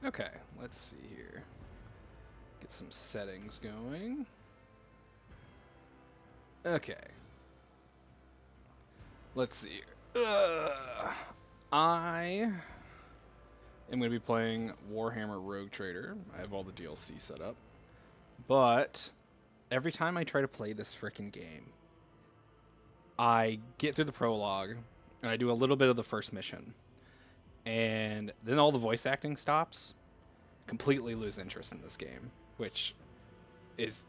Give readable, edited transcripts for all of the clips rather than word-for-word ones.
Okay, let's see here. Get some settings going. Okay. Let's see here. I am going to be playing Warhammer Rogue Trader. I have all the DLC set up. But every time I try to play this frickin' game, I get through the prologue and I do a little bit of the first mission. And then all the voice acting stops. Completely lose interest in this game, which is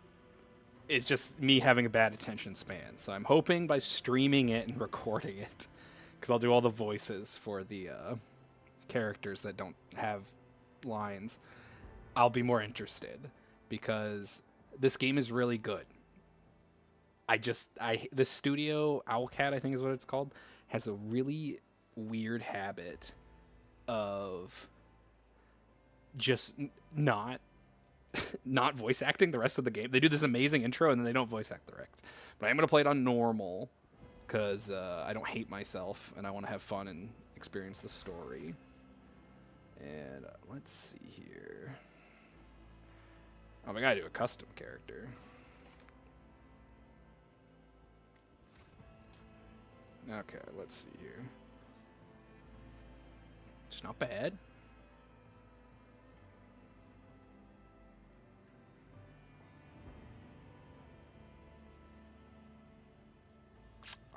just me having a bad attention span. So I'm hoping by streaming it and recording it, because I'll do all the voices for the characters that don't have lines, I'll be more interested, because this game is really good. The studio, Owlcat, I think is what it's called, has a really weird habit of just not voice acting the rest of the game. They do this amazing intro and then they don't voice act the rest. But I'm going to play it on normal because I don't hate myself and I want to have fun and experience the story. And let's see here. Oh, we got to do a custom character. Okay, let's see here. It's not bad.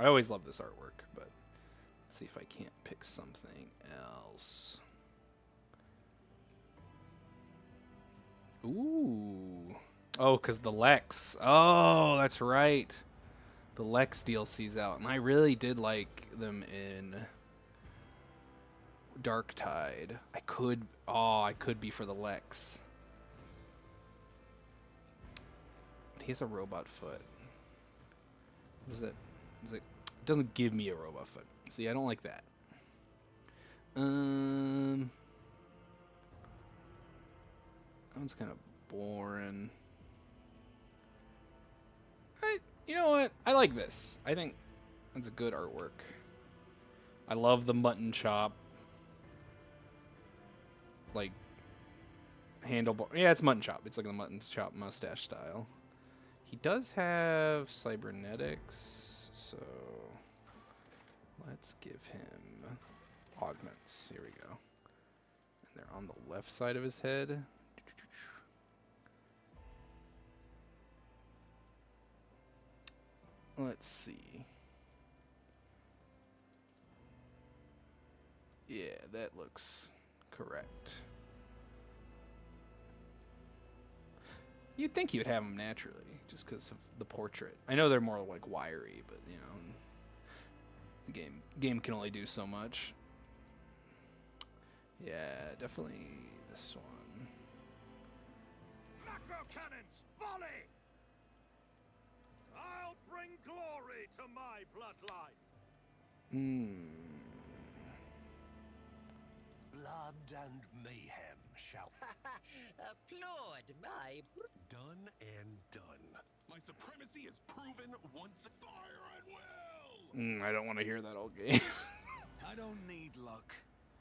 I always love this artwork, but let's see if I can't pick something else. Ooh. Oh, because the Lex. Oh, that's right. The Lex DLC's out, and I really did like them in Darktide. I could be for the Lex. But he has a robot foot. What is it? It doesn't give me a robot foot. See, I don't like that. That one's kind of boring. You know what? I like this. I think that's a good artwork. I love the mutton chop. Like, handlebar. Yeah, it's mutton chop. It's like the mutton chop mustache style. He does have cybernetics, so let's give him augments. Here we go. And they're on the left side of his head. Let's see. Yeah, that looks correct. You'd think you'd have them naturally, just because of the portrait. I know they're more like wiry, but you know, the game can only do so much. Yeah, definitely this one. Macro cannons, volley! I'll bring glory to my bloodline. Blood and mayhem shall applaud my done and done. My supremacy is proven once fire at will. I don't want to hear that all game. I don't need luck.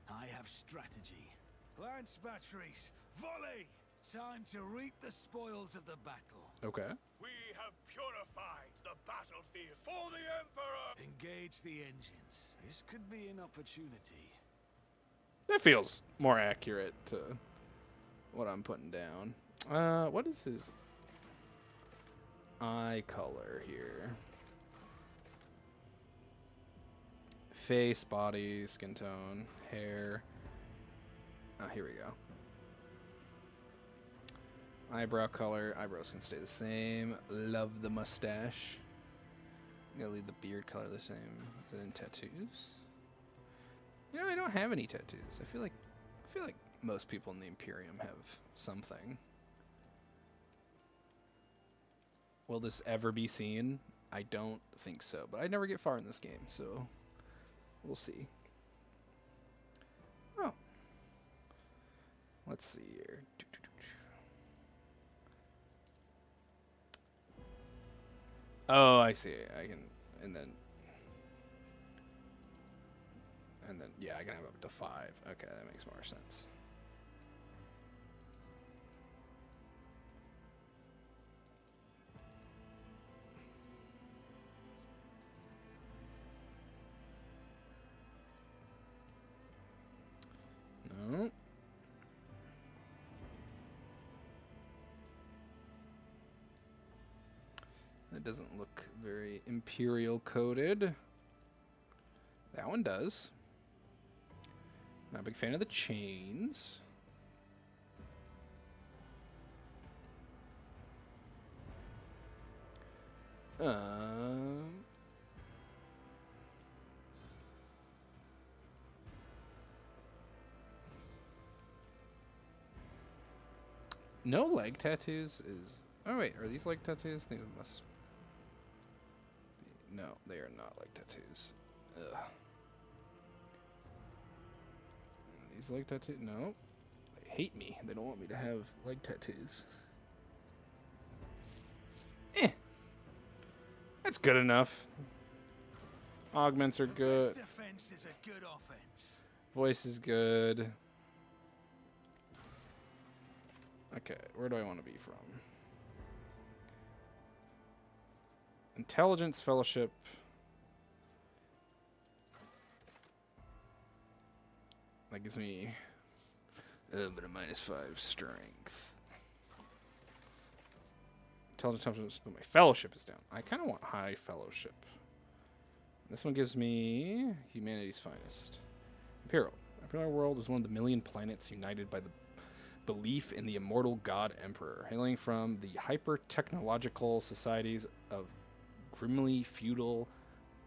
I have strategy. Lance batteries, volley! Time to reap the spoils of the battle. Okay. We have purified the battlefield for the Emperor! Engage the engines. This could be an opportunity. That feels more accurate to what I'm putting down. What is his eye color here? Face, body, skin tone, hair. Oh, here we go. Eyebrow color. Eyebrows can stay the same. Love the mustache. I'm gonna leave the beard color the same. Is it in tattoos? You know, I don't have any tattoos. I feel like most people in the Imperium have something. Will this ever be seen? I don't think so, but I never get far in this game, so we'll see. Oh. Let's see here. Oh, I see. I can, and then, yeah, I can have up to 5. Okay, that makes more sense. That doesn't look very Imperial coded. That one does. Not a big fan of the chains. No leg tattoos is... Oh, wait. Are these leg tattoos? I think it must be... No, they are not leg tattoos. Ugh. Are these leg tattoos? No. They hate me. They don't want me to have leg tattoos. That's good enough. Augments are good. Best defense is a good offense. Voice is good. Okay, where do I want to be from? Intelligence, Fellowship. That gives me but a -5 strength. Intelligence, but my Fellowship is down. I kind of want high Fellowship. This one gives me humanity's finest. Imperial. Imperial world is one of the million planets united by the belief in the immortal god emperor, hailing from the hyper-technological societies of grimly feudal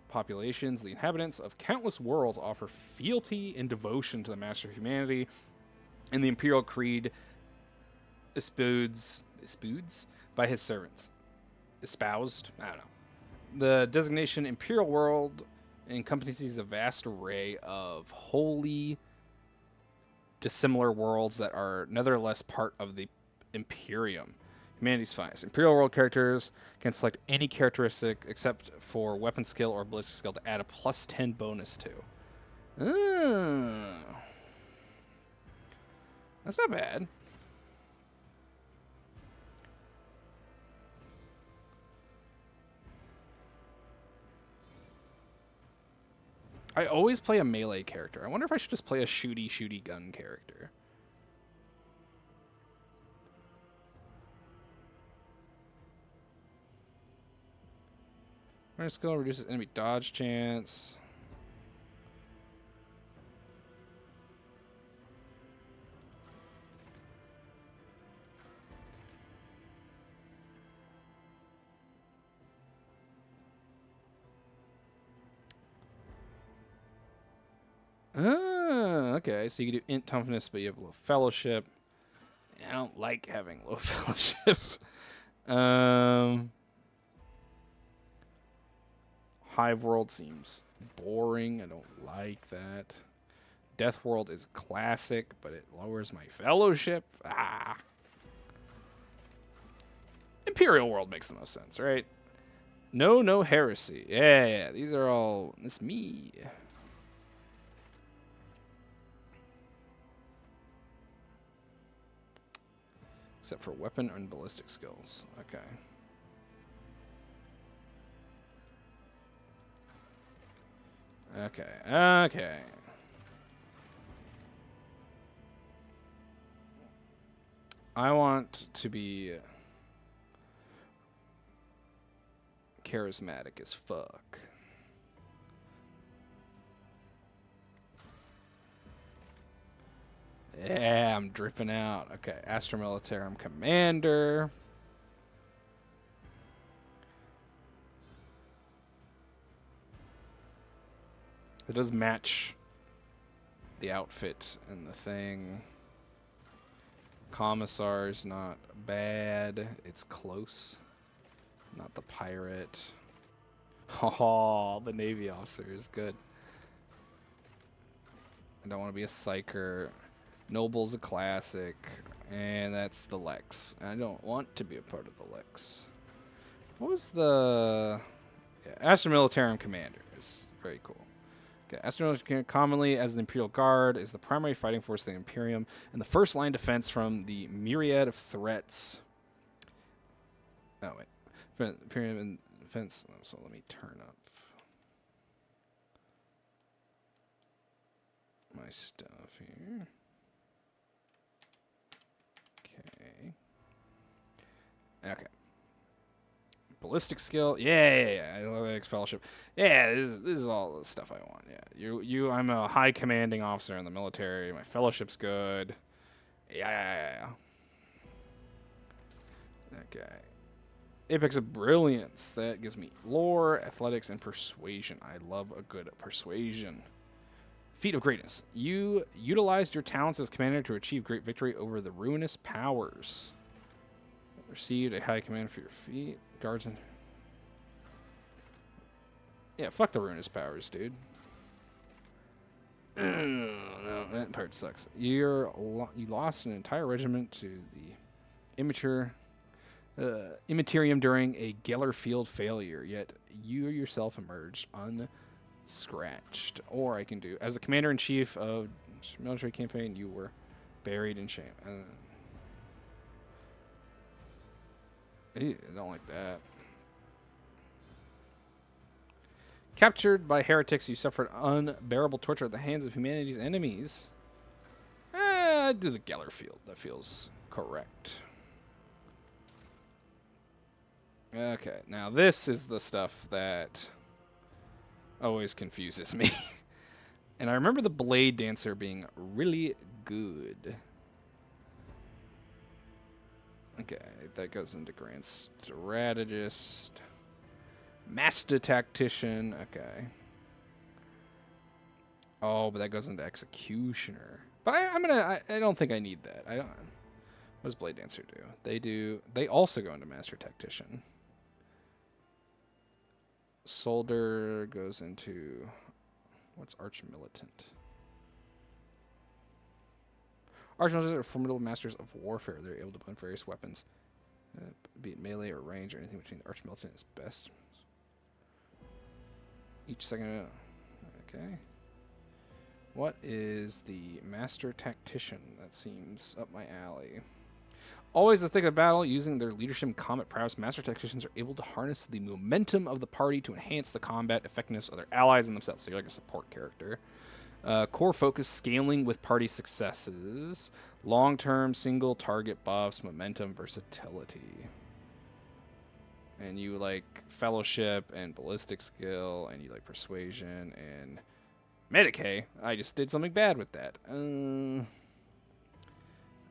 populations. The inhabitants of countless worlds offer fealty and devotion to the master of humanity, and the imperial creed espoused by his servants. Espoused? I don't know. The designation Imperial World encompasses a vast array of wholly dissimilar worlds that are nevertheless part of the Imperium. Humanity's finest. Imperial World characters can select any characteristic except for weapon skill or ballistic skill to add a +10 bonus to. That's not bad. I always play a melee character. I wonder if I should just play a shooty gun character. Running skill reduces enemy dodge chance. Okay, so you can do int toughness, but you have low fellowship. I don't like having low fellowship. Hive World seems boring. I don't like that. Death World is classic, but it lowers my fellowship. Imperial World makes the most sense, right? No heresy. Yeah, these are all... It's me. Except for weapon and ballistic skills. Okay. Okay. I want to be charismatic as fuck. Yeah, I'm dripping out. Okay, Astra Militarum Commander. It does match the outfit and the thing. Commissar's not bad. It's close. Not the pirate. Oh, the Navy officer is good. I don't want to be a psyker. Noble's a classic. And that's the Lex. I don't want to be a part of the Lex. What was the... Yeah, Astra Militarum Commander is very cool. Okay, Astra Militarum commonly as an Imperial Guard is the primary fighting force of the Imperium and the first line defense from the myriad of threats. Oh, wait. Imperium and defense. So let me turn up my stuff here. Okay. ballistic skill. Yeah. I love X Fellowship. Yeah, this is all the stuff I want. Yeah, I'm a high commanding officer in the military. My fellowship's good. Yeah. Okay. Apex of Brilliance. That gives me lore, athletics, and persuasion. I love a good persuasion. Feat of Greatness. You utilized your talents as commander to achieve great victory over the ruinous powers. Received a high command for your feat. Guards and... Yeah, fuck the ruinous powers, dude. No, that part sucks. You lost an entire regiment to the Immaterium during a Geller field failure, yet you yourself emerged unscratched. Or I can do, as a commander-in-chief of military campaign, you were buried in shame. I don't like that. Captured by heretics, you suffered unbearable torture at the hands of humanity's enemies. Do the Geller field. That feels correct. Okay, now this is the stuff that always confuses me. And I remember the Blade Dancer being really good. Okay, that goes into Grand Strategist. Master Tactician, okay. Oh, but that goes into Executioner. But I don't think I need that. I don't. What does Blade Dancer do? They also go into Master Tactician. Soldier goes into, what's Arch Militant? Arch Militants are formidable masters of warfare. They're able to blend various weapons, be it melee or range or anything between the Arch Militant is best. Each second. Okay. What is the Master Tactician? That seems up my alley. Always the thick of battle, using their leadership and combat prowess, Master Tacticians are able to harness the momentum of the party to enhance the combat effectiveness of their allies and themselves. So you're like a support character. Core focus, scaling with party successes. Long-term single target buffs, momentum, versatility. And you like fellowship and ballistic skill, and you like persuasion and Medicae. I just did something bad with that.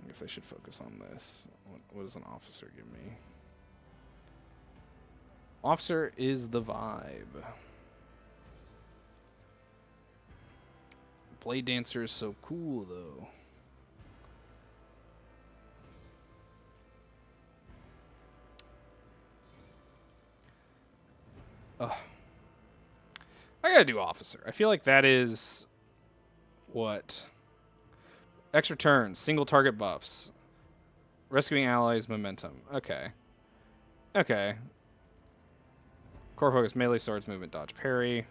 I guess I should focus on this. What does an officer give me? Officer is the vibe. Blade Dancer is so cool, though. Ugh. I gotta do officer. I feel like that is what? Extra turns, single target buffs, rescuing allies, momentum. Okay. Okay. Core focus, melee, swords, movement, dodge, parry.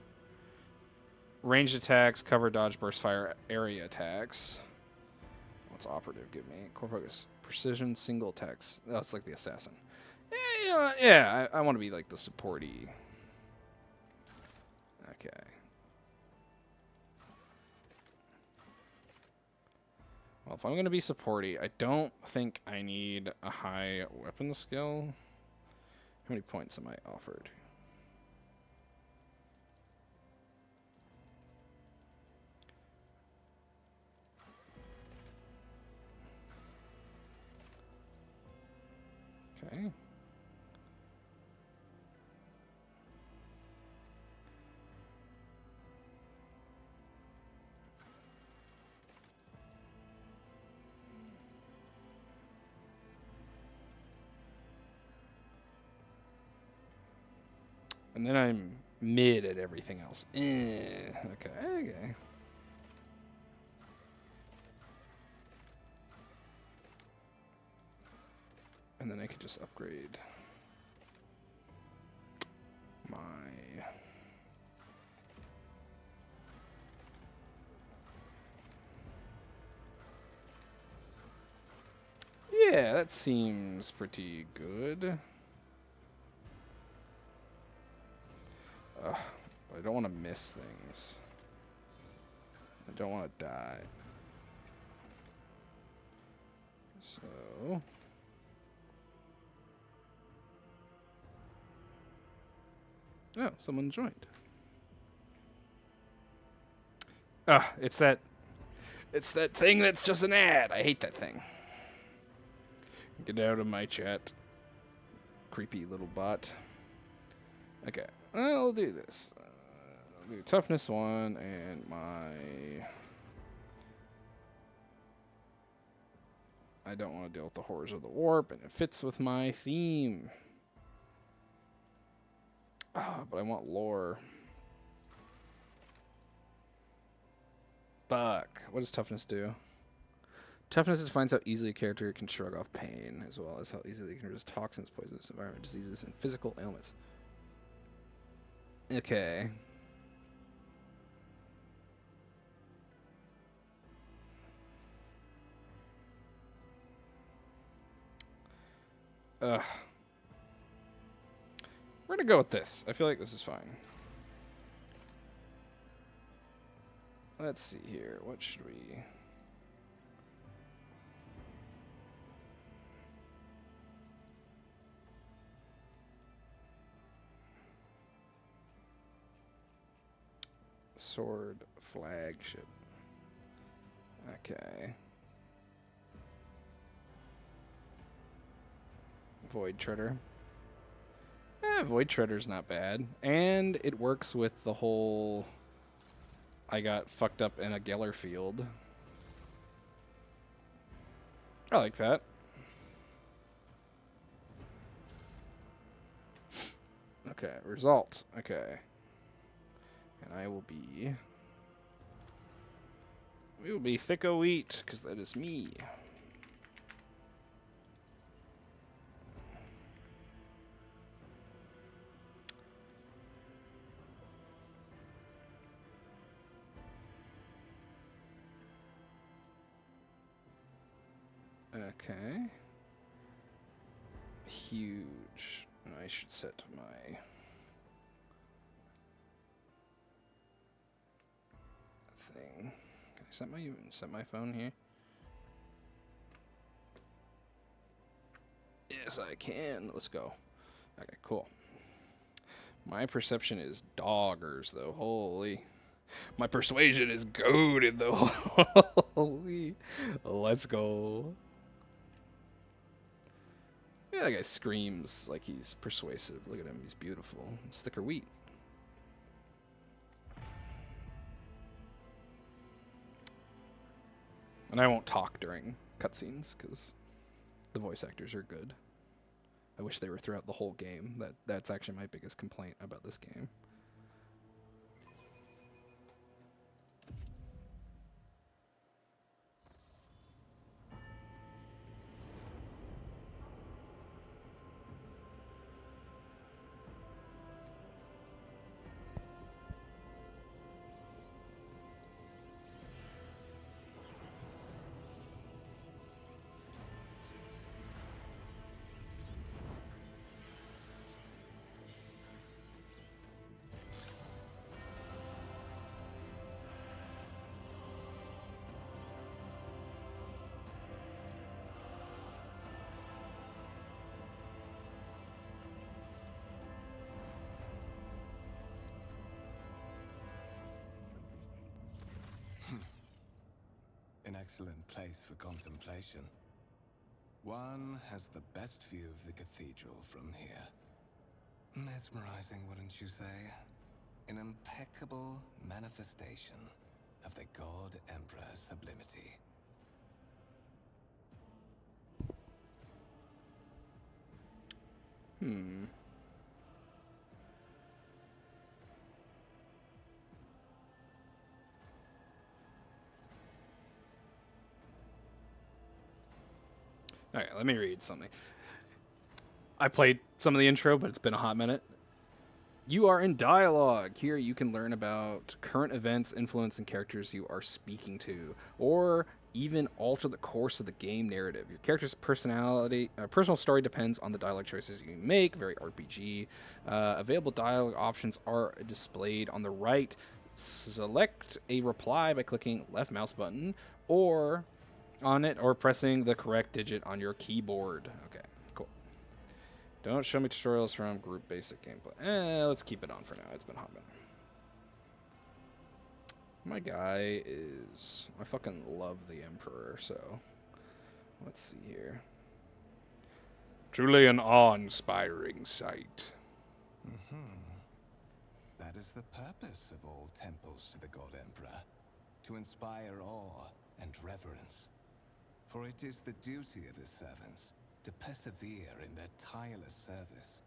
Ranged attacks, cover, dodge, burst, fire, area attacks. What's operative give me? Core focus, precision, single attacks. Oh, it's like the assassin. I want to be like the supporty. Okay. Well, if I'm going to be supporty, I don't think I need a high weapon skill. How many points am I offered? Okay. And then I'm mid at everything else. Okay. And then I could just upgrade my... Yeah, that seems pretty good. But I don't want to miss things. I don't want to die. So... Oh, someone joined. Ah, it's that thing that's just an ad. I hate that thing. Get out of my chat. Creepy little bot. Okay, I'll do this. I'll do toughness 1 and my... I don't want to deal with the horrors of the warp, and it fits with my theme. Ah, but I want lore. Fuck. What does toughness do? Toughness defines how easily a character can shrug off pain, as well as how easily they can resist toxins, poisons, environment, diseases, and physical ailments. Okay. Ugh. We're gonna go with this. I feel like this is fine. Let's see here. What should we... Sword flagship. Okay. Void Treader. Void Treader's not bad. And it works with the whole... I got fucked up in a Geller field. I like that. Okay, result. Okay. And I will be... We will be thicko wheat, because that is me. Okay. Huge. And I should set my... thing. Can I set my phone here? Yes, I can. Let's go. Okay, cool. My perception is doggers, though. Holy. My persuasion is goated, though. Holy. Let's go. Yeah, that guy screams like he's persuasive. Look at him. He's beautiful. It's thicker wheat. And I won't talk during cutscenes because the voice actors are good. I wish they were throughout the whole game. That's actually my biggest complaint about this game. An excellent place for contemplation. One has the best view of the cathedral from here. Mesmerizing, wouldn't you say? An impeccable manifestation of the God Emperor's sublimity. All right, let me read something. I played some of the intro, but it's been a hot minute. You are in dialogue. Here you can learn about current events, influence, and characters you are speaking to, or even alter the course of the game narrative. Your character's personal story depends on the dialogue choices you make. Very RPG. Available dialogue options are displayed on the right. Select a reply by clicking left mouse button or on it or pressing the correct digit on your keyboard. Okay, cool. Don't show me tutorials from group basic gameplay. Let's keep it on for now. It's been hopping. My guy is... I fucking love the Emperor, so... Let's see here. Truly an awe-inspiring sight. That is the purpose of all temples to the God Emperor, to inspire awe and reverence. For it is the duty of his servants to persevere in their tireless service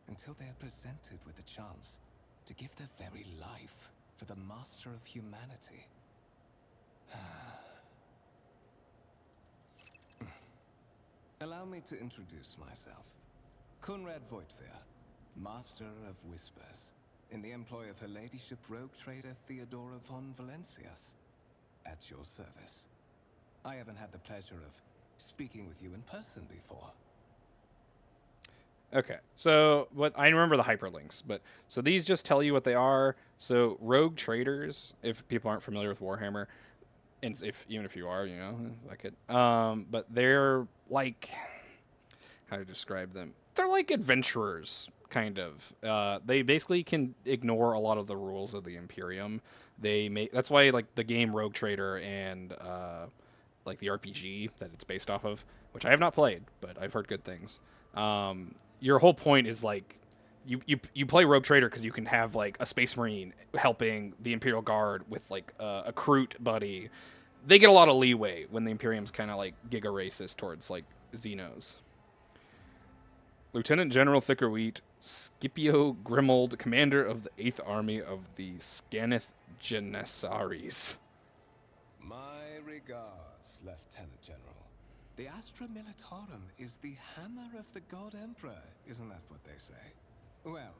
until they are presented with a chance to give their very life for the master of humanity. Allow me to introduce myself. Conrad Voigtveer, Master of Whispers, in the employ of Her Ladyship Rogue Trader Theodora von Valencias, at your service. I haven't had the pleasure of speaking with you in person before. Okay, so what I remember the hyperlinks, but so these just tell you what they are. So rogue traders, if people aren't familiar with Warhammer, and even if you are, you know, like it. But they're like, how to describe them? They're like adventurers, kind of. They basically can ignore a lot of the rules of the Imperium. That's why like the game Rogue Trader and like the RPG that it's based off of, which I have not played, but I've heard good things. Your whole point is like you play Rogue Trader because you can have like a Space Marine helping the Imperial Guard with like a Kroot buddy. They get a lot of leeway when the Imperium's kind of like giga racist towards like Xenos. Lieutenant General Thickerwheat, Scipio Grimold, commander of the 8th Army of the Scanith Janissaries. My regards, Lieutenant General. The Astra Militarum is the hammer of the God Emperor, isn't that what they say? Well,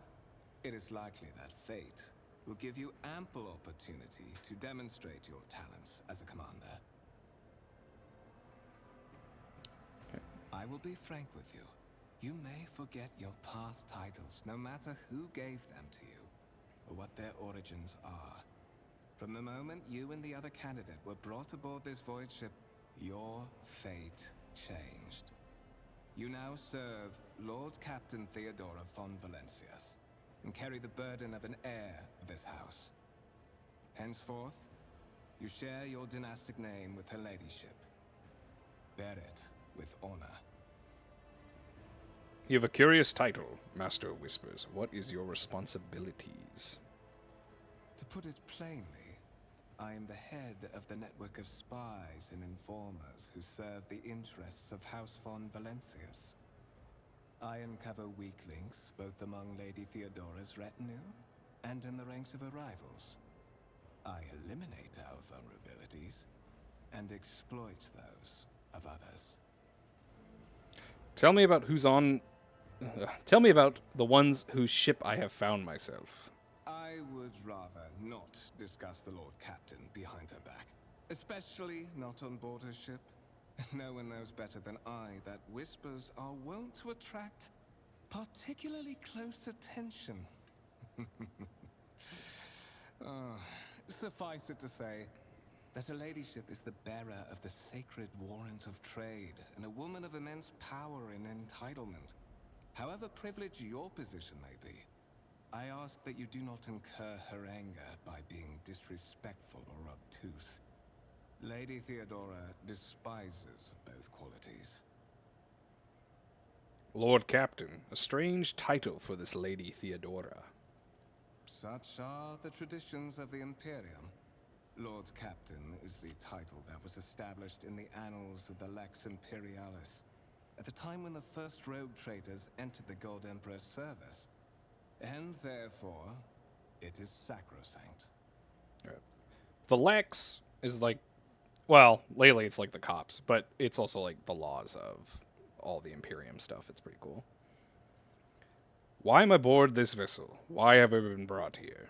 it is likely that fate will give you ample opportunity to demonstrate your talents as a commander. Okay. I will be frank with you. You may forget your past titles, no matter who gave them to you, or what their origins are. From the moment you and the other candidate were brought aboard this void ship, your fate changed. You now serve Lord Captain Theodora von Valencias, and carry the burden of an heir of this house. Henceforth, you share your dynastic name with Her Ladyship. Bear it with honor. You have a curious title, Master of Whispers. What is your responsibilities? To put it plainly, I am the head of the network of spies and informers who serve the interests of House von Valencias. I uncover weak links both among Lady Theodora's retinue and in the ranks of her rivals. I eliminate our vulnerabilities and exploit those of others. Tell me about Tell me about the ones whose ship I have found myself. I would rather not discuss the Lord Captain behind her back, especially not on board her ship. No one knows better than I that whispers are wont to attract particularly close attention. Suffice it to say that Her Ladyship is the bearer of the sacred warrant of trade and a woman of immense power and entitlement. However privileged your position may be, I ask that you do not incur her anger by being disrespectful or obtuse. Lady Theodora despises both qualities. Lord Captain, a strange title for this Lady Theodora. Such are the traditions of the Imperium. Lord Captain is the title that was established in the annals of the Lex Imperialis, at the time when the first rogue traders entered the God Emperor's service. And therefore, it is sacrosanct. The Lex is like, well, lately it's like the cops, but it's also like the laws of all the Imperium stuff. It's pretty cool. Why am I aboard this vessel? Why have I been brought here?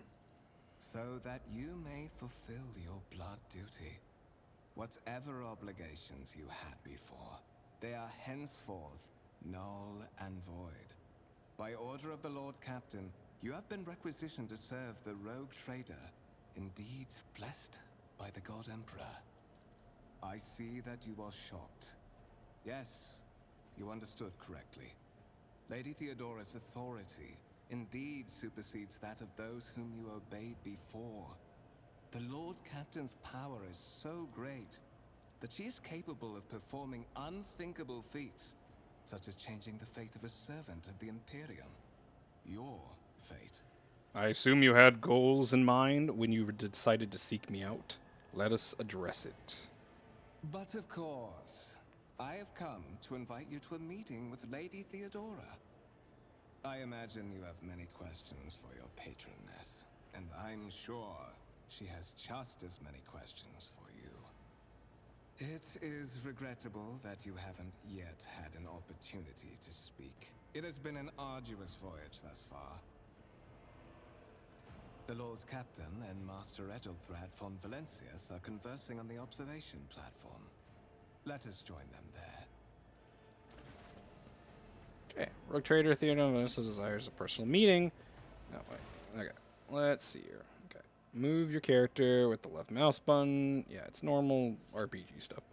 So that you may fulfill your blood duty. Whatever obligations you had before, they are henceforth null and void. By order of the Lord Captain, you have been requisitioned to serve the rogue trader, indeed blessed by the God Emperor. I see that you are shocked. Yes, you understood correctly. Lady Theodora's authority indeed supersedes that of those whom you obeyed before. The Lord Captain's power is so great that she is capable of performing unthinkable feats, such as changing the fate of a servant of the Imperium. Your fate. I assume you had goals in mind when you decided to seek me out. Let us address it. But of course, I have come to invite you to a meeting with Lady Theodora. I imagine you have many questions for your patroness, and I'm sure she has just as many questions for you. It is regrettable that you haven't yet had an opportunity to speak. It has been an arduous voyage thus far. The Lord Captain and Master Edelthrad von Valencius are conversing on the observation platform. Let us join them there. Okay. Rogue Trader Theodore also desires a personal meeting. No, wait. Okay. Let's see here. Okay. Move your character with the left mouse button. Yeah, it's normal RPG stuff.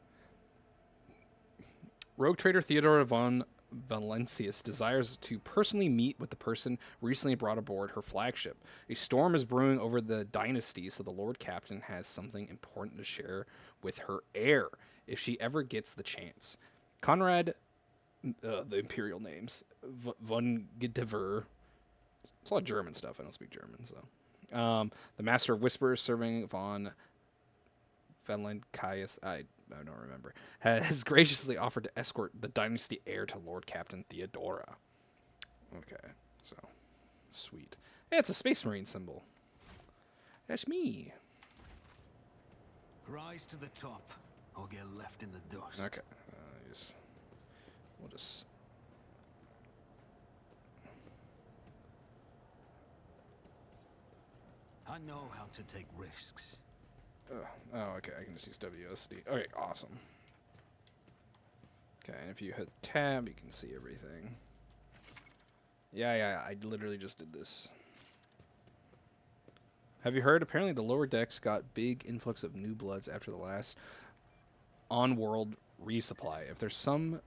Rogue Trader Theodora von Valencius desires to personally meet with the person recently brought aboard her flagship. A storm is brewing over the dynasty, so the Lord Captain has something important to share with her heir, if she ever gets the chance. Conrad, the imperial names, von Gediver. It's a lot of German stuff. I don't speak German, so. The Master of Whispers, serving von Valencius, I don't remember, has graciously offered to escort the dynasty heir to Lord Captain Theodora. Okay, so sweet. Hey, it's a Space Marine symbol. That's me. Rise to the top, or get left in the dust. Okay, we'll just. I know how to take risks. Oh, okay. I can just use WSD. Okay, awesome. Okay, and if you hit tab, you can see everything. Yeah, I literally just did this. Have you heard? Apparently the lower decks got big influx of new bloods after the last on-world resupply. If there's some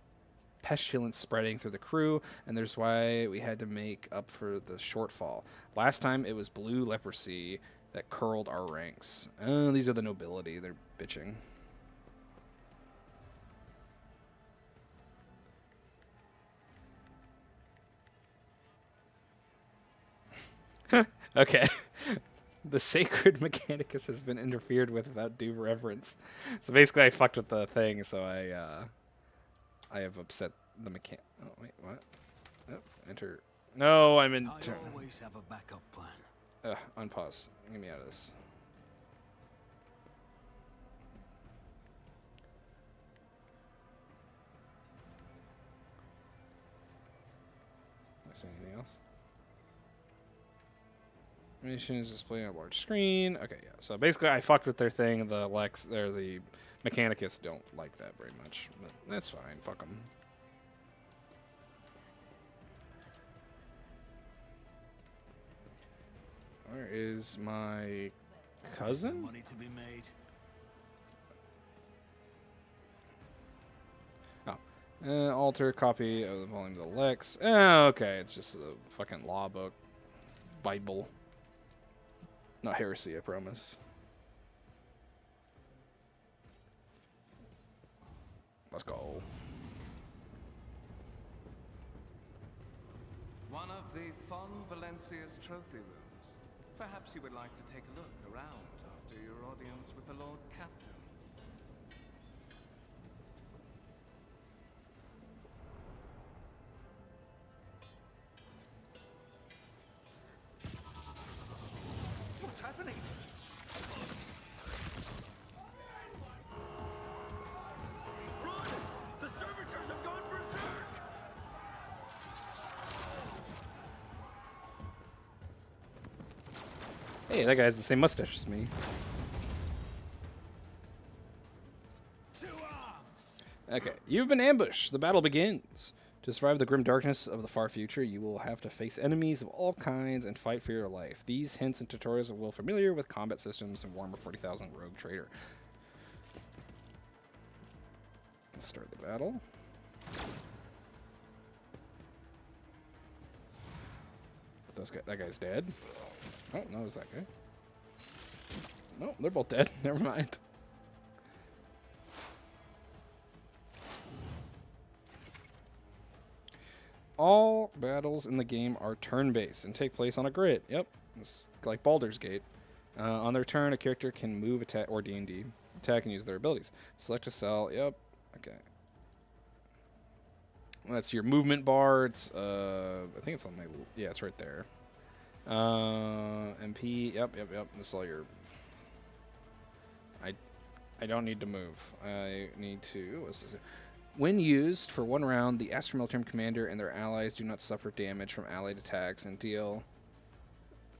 pestilence spreading through the crew, and there's why we had to make up for the shortfall. Last time it was blue leprosy that curled our ranks. Oh, these are the nobility. They're bitching. Okay. The sacred Mechanicus has been interfered with without due reverence. So basically I fucked with the thing, so I have upset the mechan. Oh, wait, what? Oh, enter. No, I'm in. I always have a backup plan. Unpause. Get me out of this. Did I say anything else? Mission is displaying on a large screen. Okay, yeah. So basically, I fucked with their thing. The the Mechanicus don't like that very much, but that's fine. Fuck them. Where is my cousin? Money to be made. Oh. Alter copy of the volume of the Lex. Oh, okay. It's just a fucking law book. Bible. Not heresy, I promise. Let's go. One of the von Valencius trophy rooms. Perhaps you would like to take a look around after your audience with the Lord Captain. What's happening? Run! The servitors have gone berserk! Hey, that guy has the same mustache as me. To arms! Okay, you've been ambushed. The battle begins. To survive the grim darkness of the far future, you will have to face enemies of all kinds and fight for your life. These hints and tutorials are well familiar with combat systems in Warhammer 40,000 Rogue Trader. Let's start the battle. That guy's dead. Oh, no, is that guy? No, they're both dead. Never mind. All battles in the game are turn-based and take place on a grid. Yep, it's like Baldur's Gate. On their turn, a character can move, attack, or D&D, attack and use their abilities. Select a cell. Yep. Okay. That's your movement bar. It's I think it's on my. Yeah, it's right there. MP. Yep. This is all your. I don't need to move. I need to. What's this? When used for 1 round, the Astral Military Commander and their allies do not suffer damage from allied attacks and deal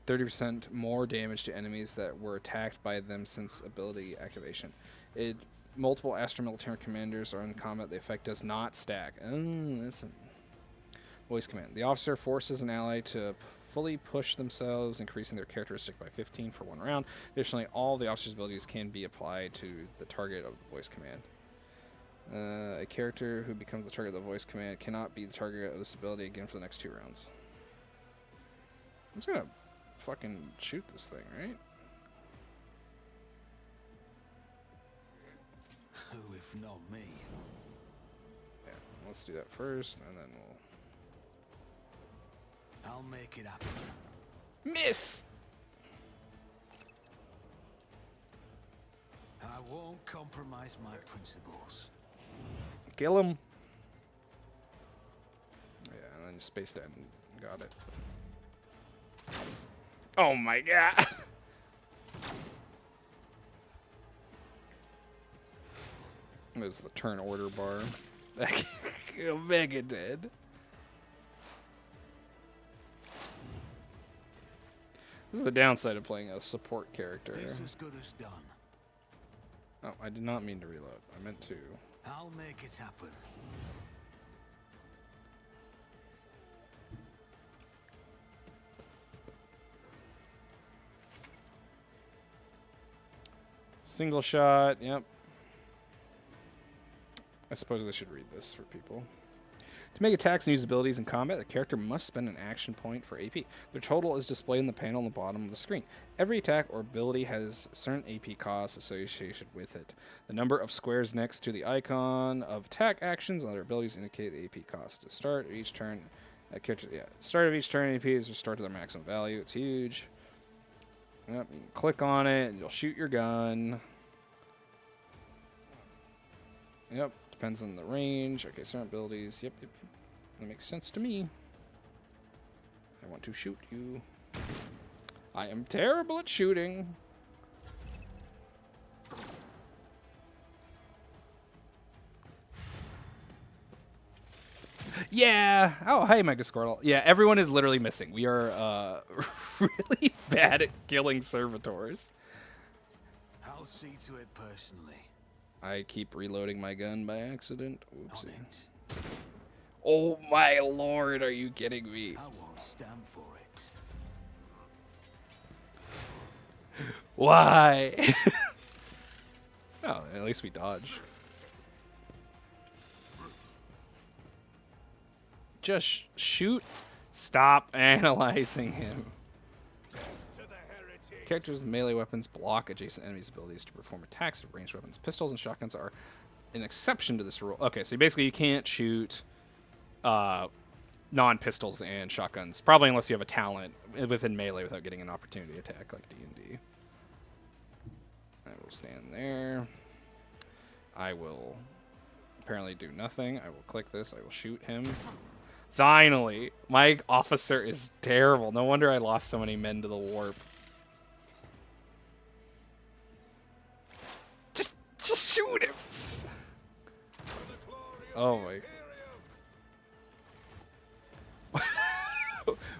30% more damage to enemies that were attacked by them since ability activation. Multiple Astral Military Commanders are in combat. The effect does not stack. Oh, that's a voice command. The officer forces an ally to fully push themselves, increasing their characteristic by 15 for 1 round. Additionally, all the officer's abilities can be applied to the target of the voice command. A character who becomes the target of the voice command cannot be the target of this ability again for the next 2 rounds. I'm just gonna fucking shoot this thing, right? Who if not me? Yeah, let's do that first, and then I'll make it happen. miss. I won't compromise my principles. Kill him. Yeah, and then space down. Got it. Oh my god. There's the turn order bar. Mega dead. This is the downside of playing a support character. This as good as done. Oh, I did not mean to reload. I meant to. I'll make it happen. Single shot, yep. I suppose I should read this for people. To make attacks and use abilities in combat, the character must spend an action point for AP. Their total is displayed in the panel on the bottom of the screen. Every attack or ability has certain AP costs associated with it. The number of squares next to the icon of attack actions and other abilities indicate the AP cost. To start of each turn, start of each turn, AP is restored to their maximum value. It's huge. Yep, you can click on it and you'll shoot your gun. Yep, depends on the range. Okay, certain abilities. Yep. That makes sense to me. I want to shoot you. I am terrible at shooting. Yeah. Oh, hi, Mega Squirtle. Yeah, everyone is literally missing. We are really bad at killing servitors. I'll see to it personally. I keep reloading my gun by accident. On Oopsie. it. Oh my lord, are you kidding me? I won't stand for it. Why? Oh, at least we dodge. Just shoot. Stop analyzing him. Characters with melee weapons block adjacent enemies' abilities to perform attacks with ranged weapons. Pistols and shotguns are an exception to this rule. Okay, so basically you can't shoot non-pistols and shotguns, probably unless you have a talent within melee without getting an opportunity attack like D&D. I will stand there. I will apparently do nothing. I will click this. I will shoot him. Finally! My officer is terrible. No wonder I lost so many men to the warp. Just shoot him! Oh my...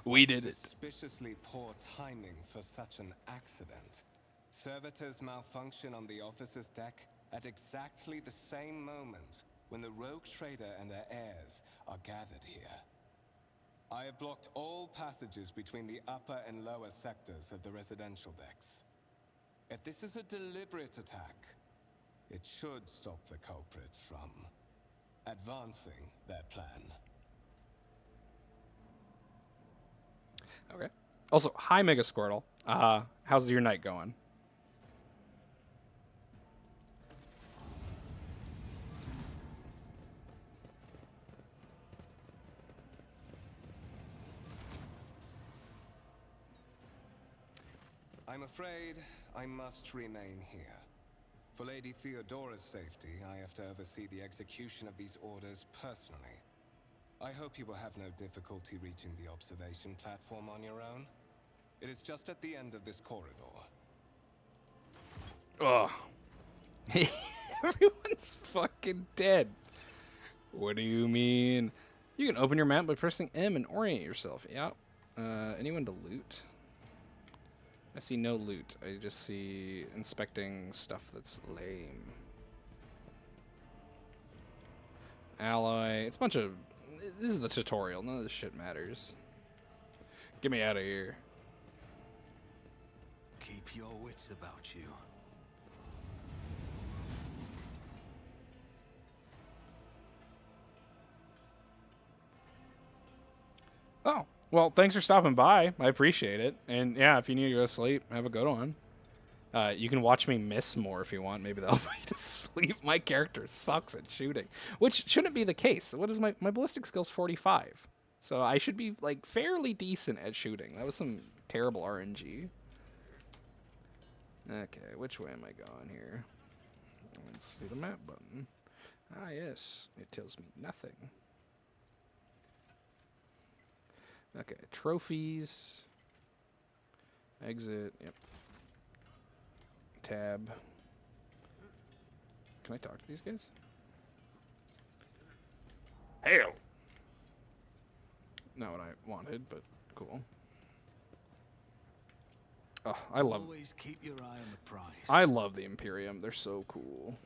We did it. Suspiciously poor timing for such an accident. Servitors malfunction on the officer's deck at exactly the same moment when the rogue trader and her heirs are gathered here. I have blocked all passages between the upper and lower sectors of the residential decks. If this is a deliberate attack, it should stop the culprits from advancing their plan. Okay. Also, hi, Mega Squirtle. How's your night going? I'm afraid I must remain here. For Lady Theodora's safety, I have to oversee the execution of these orders personally. I hope you will have no difficulty reaching the observation platform on your own. It is just at the end of this corridor. Ugh. Everyone's fucking dead. What do you mean? You can open your map by pressing M and orient yourself. Yep. Anyone to loot? I see no loot. I just see inspecting stuff that's lame. Alloy. It's a bunch of... This is the tutorial. None of this shit matters. Get me out of here. Keep your wits about you. Oh, well, thanks for stopping by. I appreciate it. And yeah, if you need to go to sleep, have a good one. You can watch me miss more if you want. Maybe that'll put you to sleep. My character sucks at shooting, which shouldn't be the case. What is my ballistic skill's 45? So I should be like fairly decent at shooting. That was some terrible RNG. Okay, which way am I going here? Let's see the map button. Ah, yes. It tells me nothing. Okay, trophies. Exit, yep. Tab. Can I talk to these guys? Hail! Not what I wanted, but cool. Oh, Always keep your eye on the prize. I love the Imperium. They're so cool.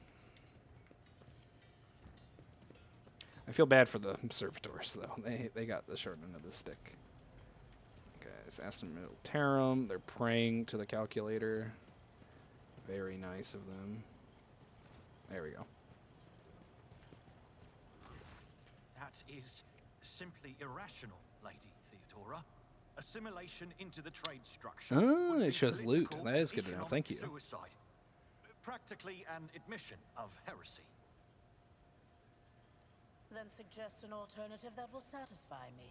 I feel bad for the servitors, though. They got the short end of the stick. Okay, it's Aston Militarum. They're praying to the calculator. Very nice of them. There we go. That is simply irrational, Lady Theodora. Assimilation into the trade structure. Oh, would it be shows loot. political That is good to know. and Thank you. Suicide. Practically an admission of heresy. Then suggest an alternative that will satisfy me.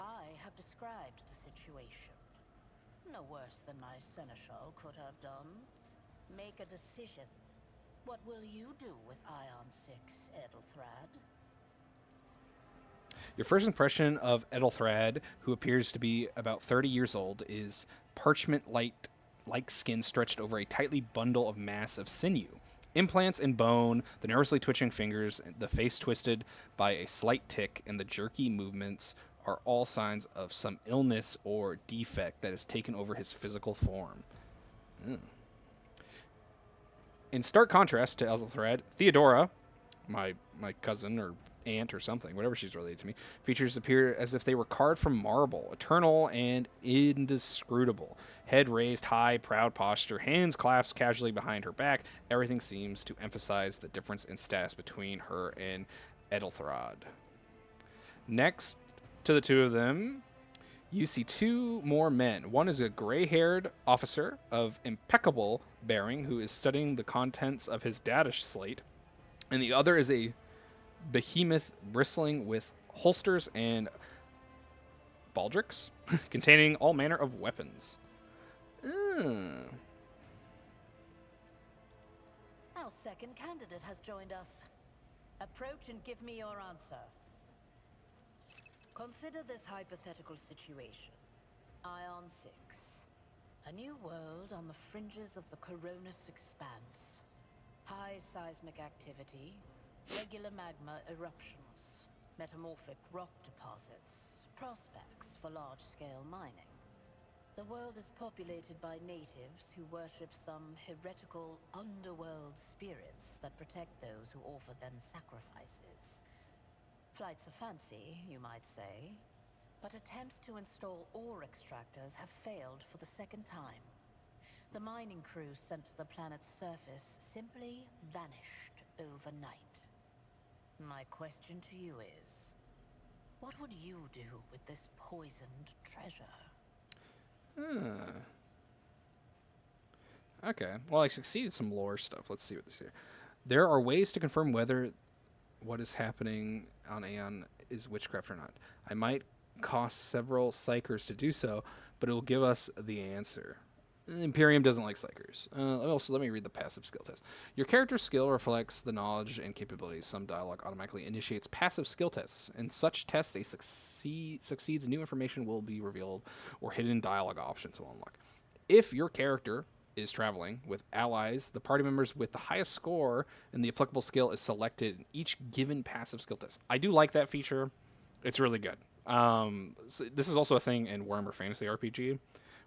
I have described the situation. No worse than my seneschal could have done. Make a decision. What will you do with Ion 6, Edelthrad? Your first impression of Edelthrad, who appears to be about 30 years old, is parchment-like skin stretched over a tightly bundle of mass of sinew. Implants in bone, the nervously twitching fingers, the face twisted by a slight tic, and the jerky movements are all signs of some illness or defect that has taken over his physical form. In stark contrast to Edelthrad, Theodora, my cousin or aunt or something, whatever she's related to me, features appear as if they were carved from marble, eternal and indescrutable. Head raised high, proud posture, hands clasped casually behind her back. Everything seems to emphasize the difference in status between her and Edelthrad. Next to the two of them, you see two more men. One is a gray-haired officer of impeccable bearing who is studying the contents of his data slate, and the other is a behemoth bristling with holsters and baldricks containing all manner of weapons. Our second candidate has joined us. Approach and give me your answer. Consider this hypothetical situation. Ion 6. A new world on the fringes of the Koronus Expanse. High seismic activity, regular magma eruptions, metamorphic rock deposits, prospects for large-scale mining. The world is populated by natives who worship some heretical underworld spirits that protect those who offer them sacrifices. Flights of fancy, you might say, but attempts to install ore extractors have failed for the second time. The mining crews sent to the planet's surface simply vanished overnight. My question to you is, what would you do with this poisoned treasure? Okay. Well, I succeeded some lore stuff. Let's see what this here. There are ways to confirm whether what is happening on Aeon is witchcraft or not. I might cost several psychers to do so, but it will give us the answer. Imperium doesn't like psychers. Also, let me read the passive skill test. Your character's skill reflects the knowledge and capabilities. Some dialogue automatically initiates passive skill tests. In such tests, a succeeds, new information will be revealed, or hidden dialogue options will unlock. If your character is traveling with allies, the party members with the highest score and the applicable skill is selected in each given passive skill test. I do like that feature. It's really good. So this is also a thing in Warhammer Fantasy RPG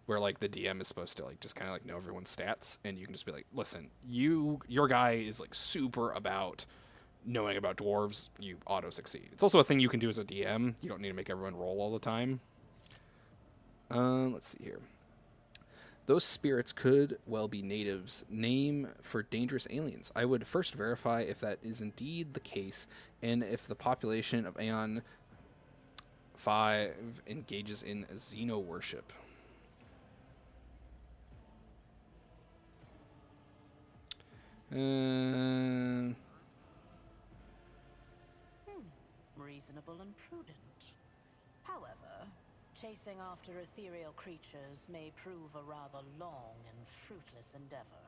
where like the DM is supposed to like just kind of like know everyone's stats, and you can just be like, listen, your guy is like super about knowing about dwarves, you auto succeed. It's also a thing you can do as a DM. You don't need to make everyone roll all the time. Let's see here. Those spirits could well be natives. Name for dangerous aliens. I would first verify if that is indeed the case, and if the population of Aeon 5 engages in xeno worship. Reasonable and prudent. However, chasing after ethereal creatures may prove a rather long and fruitless endeavor.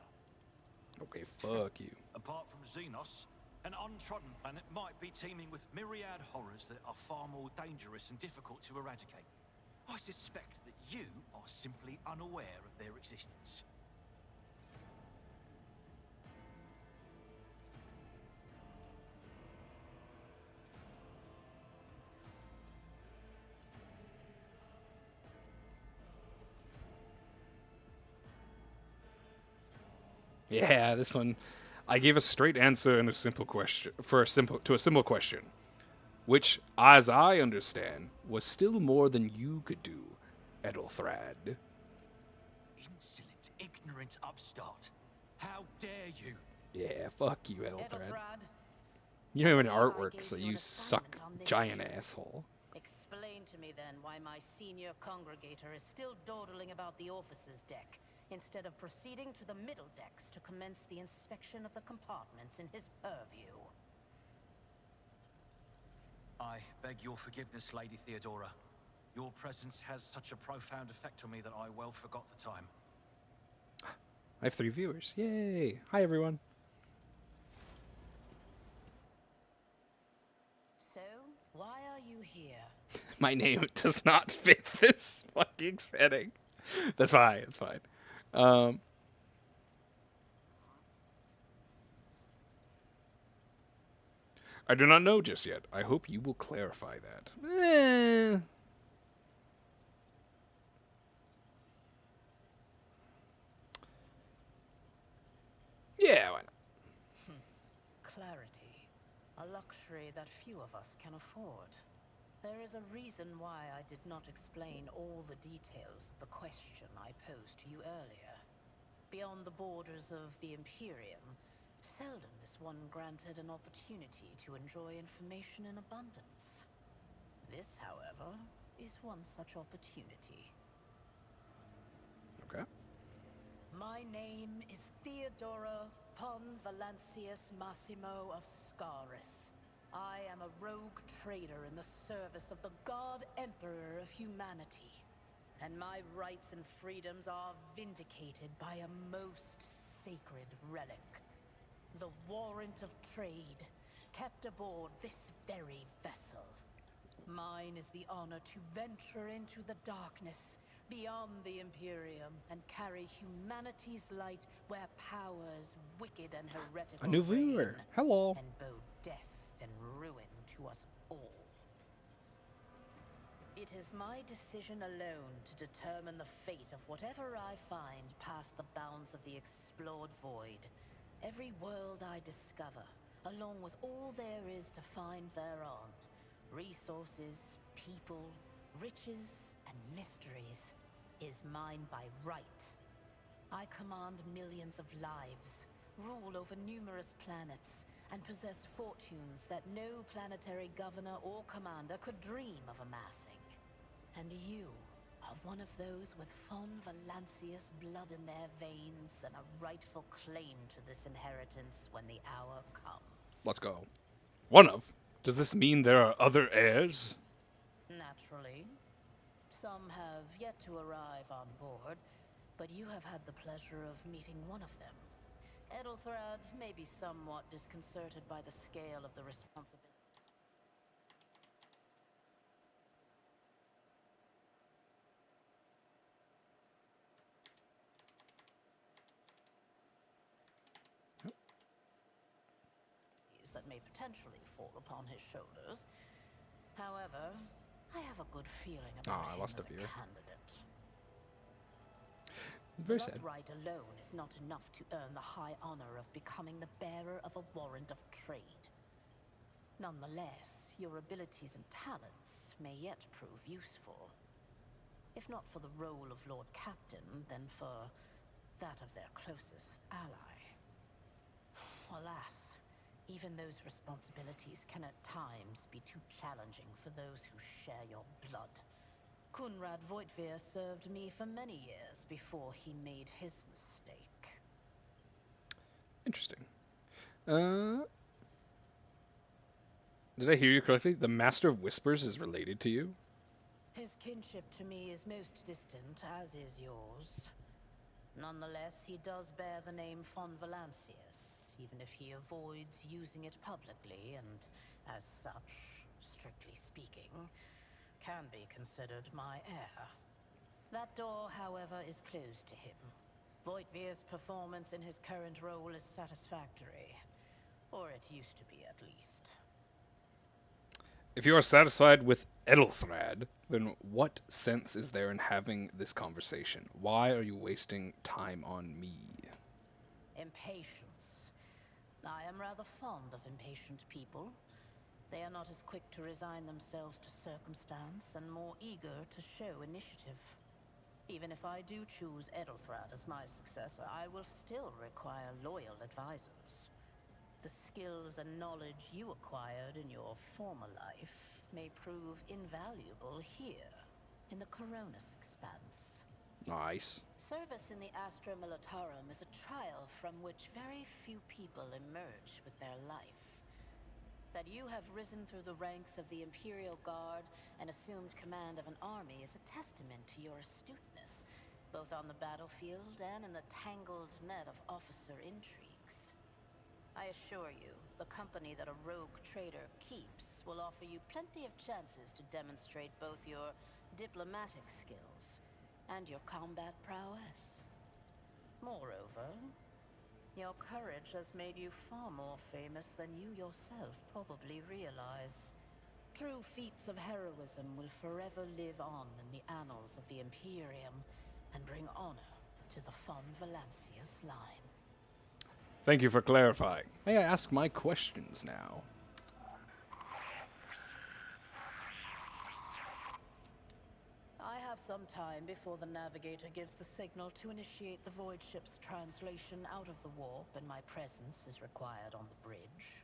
Okay, fuck you. Apart from Xenos, an untrodden planet might be teeming with myriad horrors that are far more dangerous and difficult to eradicate. I suspect that you are simply unaware of their existence. Yeah, this one. I gave a straight answer and a simple question to a simple question, which, as I understand, was still more than you could do, Edelthrad. Insolent, ignorant upstart. How dare you? Yeah, fuck you, Edelthrad. Edelthrad, You don't have any I believe I artwork, gave so you you an suck, assignment on this giant ship. asshole. explain to me then why my senior congregator is still dawdling about the officer's deck, instead of proceeding to the middle decks to commence the inspection of the compartments in his purview. I beg your forgiveness, Lady Theodora. Your presence has such a profound effect on me that I well forgot the time. I have 3 viewers. Yay! Hi, everyone. So, why are you here? My name does not fit this fucking setting. That's fine. It's fine. I do not know just yet. I hope you will clarify that. Yeah, why not? Clarity. A luxury that few of us can afford. There is a reason why I did not explain all the details of the question I posed to you earlier. Beyond the borders of the Imperium, seldom is one granted an opportunity to enjoy information in abundance. This, however, is one such opportunity. Okay. My name is Theodora von Valancius Massimo of Scaris. I am a rogue trader in the service of the God Emperor of humanity, and my rights and freedoms are vindicated by a most sacred relic. The warrant of trade, kept aboard this very vessel. Mine is the honor to venture into the darkness, beyond the Imperium, and carry humanity's light where powers wicked and heretical A new viewer. reign, Hello. and bow death and ruin to us all. It is my decision alone to determine the fate of whatever I find past the bounds of the explored void. Every world I discover, along with all there is to find thereon, resources, people, riches, and mysteries, is mine by right. I command millions of lives, rule over numerous planets, and possess fortunes that no planetary governor or commander could dream of amassing. And you, are one of those with Fon Valancius blood in their veins and a rightful claim to this inheritance when the hour comes. Let's go. One of? Does this mean there are other heirs? Naturally. Some have yet to arrive on board, but you have had the pleasure of meeting one of them. Edelthrad may be somewhat disconcerted by the scale of the responsibility. That may potentially fall upon his shoulders. However, I have a good feeling about I him lost as a beer. candidate. Very sad. Blood right alone is not enough to earn the high honor of becoming the bearer of a warrant of trade. Nonetheless, your abilities and talents may yet prove useful. If not for the role of Lord Captain, then for that of their closest ally. Alas, even those responsibilities can at times be too challenging for those who share your blood. Kunrad Voitvir served me for many years before he made his mistake. Interesting. Did I hear you correctly? The Master of Whispers is related to you? His kinship to me is most distant, as is yours. Nonetheless, he does bear the name Fon Valancius, even if he avoids using it publicly and, as such, strictly speaking, can be considered my heir. That door, however, is closed to him. Voitvir's performance in his current role is satisfactory. Or it used to be, at least. If you are satisfied with Edelthrad, then what sense is there in having this conversation? Why are you wasting time on me? Impatience. I am rather fond of impatient people. They are not as quick to resign themselves to circumstance and more eager to show initiative. Even if I do choose Edelthrad as my successor, I will still require loyal advisors. The skills and knowledge you acquired in your former life may prove invaluable here, in the Koronus Expanse. Nice. Service in the Astra Militarum is a trial from which very few people emerge with their life. That you have risen through the ranks of the Imperial Guard and assumed command of an army is a testament to your astuteness, both on the battlefield and in the tangled net of officer intrigues. I assure you, the company that a rogue trader keeps will offer you plenty of chances to demonstrate both your diplomatic skills and your combat prowess. Moreover, your courage has made you far more famous than you yourself probably realize. True feats of heroism will forever live on in the annals of the Imperium and bring honor to the Fon Valancius line. Thank you for clarifying. May I ask my questions now? I have some time before the navigator gives the signal to initiate the void ship's translation out of the warp, and my presence is required on the bridge.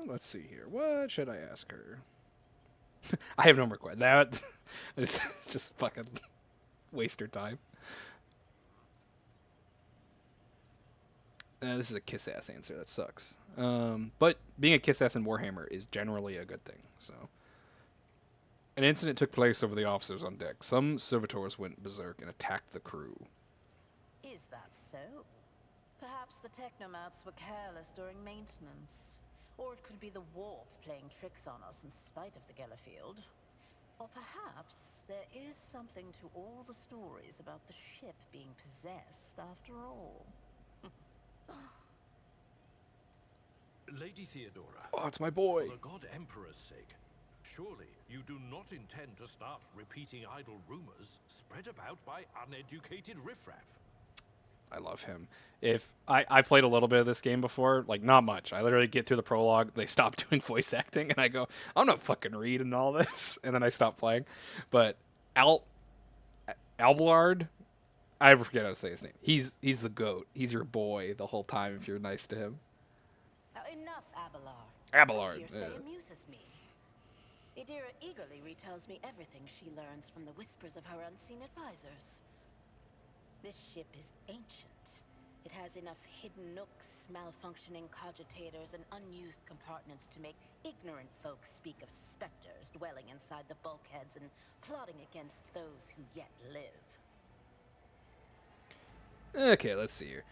Let's see here. What should I ask her? I have no more questions. That just fucking waste her time. This is a kiss-ass answer. That sucks. But being a kiss-ass in Warhammer is generally a good thing. So, an incident took place over the officers on deck. Some servitors went berserk and attacked the crew. Is that so? Perhaps the technomats were careless during maintenance. Or it could be the warp playing tricks on us in spite of the Gellerfield. Or perhaps there is something to all the stories about the ship being possessed after all. Lady Theodora. Oh, it's my boy. For the God Emperor's sake, surely you do not intend to start repeating idle rumors spread about by uneducated riffraff. I love him. If I played a little bit of this game before, like not much. I literally get through the prologue, they stop doing voice acting, and I go, I'm not fucking reading all this, and then I stop playing. But Abelard, I forget how to say his name. He's the goat. He's your boy the whole time if you're nice to him. Enough, Abelard. Abelard, Hearsay yeah. amuses me. Idira eagerly retells me everything she learns from the whispers of her unseen advisors. This ship is ancient. It has enough hidden nooks, malfunctioning cogitators, and unused compartments to make ignorant folks speak of specters dwelling inside the bulkheads and plotting against those who yet live. Okay, let's see here.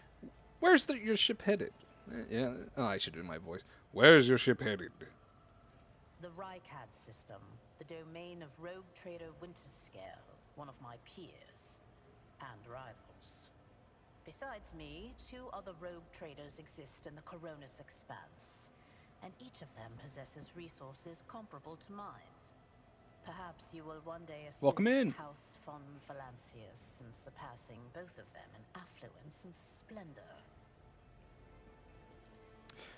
Where's your ship headed? Yeah, oh, I should do my voice. Where's your ship headed? The Rykad system, the domain of rogue trader Winterscale, one of my peers and rivals. Besides me, 2 other rogue traders exist in the Koronus Expanse, and each of them possesses resources comparable to mine. Perhaps you will one day assist Welcome in. House von Valancius in surpassing both of them in affluence and splendor.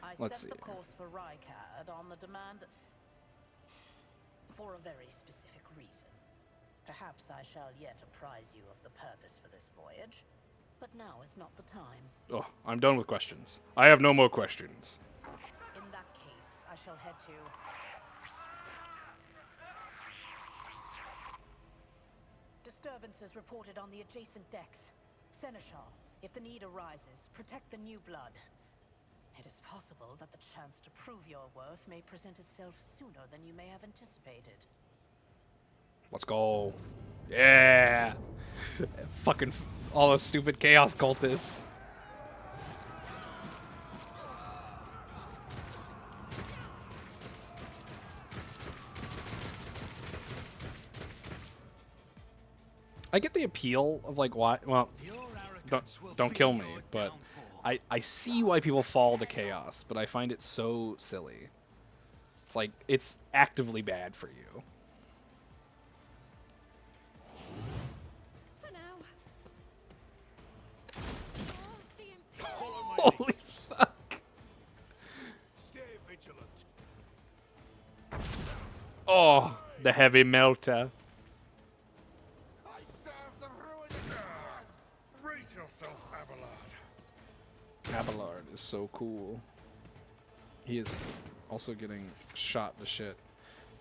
I Let's set see. the course for Rykad on the demand for a very specific reason. Perhaps I shall yet apprise you of the purpose for this voyage, but now is not the time. Oh, I'm done with questions. I have no more questions. In that case, I shall head to... Disturbances reported on the adjacent decks. Seneschal, if the need arises, protect the new blood. It is possible that the chance to prove your worth may present itself sooner than you may have anticipated. Let's go. Yeah. Fucking all those stupid chaos cultists. I get the appeal of like why. Well, Your arrogance will don't be kill me, your but downfall. I see why people fall to chaos, but I find it so silly. It's like it's actively bad for you. For now. Holy fuck! Stay vigilant. Oh, the heavy melter. I serve the ruined Brace yourself, Abelard. Abelard is so cool. He is also getting shot to shit.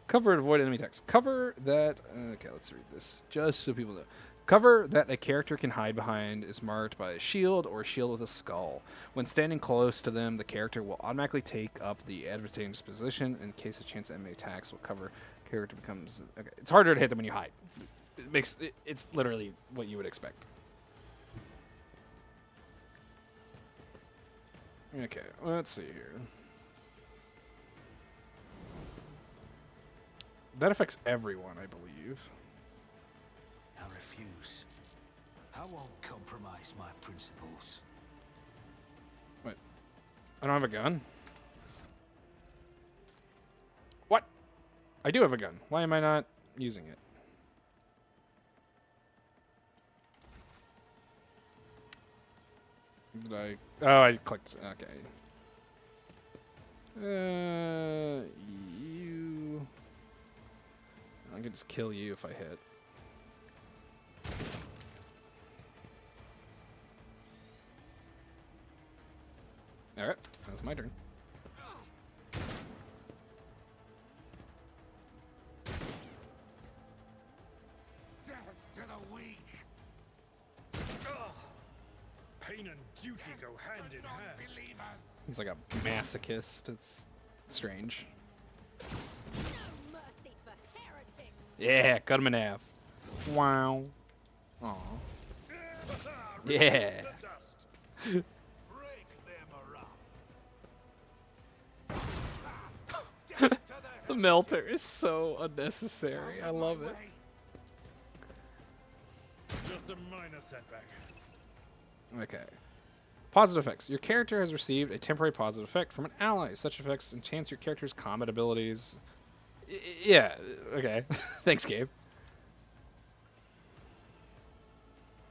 Cover and avoid enemy text. Cover that... Okay, let's read this. Just so people know. Cover that a character can hide behind is marked by a shield or a shield with a skull. When standing close to them, the character will automatically take up the advantageous position. In case of chance enemy attacks will cover, character becomes... Okay, it's harder to hit them when you hide. It's literally what you would expect. Okay, let's see here. That affects everyone, I believe. I refuse. I won't compromise my principles. Wait. I don't have a gun? What? I do have a gun. Why am I not using it? Did I... Oh, I clicked... Okay. You... I can just kill you if I hit. Alright, that's my turn. death to the weak. Pain and duty go hand in hand. Believers. He's like a masochist. It's strange. No mercy for heretics. Yeah, cut him in half. Wow. Aw. Yeah. Break them around. The melter is so unnecessary. I love it. Just a minor setback. Okay. Positive effects. Your character has received a temporary positive effect from an ally. Such effects enhance your character's combat abilities. Yeah. Okay. Thanks, Gabe.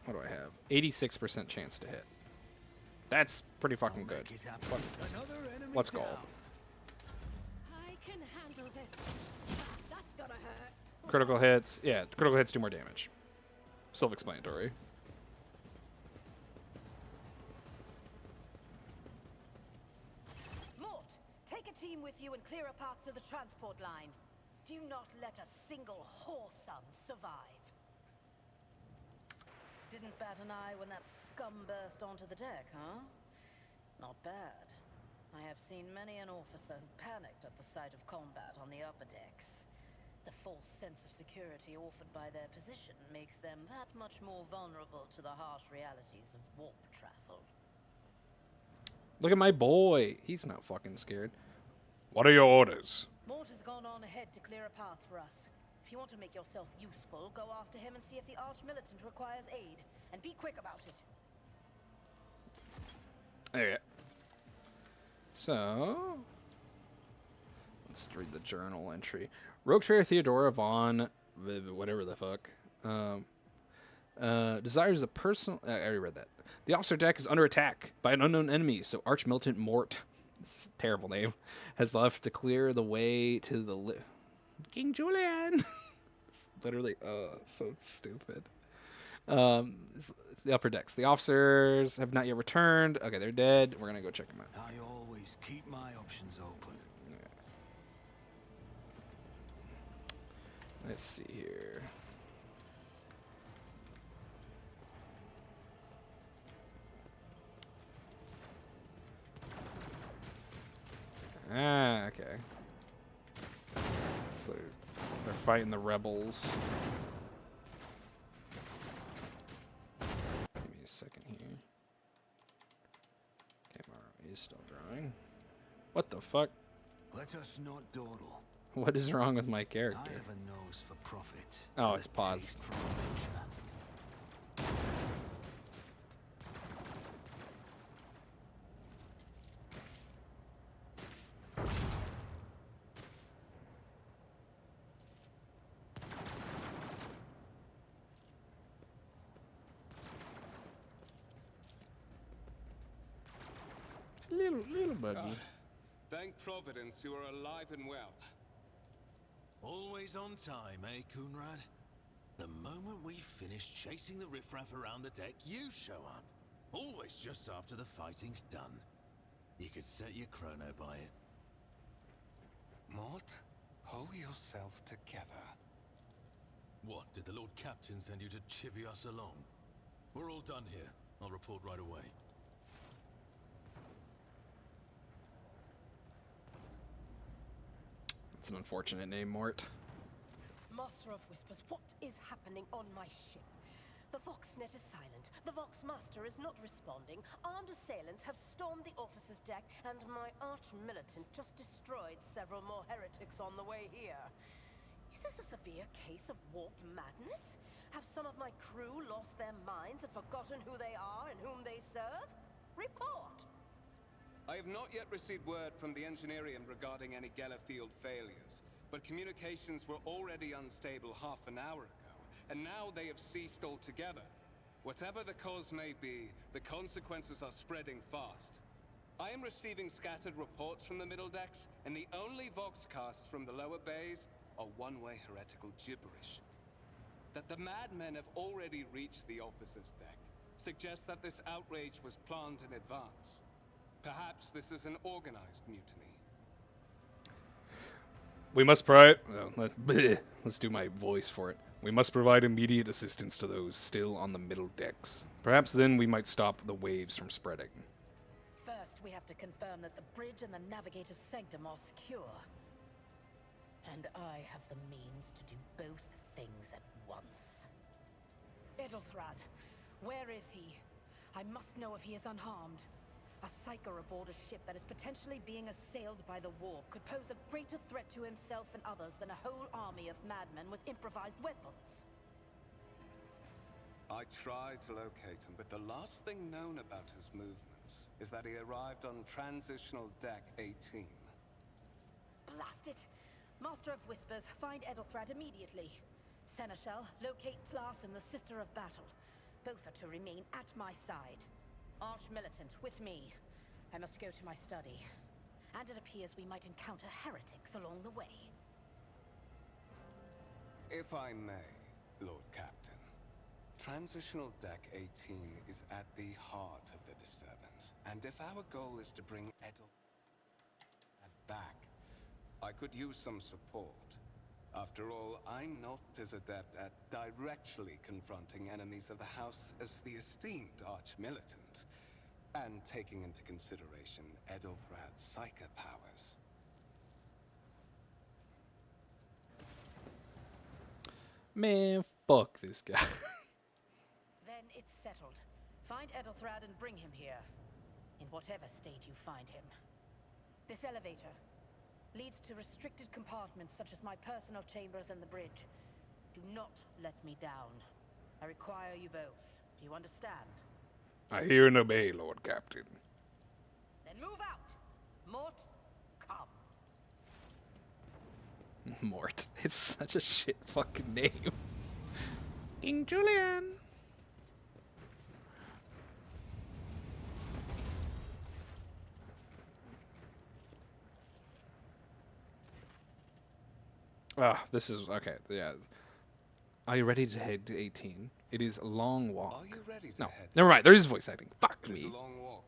What do I have? 86% chance to hit. That's pretty fucking good. Make it happen. Another enemy Let's go. down. I can handle this. That's gonna hurt. Critical hits. Yeah, critical hits do more damage. Self-explanatory. Mort, take a team with you and clear a path to the transport line. Do not let a single whoreson survive. Didn't bat an eye when that scum burst onto the deck, huh? Not bad. I have seen many an officer who panicked at the sight of combat on the upper decks. The false sense of security offered by their position makes them that much more vulnerable to the harsh realities of warp travel. Look at my boy. He's not fucking scared. What are your orders? Mort has gone on ahead to clear a path for us. If you want to make yourself useful, go after him and see if the Arch-Militant requires aid. And be quick about it. Okay. So, let's read the journal entry. Rogue Trader Theodora von... whatever the fuck. Desires a personal... I already read that. The officer deck is under attack by an unknown enemy, so Arch-Militant Mort, this is a terrible name, has left to clear the way to the... King Julian! Literally, so stupid. The upper decks. The officers have not yet returned. Okay, they're dead. We're gonna go check them out. I always keep my options open. Let's see here. Ah, okay. So they're fighting the rebels. Give me a second here. Camera is still drawing. What the fuck? Let us not dawdle. What is wrong with my I character? have a nose for profit. Oh, and it's a paused. taste for adventure. Little buggy. Thank Providence you are alive and well. Always on time, eh, Coonrad? The moment we finish chasing the riffraff around the deck, you show up. Always just after the fighting's done. You could set your chrono by it. Mort, hold yourself together. What, did the Lord Captain send you to chivvy us along? We're all done here. I'll report right away. It's an unfortunate name, Mort. Master of Whispers, what is happening on my ship? The Voxnet is silent. The Vox Master is not responding. Armed assailants have stormed the officer's deck, and my arch-militant just destroyed several more heretics on the way here. Is this a severe case of warp madness? Have some of my crew lost their minds and forgotten who they are and whom they serve? Report! I have not yet received word from the Engineerium regarding any Gellerfield failures, but communications were already unstable half an hour ago, and now they have ceased altogether. Whatever the cause may be, the consequences are spreading fast. I am receiving scattered reports from the middle decks, and the only voxcasts from the lower bays are one-way heretical gibberish. That the madmen have already reached the officer's deck suggests that this outrage was planned in advance. Perhaps this is an organized mutiny. We must provide... let's do my voice for it. We must provide immediate assistance to those still on the middle decks. Perhaps then we might stop the waves from spreading. First, we have to confirm that the bridge and the navigator's sanctum are secure. And I have the means to do both things at once. Edelthrad, where is he? I must know if he is unharmed. A psyker aboard a ship that is potentially being assailed by the warp could pose a greater threat to himself and others than a whole army of madmen with improvised weapons. I tried to locate him, but the last thing known about his movements is that he arrived on Transitional Deck 18. Blast it! Master of Whispers, find Edelthrad immediately. Seneschal, locate Tlas and the Sister of Battle. Both are to remain at my side. Arch-Militant, with me. I must go to my study. And it appears we might encounter heretics along the way. If I may, Lord Captain. Transitional Deck 18 is at the heart of the disturbance. And if our goal is to bring Edelthrad back, I could use some support. After all, I'm not as adept at directly confronting enemies of the house as the esteemed arch-militant, and taking into consideration Edelthrad's psychic powers. Man, fuck this guy. Then it's settled. Find Edelthrad and bring him here. In whatever state you find him. This elevator leads to restricted compartments such as my personal chambers and the bridge. Do not let me down. I require you both. Do you understand? I hear and obey, Lord Captain. Then move out! Mort, come. Mort. It's such a shit fucking name. King Julian. Ah, this is okay. Yeah. Are you ready to head to 18? It is a long walk. Are you ready to No, head? never mind. There is voice acting. Fuck It is me. a long walk,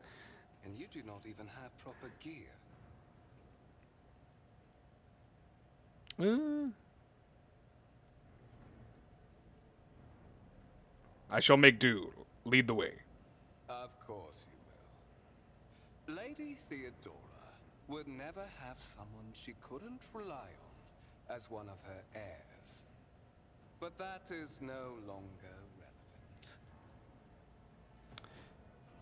and you do not even have proper gear. I shall make do. Lead the way. Of course you will. Lady Theodora would never have someone she couldn't rely on as one of her heirs. But that is no longer relevant.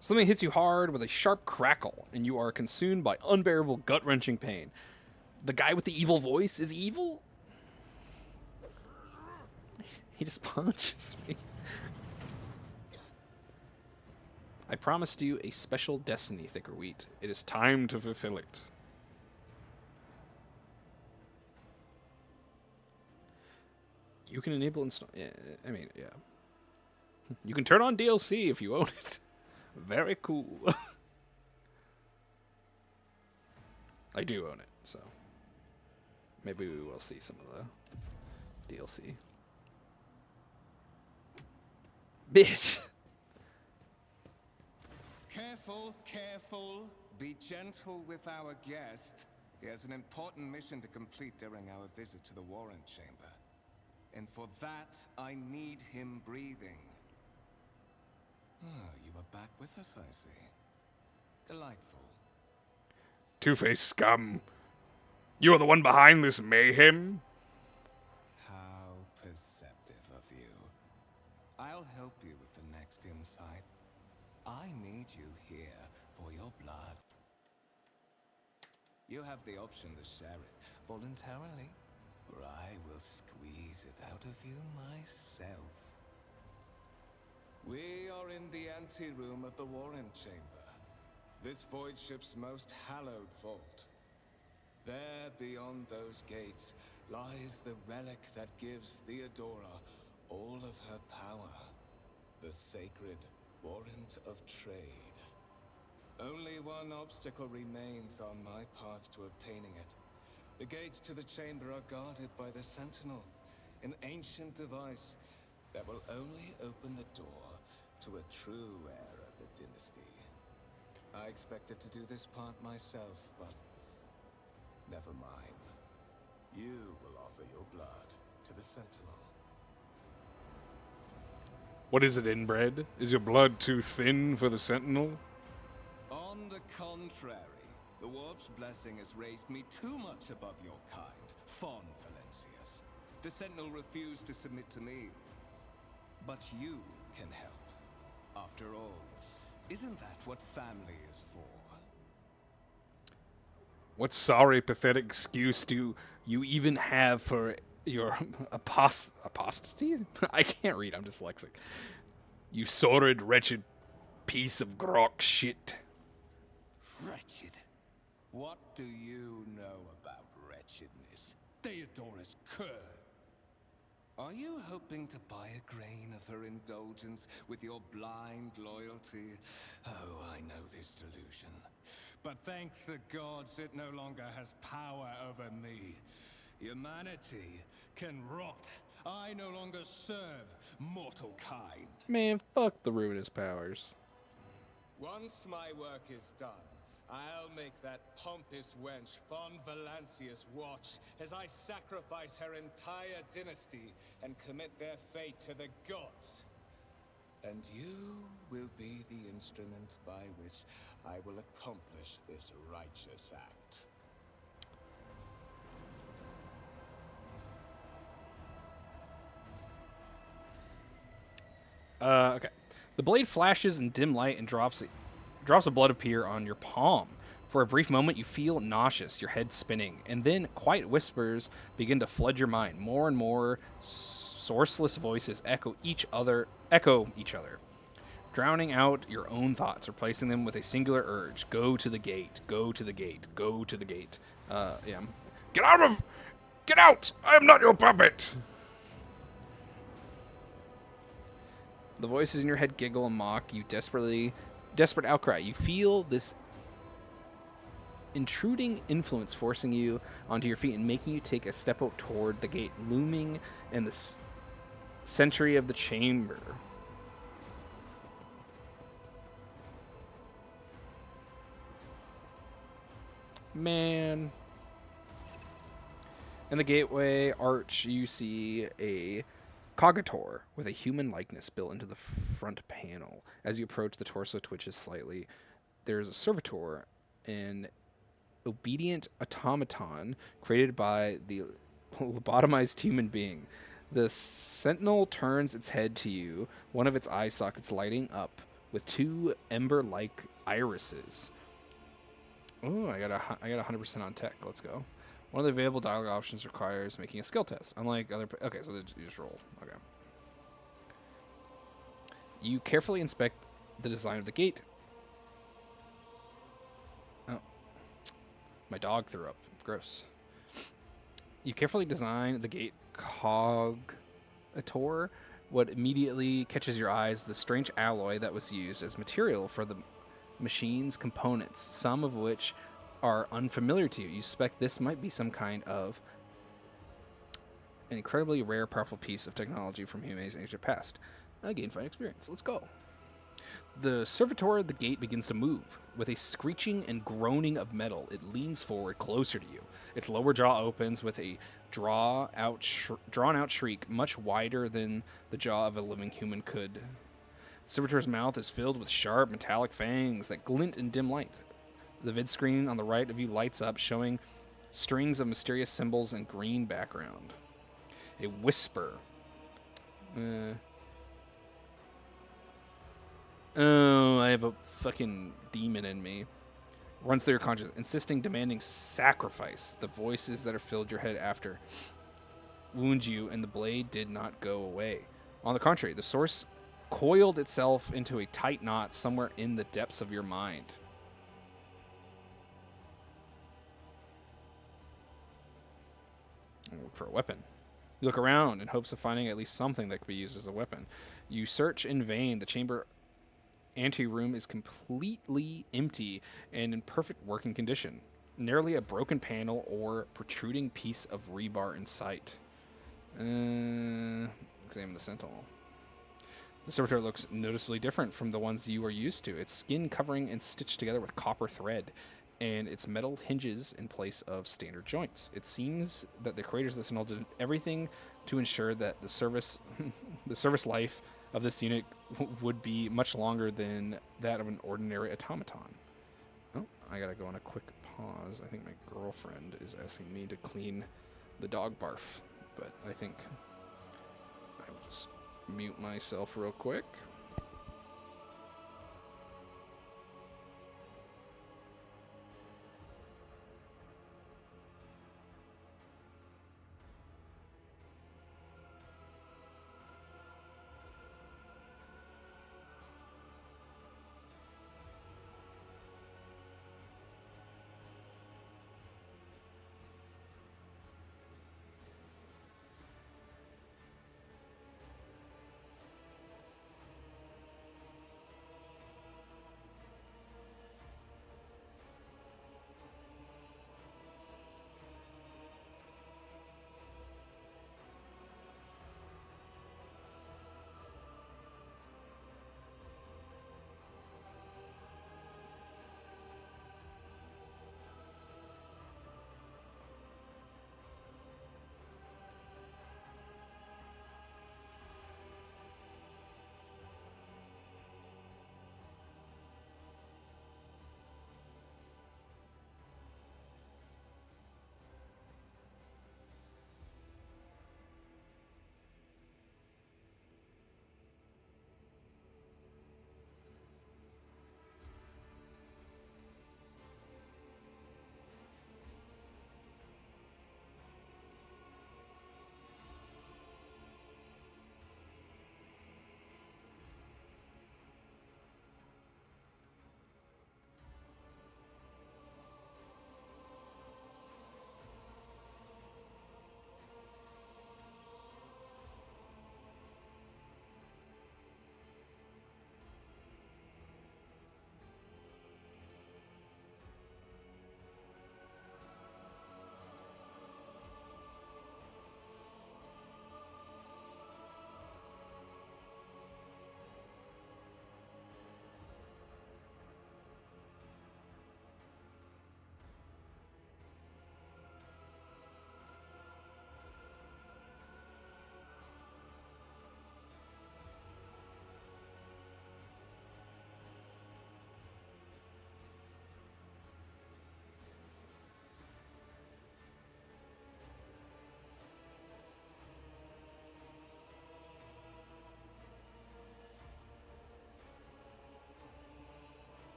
Something hits you hard with a sharp crackle, and you are consumed by unbearable, gut-wrenching pain. The guy with the evil voice is evil? He just punches me. I promised you a special destiny, Thicker Wheat. It is time to fulfill it. You can enable install. Yeah, I mean, yeah. You can turn on DLC if you own it. Very cool. I do own it, so maybe we will see some of the DLC. Bitch. Careful, careful. Be gentle with our guest. He has an important mission to complete during our visit to the Warrant Chamber. And for that, I need him breathing. Ah, you are back with us, I see. Delightful. Two-faced scum. You are the one behind this mayhem? How perceptive of you. I'll help you with the next insight. I need you here for your blood. You have the option to share it voluntarily, or I will squeeze it out of you myself. We are in the anteroom of the Warrant Chamber, this void ship's most hallowed vault. There, beyond those gates, lies the relic that gives Theodora all of her power. The sacred Warrant of Trade. Only one obstacle remains on my path to obtaining it. The gates to the chamber are guarded by the Sentinel, an ancient device that will only open the door to a true heir of the dynasty. I expected to do this part myself, but never mind. You will offer your blood to the Sentinel. What is it, inbred? Is your blood too thin for the Sentinel? On the contrary, the Warp's blessing has raised me too much above your kind, Fon Valencius. The Sentinel refused to submit to me. But you can help. After all, isn't that what family is for? What sorry, pathetic excuse do you even have for your apostasy? I can't read, I'm dyslexic. You sordid, wretched piece of grok shit. Wretched? What do you know about wretchedness? Theodora's cur. Are you hoping to buy a grain of her indulgence with your blind loyalty? Oh, I know this delusion. But thank the gods it no longer has power over me. Humanity can rot. I no longer serve mortal kind. Man, fuck the ruinous powers. Once my work is done, I'll make that pompous wench Von Valancius watch as I sacrifice her entire dynasty and commit their fate to the gods. And you will be the instrument by which I will accomplish this righteous act. Okay. The blade flashes in dim light and drops of blood appear on your palm. For a brief moment, you feel nauseous, your head spinning, and then quiet whispers begin to flood your mind. More and more sourceless voices echo each other, drowning out your own thoughts, replacing them with a singular urge: go to the gate, go to the gate, go to the gate. Yeah. Get out! I am not your puppet! The voices in your head giggle and mock you, desperate outcry. You feel this intruding influence forcing you onto your feet and making you take a step out toward the gate, looming in the century of the chamber. Man. In the gateway arch, you see a Cognitor with a human likeness built into the front panel. As you approach, the torso twitches slightly. There's a servitor, an obedient automaton created by the lobotomized human being. The sentinel turns its head to you, one of its eye sockets lighting up with two ember-like irises. Oh, I got 100% on tech. Let's go. One of the available dialogue options requires making a skill test. Unlike other... Okay, so you just roll. Okay. You carefully inspect the design of the gate. Oh. My dog threw up. Gross. You carefully design the gate Cognitor. What immediately catches your eye is the strange alloy that was used as material for the machine's components, some of which are unfamiliar to you. You suspect this might be some kind of an incredibly rare, powerful piece of technology from humanity's ancient past. Again, fine experience. Let's go. The servitor of the gate begins to move. With a screeching and groaning of metal, it leans forward closer to you. Its lower jaw opens with a drawn-out shriek much wider than the jaw of a living human could. The servitor's mouth is filled with sharp, metallic fangs that glint in dim light. The vid screen on the right of you lights up, showing strings of mysterious symbols in green background. A whisper. Oh, I have a fucking demon in me. Runs through your conscience, insisting, demanding sacrifice. The voices that have filled your head after wound you, and the blade did not go away. On the contrary, the source coiled itself into a tight knot somewhere in the depths of your mind. Look for a weapon. You look around in hopes of finding at least something that could be used as a weapon. You search in vain. The chamber anteroom is completely empty and in perfect working condition. Narrowly a broken panel or protruding piece of rebar in sight. Examine the sentinel. The servitor looks noticeably different from the ones you are used to. Its skin covering and stitched together with copper thread, and its metal hinges in place of standard joints. It seems that the creators of the Sentinel did everything to ensure that the service life of this unit would be much longer than that of an ordinary automaton. Oh, I gotta go on a quick pause. I think my girlfriend is asking me to clean the dog barf, but I think I will just mute myself real quick.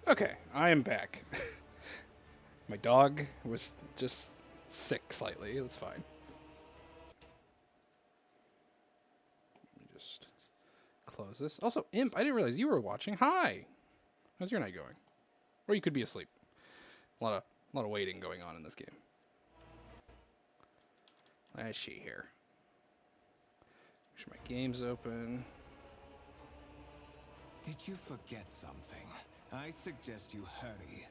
Okay, I am back. My dog was just sick slightly. That's fine. Let me just close this. Also, Imp, I didn't realize you were watching. Hi. How's your night going? Or you could be asleep. A lot of waiting going on in this game. Let's see here. Make sure my game's open. Did you forget something? I suggest you hurry.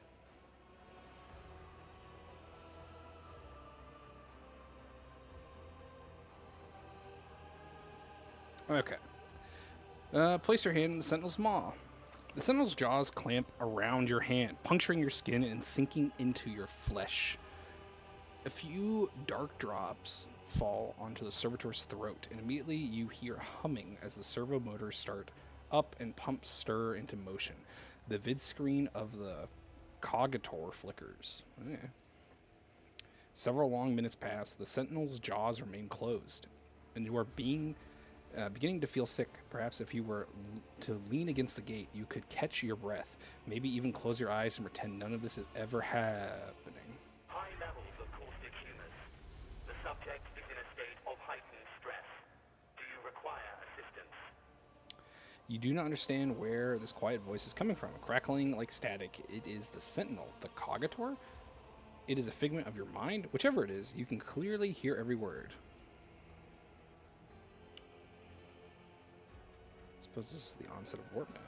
Okay. Place your hand in the Sentinel's maw. The Sentinel's jaws clamp around your hand, puncturing your skin and sinking into your flesh. A few dark drops fall onto the servitor's throat, and immediately you hear humming as the servo motors start up and pumps stir into motion. The vid screen of the Cogator flickers. Several long minutes pass. The Sentinel's jaws remain closed, and you are beginning to feel sick. Perhaps if you were to lean against the gate, you could catch your breath. Maybe even close your eyes and pretend none of this is ever happening. High levels of caustic humus. The subject is in a state of heightened stress. Do you require assistance? You do not understand where this quiet voice is coming from. Crackling like static, it is the Sentinel, the Cogator. It is a figment of your mind. Whichever it is, you can clearly hear every word. I suppose this is the onset of Warp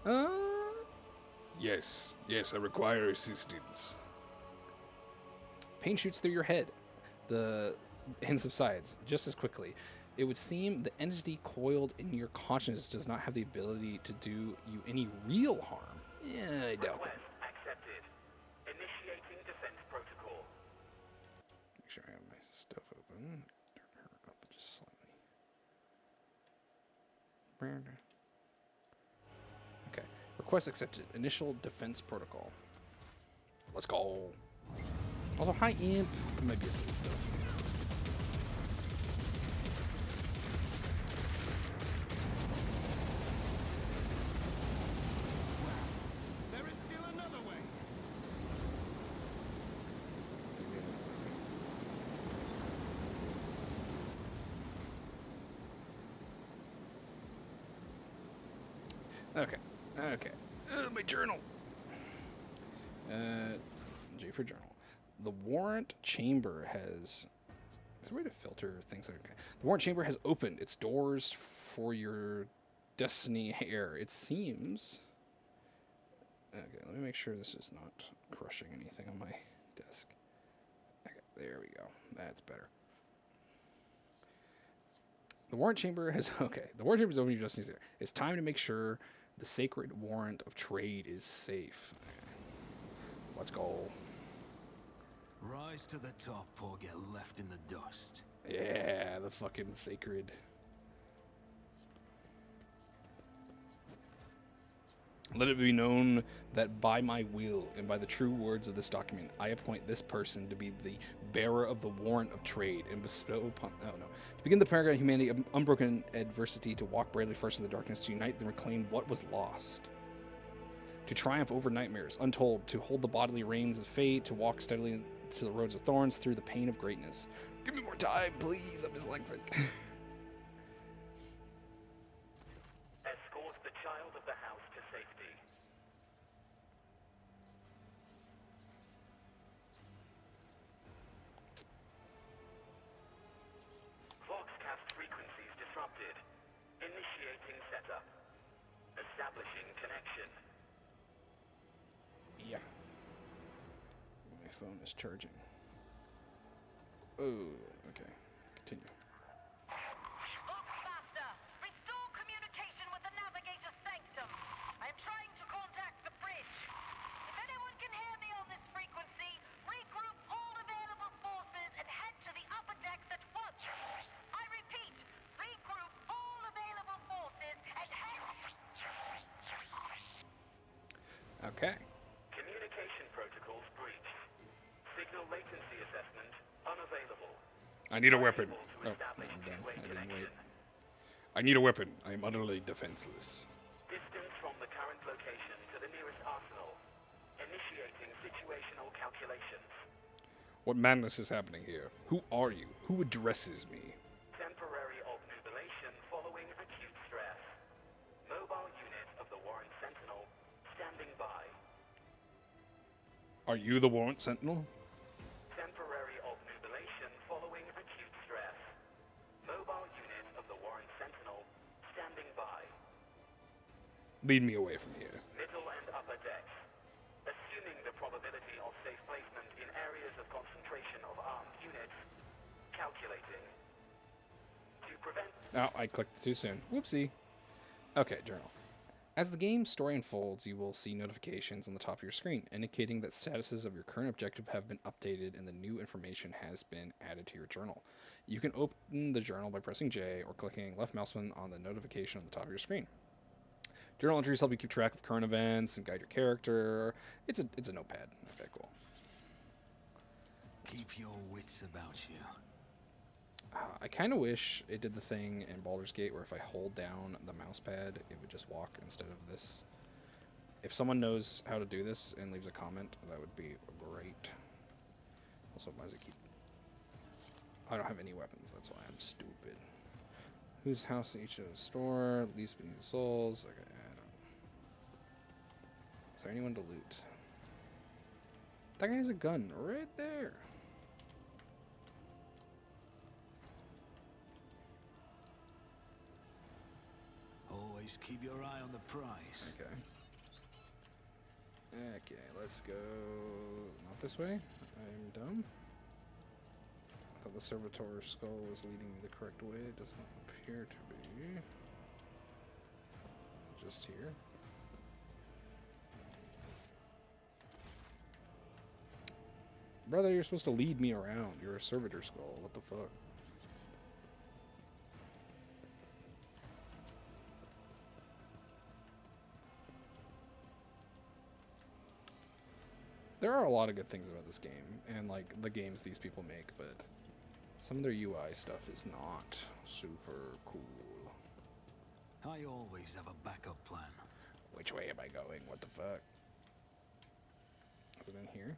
Madness. Yes, I require assistance. Pain shoots through your head. The hand subsides just as quickly. It would seem the entity coiled in your consciousness does not have the ability to do you any real harm. Yeah, I doubt that. Accepted. Initiating defense protocol. Make sure I have my stuff open. Turn her up just slightly. Okay. Request accepted. Initial defense protocol. Let's go. Also, hi, Imp. You might be asleep, though. There is still another way. Okay. My journal. J for journal. The warrant chamber has... Is there a way to filter things that are... Okay. The warrant chamber has opened its doors for your destiny heir. It seems... Okay, let me make sure this is not crushing anything on my desk. Okay, there we go. That's better. The warrant chamber has... Okay, the warrant chamber is open. Your destiny's there. It's time to make sure the sacred warrant of trade is safe. Okay. Let's go. Rise to the top or get left in the dust. Yeah, the fucking sacred. Let it be known that by my will and by the true words of this document, I appoint this person to be the bearer of the warrant of trade and bestow upon... Oh, no. To begin the paragon of humanity, unbroken adversity, to walk bravely first in the darkness, to unite and reclaim what was lost. To triumph over nightmares, untold, to hold the bodily reins of fate, to walk steadily to the roads of thorns through the pain of greatness. Give me more time, please. I'm dyslexic. Escort the child of the house to safety. Voxcast frequencies disrupted. Initiating setup. Establishing connection. Yeah. My phone is charging. Oh, okay. Continue. Master, restore communication with the navigator's sanctum. I am trying to contact the bridge. If anyone can hear me on this frequency, regroup all available forces and head to the upper decks at once. I repeat, regroup all available forces and head... Okay. Communication protocols breached. Signal latency assessment unavailable. I need a weapon. Oh, no, I'm done. I didn't wait. I need a weapon. I am utterly defenseless. Distance from the current location What madness is happening here? Who are you? Who addresses me? Temporary obnubilation following acute stress. Mobile unit of the Warrant Sentinel standing by. Are you the Warrant Sentinel? Temporary obnubilation following acute stress. Mobile unit of the Warrant Sentinel standing by. Lead me away from here. Middle and upper decks. Assuming the probability of safe placement in areas of concentration of armed units. Calculating. To prevent... Oh, I clicked too soon. Whoopsie. Okay, journal. As the game's story unfolds, you will see notifications on the top of your screen, indicating that statuses of your current objective have been updated and the new information has been added to your journal. You can open the journal by pressing J or clicking left mouse button on the notification on the top of your screen. Journal entries help you keep track of current events and guide your character. It's a notepad. Okay, cool. Keep your wits about you. I kind of wish it did the thing in Baldur's Gate where if I hold down the mouse pad, it would just walk instead of this. If someone knows how to do this and leaves a comment, that would be great. Also, why does it keep... I don't have any weapons, that's why I'm stupid. Whose house in each of the store? Least beneath the souls. Okay, I don't... Is there anyone to loot? That guy has a gun right there. Always keep your eye on the prize. Okay. Okay, let's go... Not this way. I'm dumb. I thought the servitor skull was leading me the correct way. It doesn't appear to be. Just here. Brother, you're supposed to lead me around. You're a servitor skull. What the fuck? There are a lot of good things about this game, and like the games these people make, but some of their UI stuff is not super cool. I always have a backup plan. Which way am I going? What the fuck? Is it in here?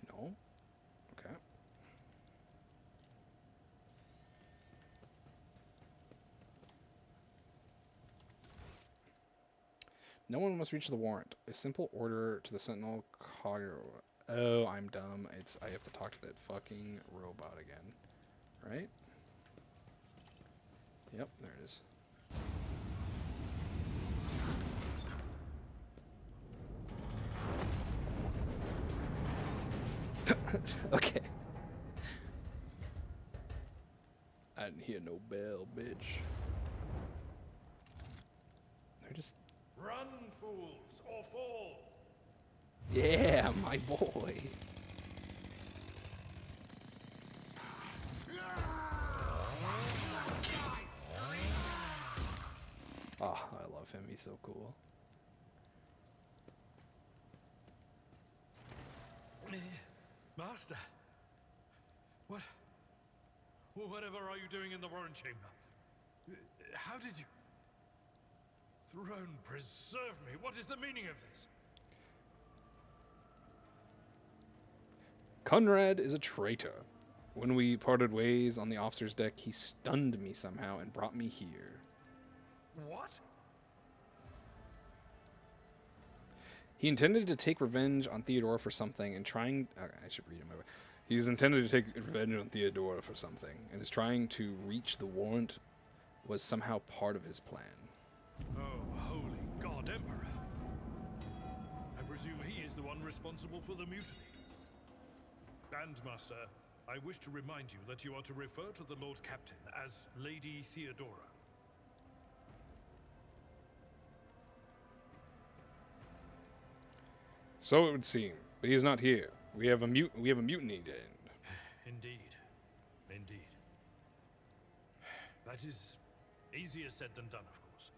No? Okay. No one must reach the warrant. A simple order to the Sentinel Cogger. Oh, I'm dumb. I have to talk to that fucking robot again. Right? Yep, there it is. Okay. I didn't hear no bell, bitch. They're just... Run, fools, or fall! Yeah, my boy. Oh, I love him. He's so cool. Master, whatever are you doing in the Warren Chamber? How did you... Throne preserve me. What is the meaning of this? Conrad is a traitor. When we parted ways on the officer's deck, he stunned me somehow and brought me here. What? He intended to take revenge on Theodora for something and trying... Okay, I should read him. He's intended to take revenge on Theodora for something and is trying to reach the warrant was somehow part of his plan. Oh, holy God, Emperor. I presume he is the one responsible for the mutiny. And, Master, I wish to remind you that you are to refer to the Lord Captain as Lady Theodora. So it would seem, but he is not here. We have a mutiny to end. Indeed. Indeed. That is easier said than done, of course.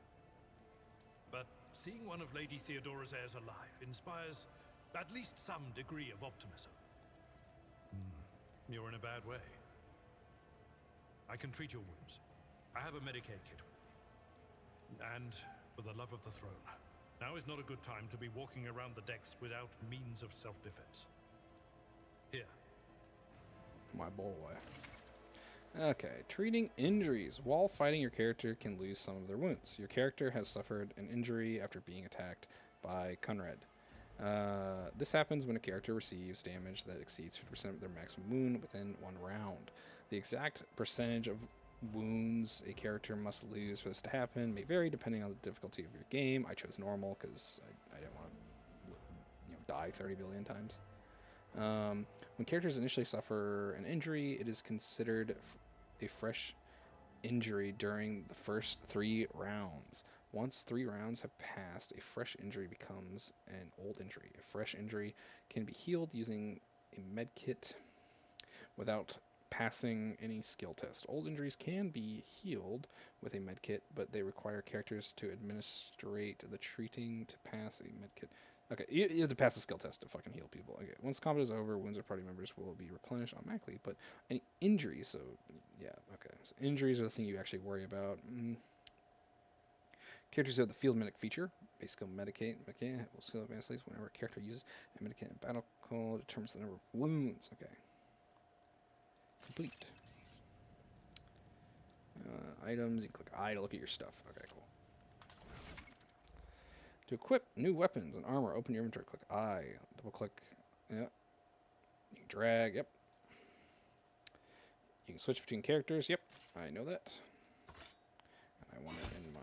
But seeing one of Lady Theodora's heirs alive inspires at least some degree of optimism. You're in a bad way. I can treat your wounds. I have a Medicaid kit with me. And for the love of the throne, now is not a good time to be walking around the decks without means of self-defense. Here. My boy. Okay, treating injuries. While fighting, your character can lose some of their wounds. Your character has suffered an injury after being attacked by Kunred. This happens when a character receives damage that exceeds 50% of their maximum wound within 1 round. The exact percentage of wounds a character must lose for this to happen may vary depending on the difficulty of your game. I chose normal because I didn't want to die 30 billion times. When characters initially suffer an injury, it is considered a fresh injury during the first 3 rounds. Once 3 rounds have passed, a fresh injury becomes an old injury. A fresh injury can be healed using a medkit without passing any skill test. Old injuries can be healed with a medkit, but they require characters to administrate the treating to pass a medkit. Okay, you have to pass a skill test to fucking heal people. Okay, once combat is over, wounds of party members will be replenished automatically, but any injuries, so yeah, okay. So injuries are the thing you actually worry about. Characters have the field medic feature. Base skill medicate will skill advance least whenever a character uses a medicate in battle call determines the number of wounds. Okay. Complete. Items, you click I to look at your stuff. Okay, cool. To equip new weapons and armor, open your inventory, click I. Double click, yep. You can drag, yep. You can switch between characters, yep. I know that. And I want it in my...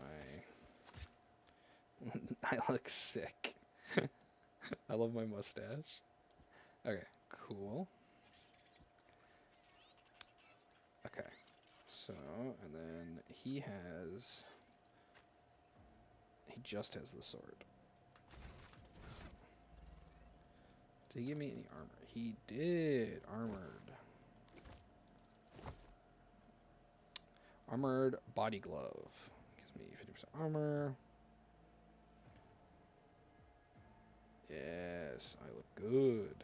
I look sick. I love my mustache. Okay, cool. Okay, so, and then he just has the sword. Did he give me any armor? He did. Armored body glove. Gives me 50% armor. Yes, I look good.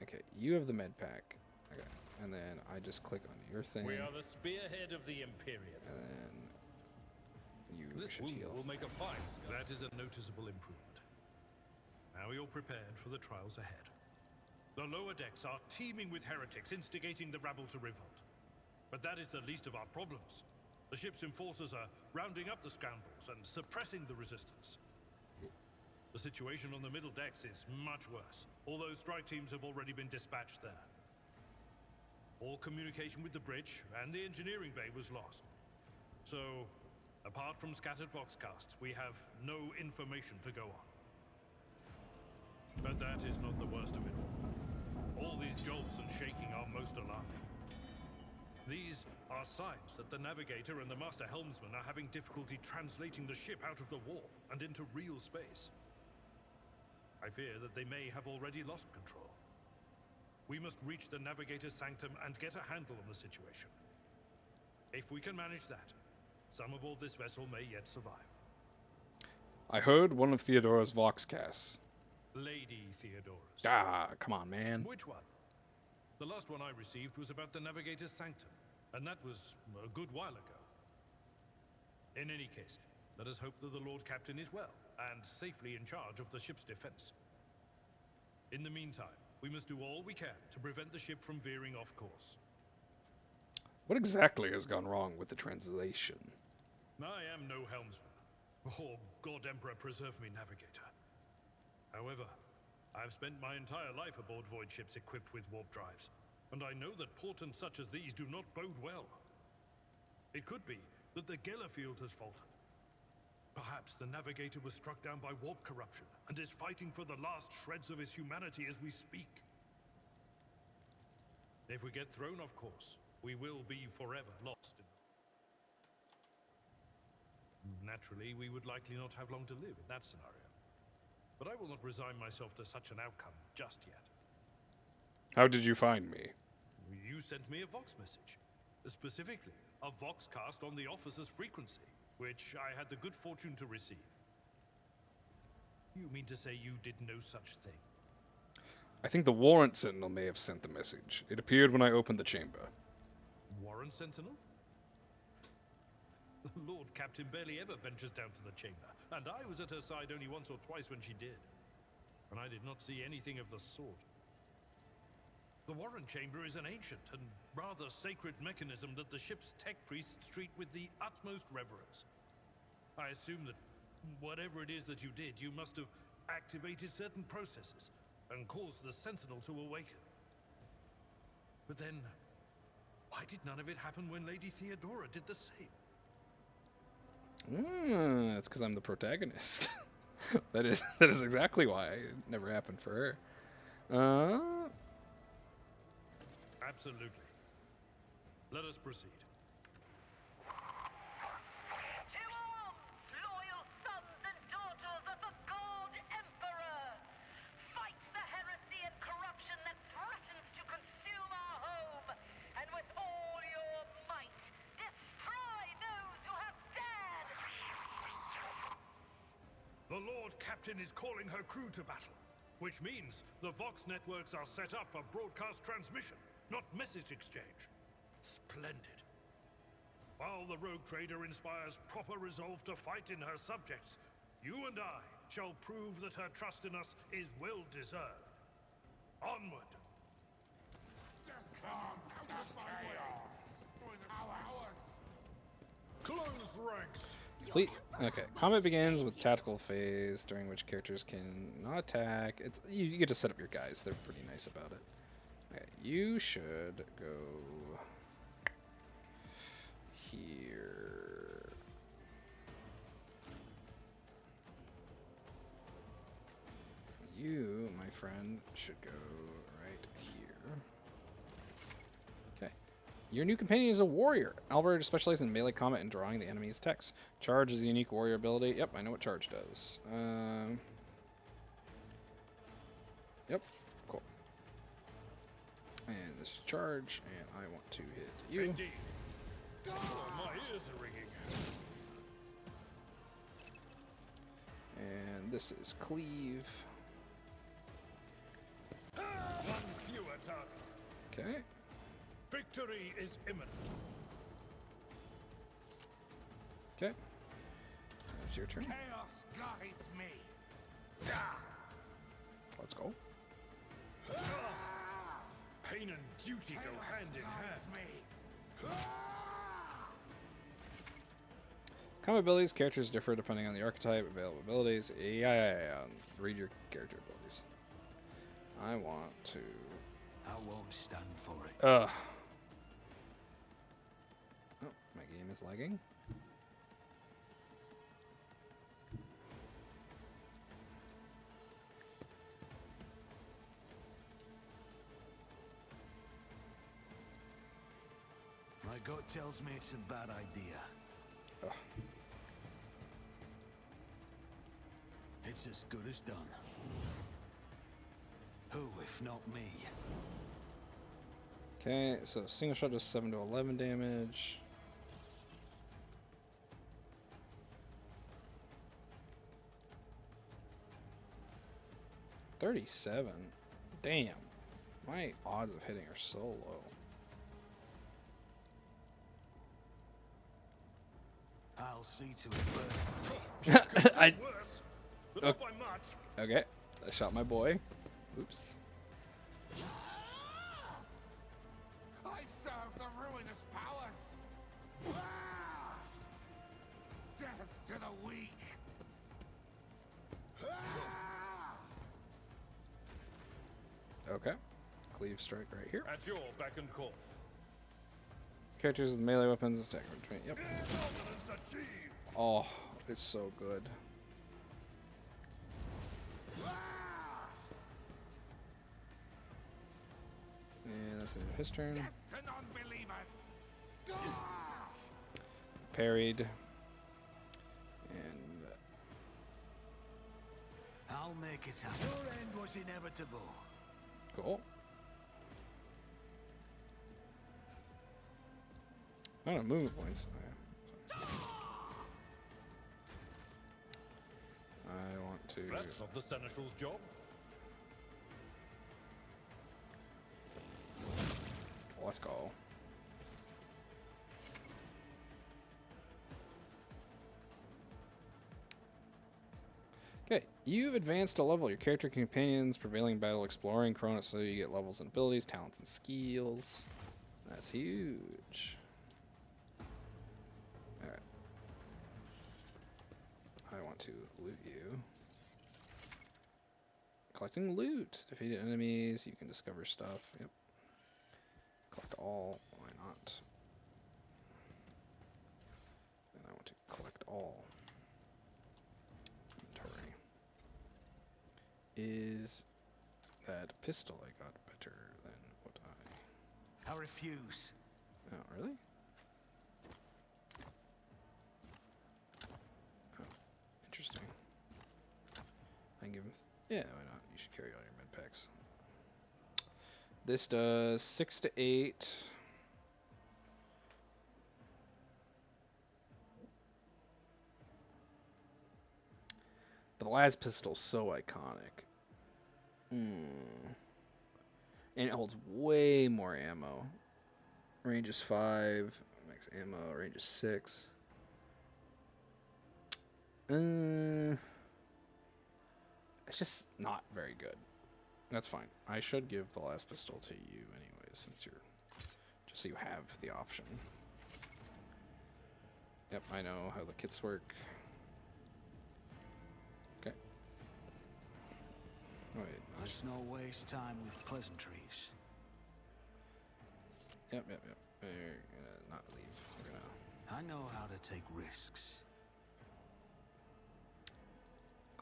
Okay, you have the med pack. Okay, and then I just click on your thing. We are the spearhead of the Imperium. And then you This should wound heal. will make a fight. That is a noticeable improvement. Now you're prepared for the trials ahead. The lower decks are teeming with heretics instigating the rabble to revolt. But that is the least of our problems. The ship's enforcers are rounding up the scoundrels and suppressing the resistance. The situation on the middle decks is much worse, although strike teams have already been dispatched there. All communication with the bridge and the engineering bay was lost. So, apart from scattered voxcasts, we have no information to go on. But that is not the worst of it all. All these jolts and shaking are most alarming. These are signs that the navigator and the master helmsman are having difficulty translating the ship out of the warp and into real space. I fear that they may have already lost control. We must reach the navigator's sanctum and get a handle on the situation. If we can manage that, some aboard this vessel may yet survive. I heard one of Theodora's Voxcasts. Lady Theodora's. Ah, come on, man. Which one? The last one I received was about the navigator's sanctum, and that was a good while ago. In any case, let us hope that the Lord Captain is well and safely in charge of the ship's defense. In the meantime, we must do all we can to prevent the ship from veering off course. What exactly has gone wrong with the translation? I am no helmsman. Oh, God Emperor preserve me, navigator. However, I have spent my entire life aboard void ships equipped with warp drives, and I know that portents such as these do not bode well. It could be that the Gellerfield has faltered. Perhaps the navigator was struck down by warp corruption and is fighting for the last shreds of his humanity as we speak. If we get thrown off course, we will be forever lost. Naturally, we would likely not have long to live in that scenario. But I will not resign myself to such an outcome just yet. How did you find me? You sent me a Vox message. Specifically, a Voxcast on the officer's frequency, which I had the good fortune to receive. You mean to say you did no such thing? I think the Warrant Sentinel may have sent the message. It appeared when I opened the chamber. Warrant Sentinel? The Lord Captain barely ever ventures down to the chamber, and I was at her side only once or twice when she did. And I did not see anything of the sort. The Warren Chamber is an ancient and rather sacred mechanism that the ship's tech priests treat with the utmost reverence. I assume that whatever it is that you did, you must have activated certain processes and caused the Sentinel to awaken. But then, why did none of it happen when Lady Theodora did the same? That's because I'm the protagonist. that is exactly why it never happened for her. Absolutely. Let us proceed. To arms, loyal sons and daughters of the God Emperor! Fight the heresy and corruption that threatens to consume our home, and with all your might, destroy those who have dared! The Lord Captain is calling her crew to battle, which means the Vox networks are set up for broadcast transmission, not message exchange. Splendid. While the rogue trader inspires proper resolve to fight in her subjects, you and I shall prove that her trust in us is well deserved. Onward! Close ranks. Complete. Okay. Combat begins with tactical phase, during which characters can not attack. It's you get to set up your guys. They're pretty nice about it. Okay, you should go here. You, my friend, should go right here. Okay. Your new companion is a warrior. Albert specializes in melee combat and drawing the enemy's text. Charge is a unique warrior ability. Yep, I know what charge does. Yep, cool. And this is charge, and I want to hit you. Indeed. Oh, my ears are ringing. And this is cleave. One fewer target. Okay. Victory is imminent. Okay. That's your turn. Chaos guides me. Let's go. Pain and duty go hand in hand. Combat abilities. Characters differ depending on the archetype, available abilities. Yeah. Read your character abilities. I want to... I won't stand for it. Oh, my game is lagging. My gut tells me it's a bad idea. Ugh. It's as good as done. Who, if not me? Okay, so single shot does 7 to 11 damage. $37. Damn. My odds of hitting are so low. I'll see to it, but I Worse, but not by much. okay. I shot my boy. Oops. I serve the ruinous powers. Death to the weak. Okay. Cleave strike right here. At your beck and call. Characters with melee weapons attack between. Yep. Dominance achieved. Oh, it's so good. And that's the end of his turn. Death to non-believers. Parried. And I'll make it happen. Your end was inevitable. cool. Oh, no, movement points. Oh, yeah. I want to. That's not the Seneschal's job. Let's go. Okay, you've advanced a level. Your character companions, prevailing battle, exploring Koronus, so you get levels and abilities, talents and skills. That's huge. Alright. I want to loot you. Collecting loot. Defeated enemies, you can discover stuff. Yep. Collect all. Why not? And I want to collect all. Inventory. Is that pistol I got better than what I refuse. Oh, really? Oh, interesting. I can give him... yeah, why not? You should carry all your med packs. This does 6 to 8. But the last pistol's so iconic. And it holds way more ammo. Range is 5. Max ammo. Range is 6. It's just not very good. That's fine. I should give the last pistol to you anyways, since you're... just so you have the option. Yep, I know how the kits work. Okay. Wait. Let's not waste time with pleasantries. Yep. We're gonna not leave. We're gonna... I know how to take risks.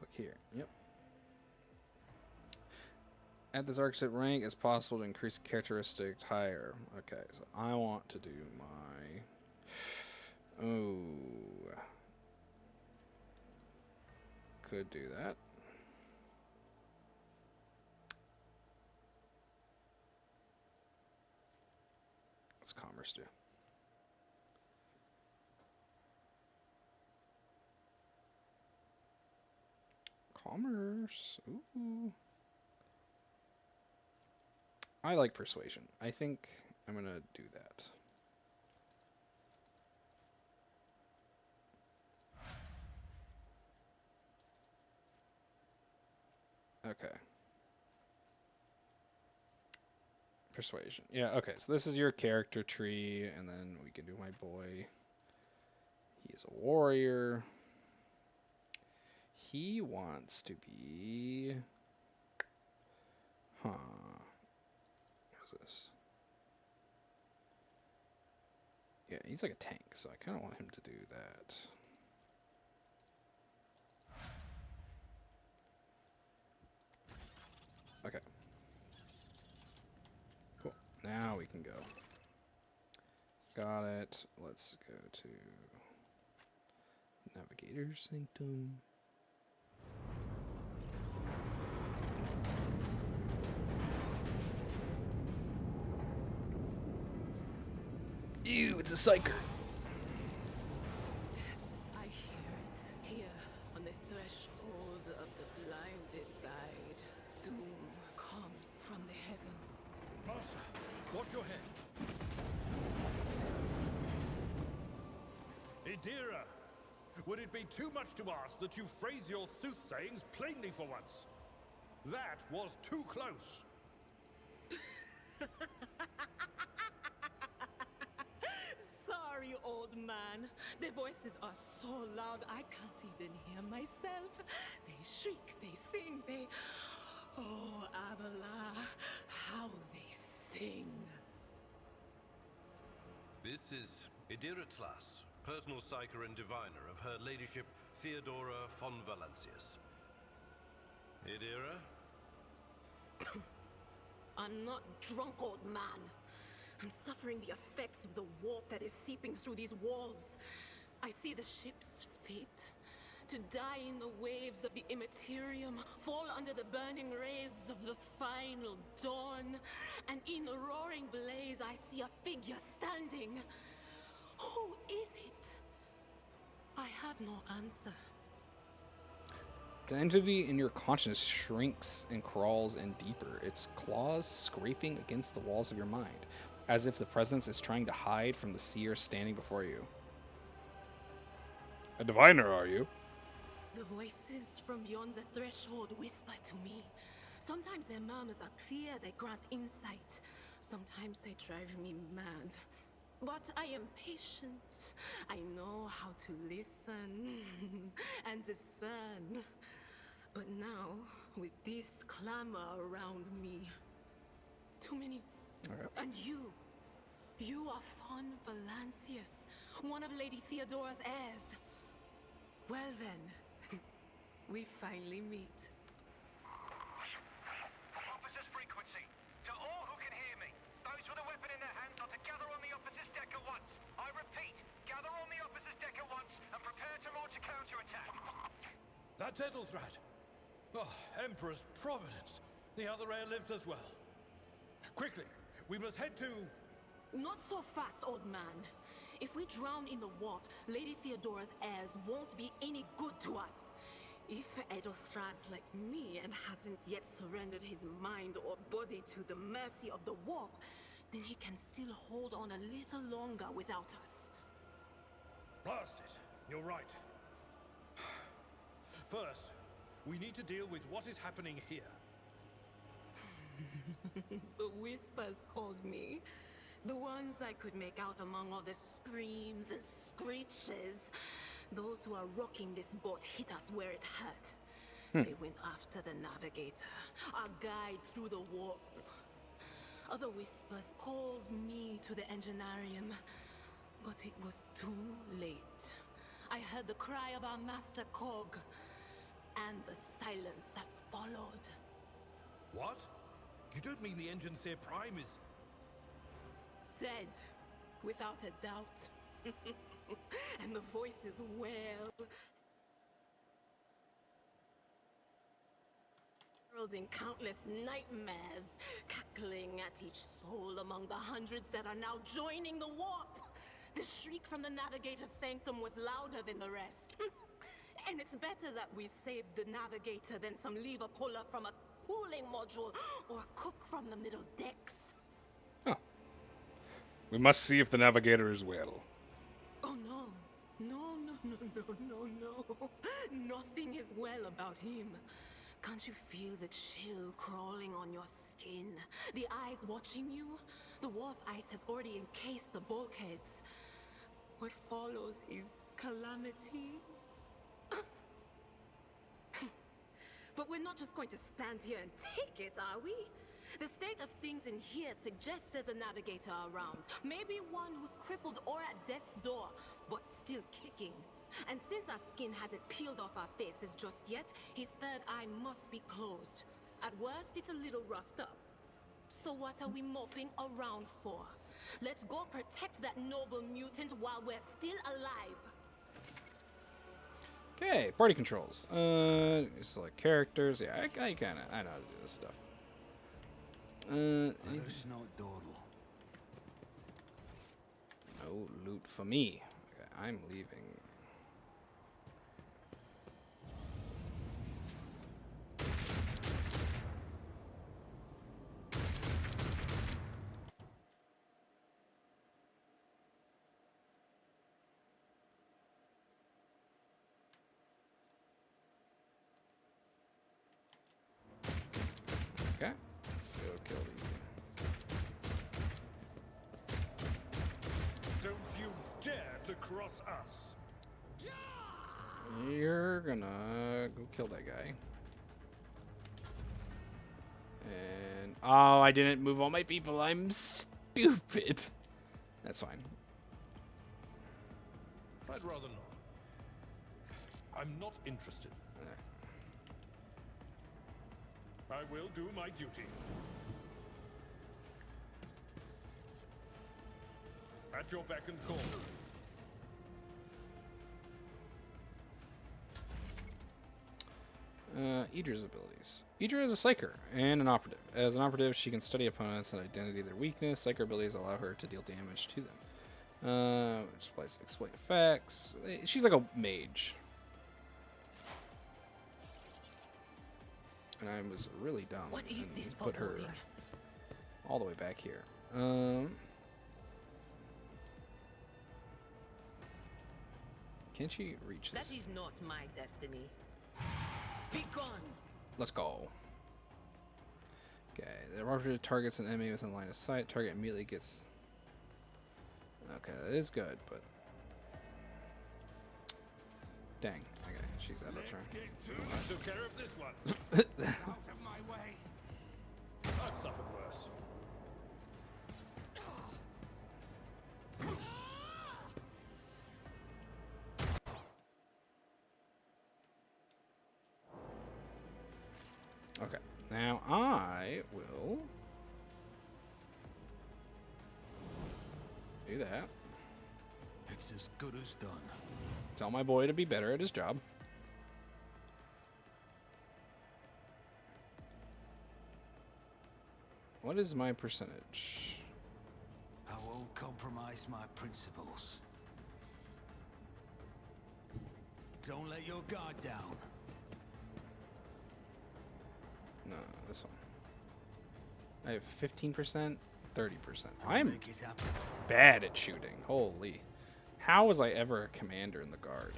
click here. Yep. At this archetype rank, it's possible to increase characteristic higher. Okay, so I want to do my... oh. Could do that. What's commerce do? Commerce. Ooh. I like persuasion. I think I'm going to do that. Okay. Persuasion. Yeah, okay. So this is your character tree, and then we can do my boy. He is a warrior. He wants to be... huh. What's this? Yeah, he's like a tank, so I kind of want him to do that. Okay. Cool. Now we can go. Got it. Let's go to Navigator Sanctum. Ew, it's a psyker. I hear it here on the threshold of the blinded guide. Doom comes from the heavens. Master, watch your head. Idira, would it be too much to ask that you phrase your soothsayings plainly for once? That was too close. Sorry, old man. Their voices are so loud I can't even hear myself. They shriek, they sing, they... oh, Abala, how they sing. This is Idira Tlas, personal psyker and diviner of Her Ladyship Theodora von Valancius. Idira? I'm not drunk, old man. I'm suffering the effects of the warp that is seeping through these walls. I see the ship's fate. To die in the waves of the immaterium, fall under the burning rays of the final dawn. And in the roaring blaze, I see a figure standing. Who is it? I have no answer. The entity in your consciousness shrinks and crawls in deeper, its claws scraping against the walls of your mind, as if the presence is trying to hide from the seer standing before you. A diviner, are you? The voices from beyond the threshold whisper to me. Sometimes their murmurs are clear, they grant insight. Sometimes they drive me mad. But I am patient. I know how to listen and discern. But now, with this clamor around me, too many... And you are Von Valancius, one of Lady Theodora's heirs. Well then, we finally meet. Officers frequency. To all who can hear me, those with a weapon in their hands are to gather on the officers' deck at once. I repeat, gather on the officers' deck at once and prepare to launch a counterattack. That's Ethelthred. Oh, Emperor's Providence. The other heir lives as well. Quickly, we must head to... Not so fast, old man. If we drown in the warp, Lady Theodora's heirs won't be any good to us. If Ethelthred's like me and hasn't yet surrendered his mind or body to the mercy of the warp, then he can still hold on a little longer without us. Blast it. You're right. First, we need to deal with what is happening here. The whispers called me. The ones I could make out among all the screams and screeches. Those who are rocking this boat hit us where it hurt. They went after the navigator, our guide through the warp. Other whispers called me to the enginarium, but it was too late. I heard the cry of our master Cog, and the silence that followed. What? You don't mean the Engineer Prime is... Said, without a doubt. And the voices wail. In countless nightmares, cackling at each soul among the hundreds that are now joining the warp. The shriek from the navigator's sanctum was louder than the rest. And it's better that we saved the navigator than some lever puller from a cooling module or a cook from the middle decks. We must see if the navigator is well. Oh no. No. Nothing is well about him. Can't you feel the chill crawling on your skin? The eyes watching you? The warp ice has already encased the bulkheads. What follows is calamity. But we're not just going to stand here and take it, are we? The state of things in here suggests there's a navigator around. Maybe one who's crippled or at death's door, but still kicking. And since our skin hasn't peeled off our faces just yet, his third eye must be closed. At worst, it's a little roughed up. So what are we moping around for? Let's go protect that noble mutant while we're still alive. Okay, party controls. Select characters. Yeah, I know how to do this stuff. No loot for me. Okay, I'm leaving. Okay, let's go kill these. Don't you dare to cross us! You're gonna go kill that guy. And oh, I didn't move all my people. I'm stupid. That's fine. I'd rather not. I'm not interested. I will do my duty. At your beck and call. Idra's abilities. Idra is a psyker and an operative. As an operative, she can study opponents and identity their weakness. Psyker abilities allow her to deal damage to them. Which applies exploit effects. She's like a mage. And I was really dumb and put her all the way back here. Can she reach this? That is not my destiny. Be gone. Let's go. Okay, the robber targets an enemy within line of sight. Target immediately gets... Okay, that is good, but... Dang. Okay, she's out of turn. I took care of this one. Out of my way. I've suffered worse. Okay, now I will do that. It's as good as done. Tell my boy to be better at his job. What is my percentage? I won't compromise my principles. Don't let your guard down. No, this one. I have 15%, 30%. I'm bad at shooting. Holy. How was I ever a commander in the guard?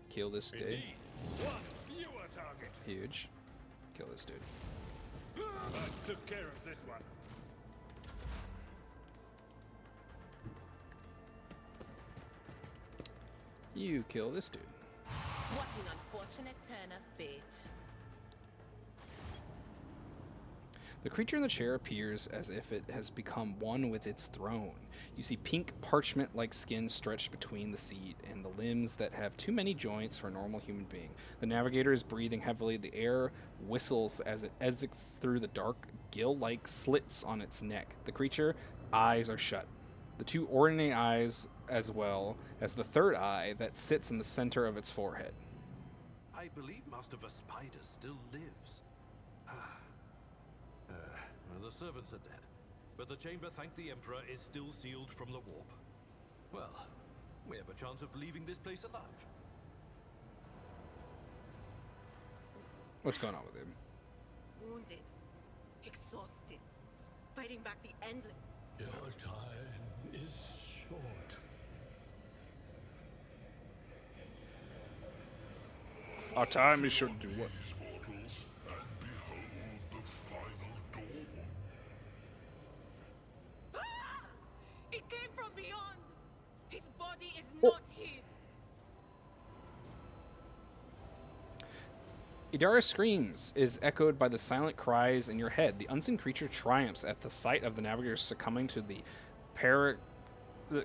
Kill this dude. Indeed. One fewer target. Huge. Kill this dude. I took care of this one. You kill this dude. What an unfortunate turn of fate. The creature in the chair appears as if it has become one with its throne. You see pink parchment-like skin stretched between the seat and the limbs that have too many joints for a normal human being. The navigator is breathing heavily. The air whistles as it exits through the dark, gill-like slits on its neck. The creature's eyes are shut. The two ordinary eyes, as well as the third eye that sits in the center of its forehead. I believe Master Vespider still lives. Well, the servants are dead, but the chamber, thank the Emperor, is still sealed from the warp. Well, we have a chance of leaving this place alive. What's going on with him? Wounded. Exhausted. Fighting back the endless... Your time is short. Our time is short to do what? It came from beyond. His body is Oh. not his. Idara's screams is echoed by the silent cries in your head. The unseen creature triumphs at the sight of the navigator succumbing to the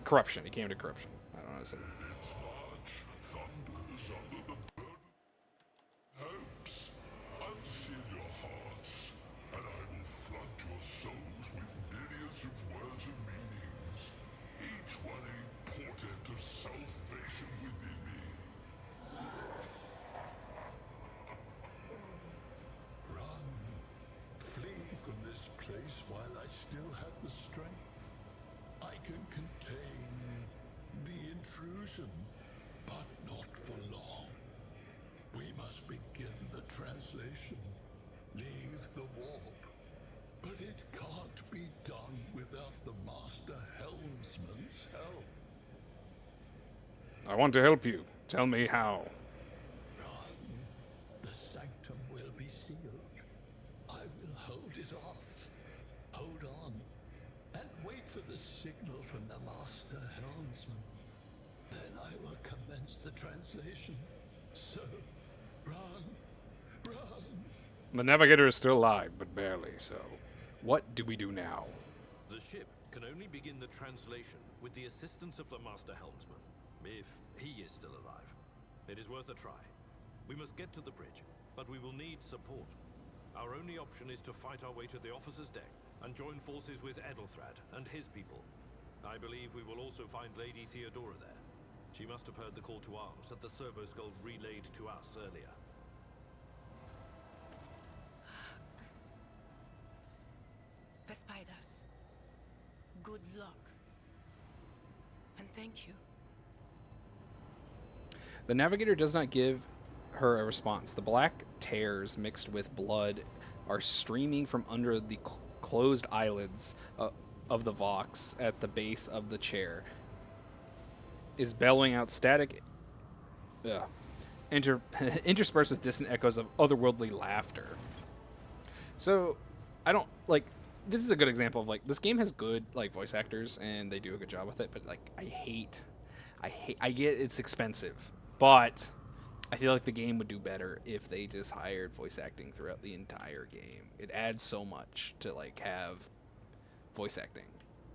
corruption. He came to corruption. I don't know what to say. While I still have the strength, I can contain the intrusion, but not for long. We must begin the translation, leave the warp, but it can't be done without the Master Helmsman's help. I want to help you. Tell me how. The sanctum will be sealed. I will hold it off. Hold on, and wait for the signal from the Master Helmsman. Then I will commence the translation. So, run. The navigator is still alive, but barely so. What do we do now? The ship can only begin the translation with the assistance of the Master Helmsman, if he is still alive. It is worth a try. We must get to the bridge, but we will need support. Our only option is to fight our way to the officer's deck and join forces with Edelthrad and his people. I believe we will also find Lady Theodora there. She must have heard the call to arms that the servo skull relayed to us earlier. Vespidas, good luck. And thank you. The navigator does not give her a response. The black tears mixed with blood are streaming from under the closed eyelids of the Vox at the base of the chair is bellowing out static, interspersed with distant echoes of otherworldly laughter. So, I don't, like, this is a good example of, like, this game has good, like, voice actors, and they do a good job with it, but, like, I get it's expensive, but I feel like the game would do better if they just hired voice acting throughout the entire game. It adds so much to, like, have voice acting.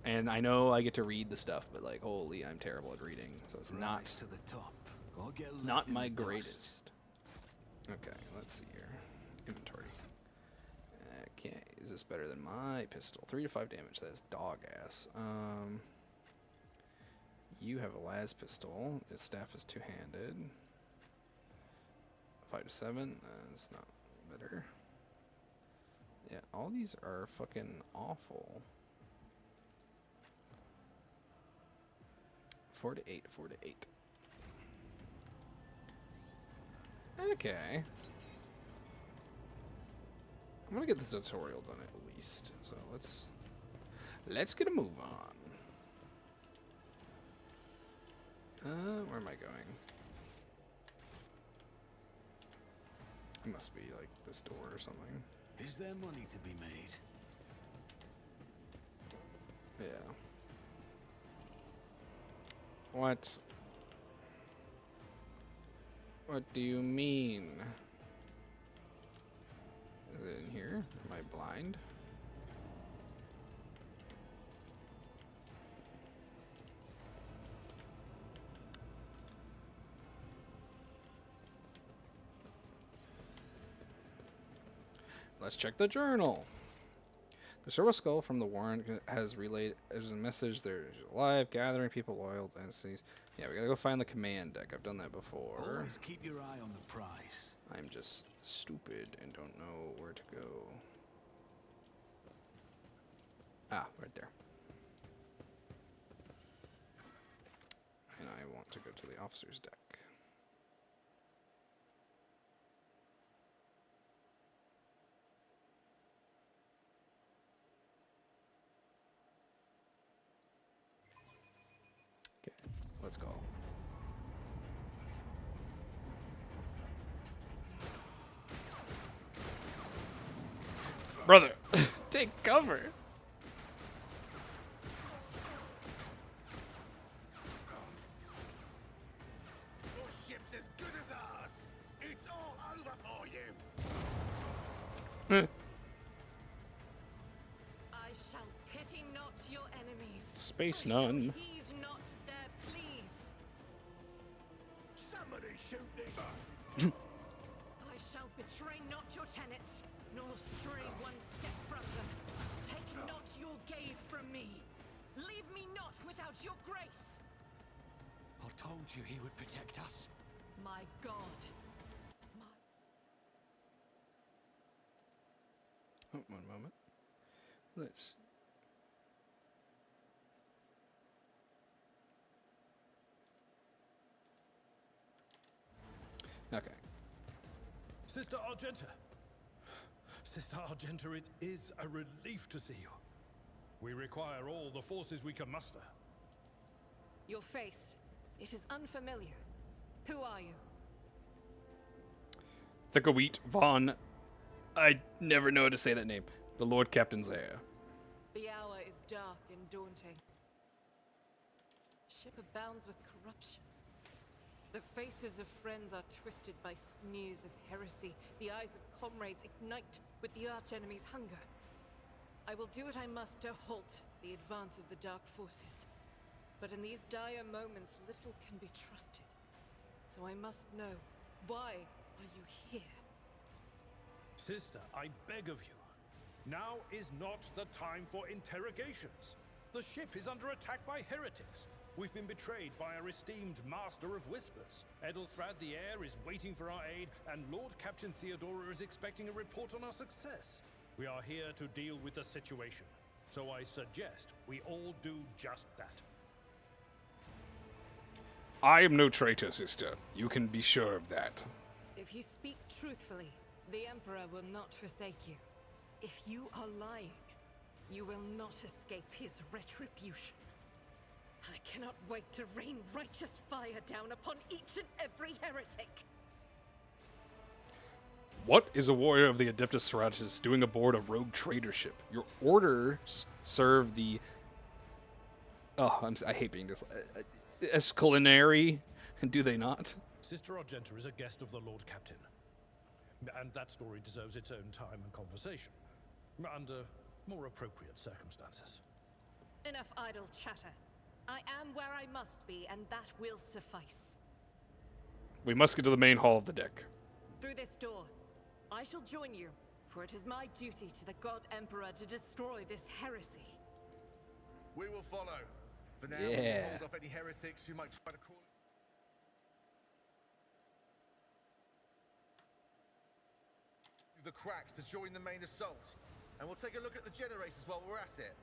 And I know I get to read the stuff, but, like, holy, I'm terrible at reading, so it's not to the top, or get left not in my the dust. greatest. Okay, let's see here. Inventory. Okay, is this better than my pistol? 3 to 5 damage. That's dog ass. You have a las pistol. His staff is two-handed. 5 to 7. That's not better. Yeah, all these are fucking awful. 4 to 8. 4 to 8. Okay. I'm gonna get the tutorial done at least. So let's get a move on. Where am I going? It must be like this door or something. Is there money to be made? Yeah. What? What do you mean? Is it in here? Am I blind? Let's check the journal. The Servo Skull from the Warrant has relayed as a message they're alive, gathering people loyal to entities. Yeah, we gotta go find the command deck. I've done that before. Always keep your eye on the prize. I'm just stupid and don't know where to go. Ah, right there. And I want to go to the officer's deck. Okay, let's go. Brother, take cover. Your ship's as good as ours. It's all over for you. I shall pity not your enemies. Space I shall nun. heed not their pleas. Somebody shoot these. I shall betray not your tenets, nor stray one step from them. Take not your gaze from me. Leave me not without your grace. I told you he would protect us. My God. Oh, one moment. Let's. Okay. Sister Argenta. Sister Argenta, it is a relief to see you. We require all the forces we can muster. Your face. It is unfamiliar. Who are you? Thickawheat Von. I never know how to say that name. The Lord Captain's heir. The hour is dark and daunting. Ship abounds with corruption. The faces of friends are twisted by sneers of heresy. The eyes of comrades ignite with the archenemy's hunger. I will do what I must to halt the advance of the dark forces. But in these dire moments, little can be trusted. So I must know, why are you here? Sister, I beg of you. Now is not the time for interrogations. The ship is under attack by heretics. We've been betrayed by our esteemed Master of Whispers. Edelthrad the Heir is waiting for our aid, and Lord Captain Theodora is expecting a report on our success. We are here to deal with the situation, so I suggest we all do just that. I am no traitor, sister. You can be sure of that. If you speak truthfully, the Emperor will not forsake you. If you are lying, You will not escape his retribution. I cannot wait to rain righteous fire down upon each and every heretic. What is a warrior of the Adeptus Sororitas doing aboard a rogue trader ship? Your orders serve the... Oh, I hate being this... Escalinary, do they not? Sister Argenta is a guest of the Lord Captain. And that story deserves its own time and conversation. Under more appropriate circumstances. Enough idle chatter. I am where I must be, and that will suffice. We must get to the main hall of the deck. Through this door. I shall join you, for it is my duty to the God Emperor to destroy this heresy. We will follow. For now, Yeah. we'll hold off any heretics who might try to crawl through the cracks to join the main assault. And we'll take a look at the generators while we're at it.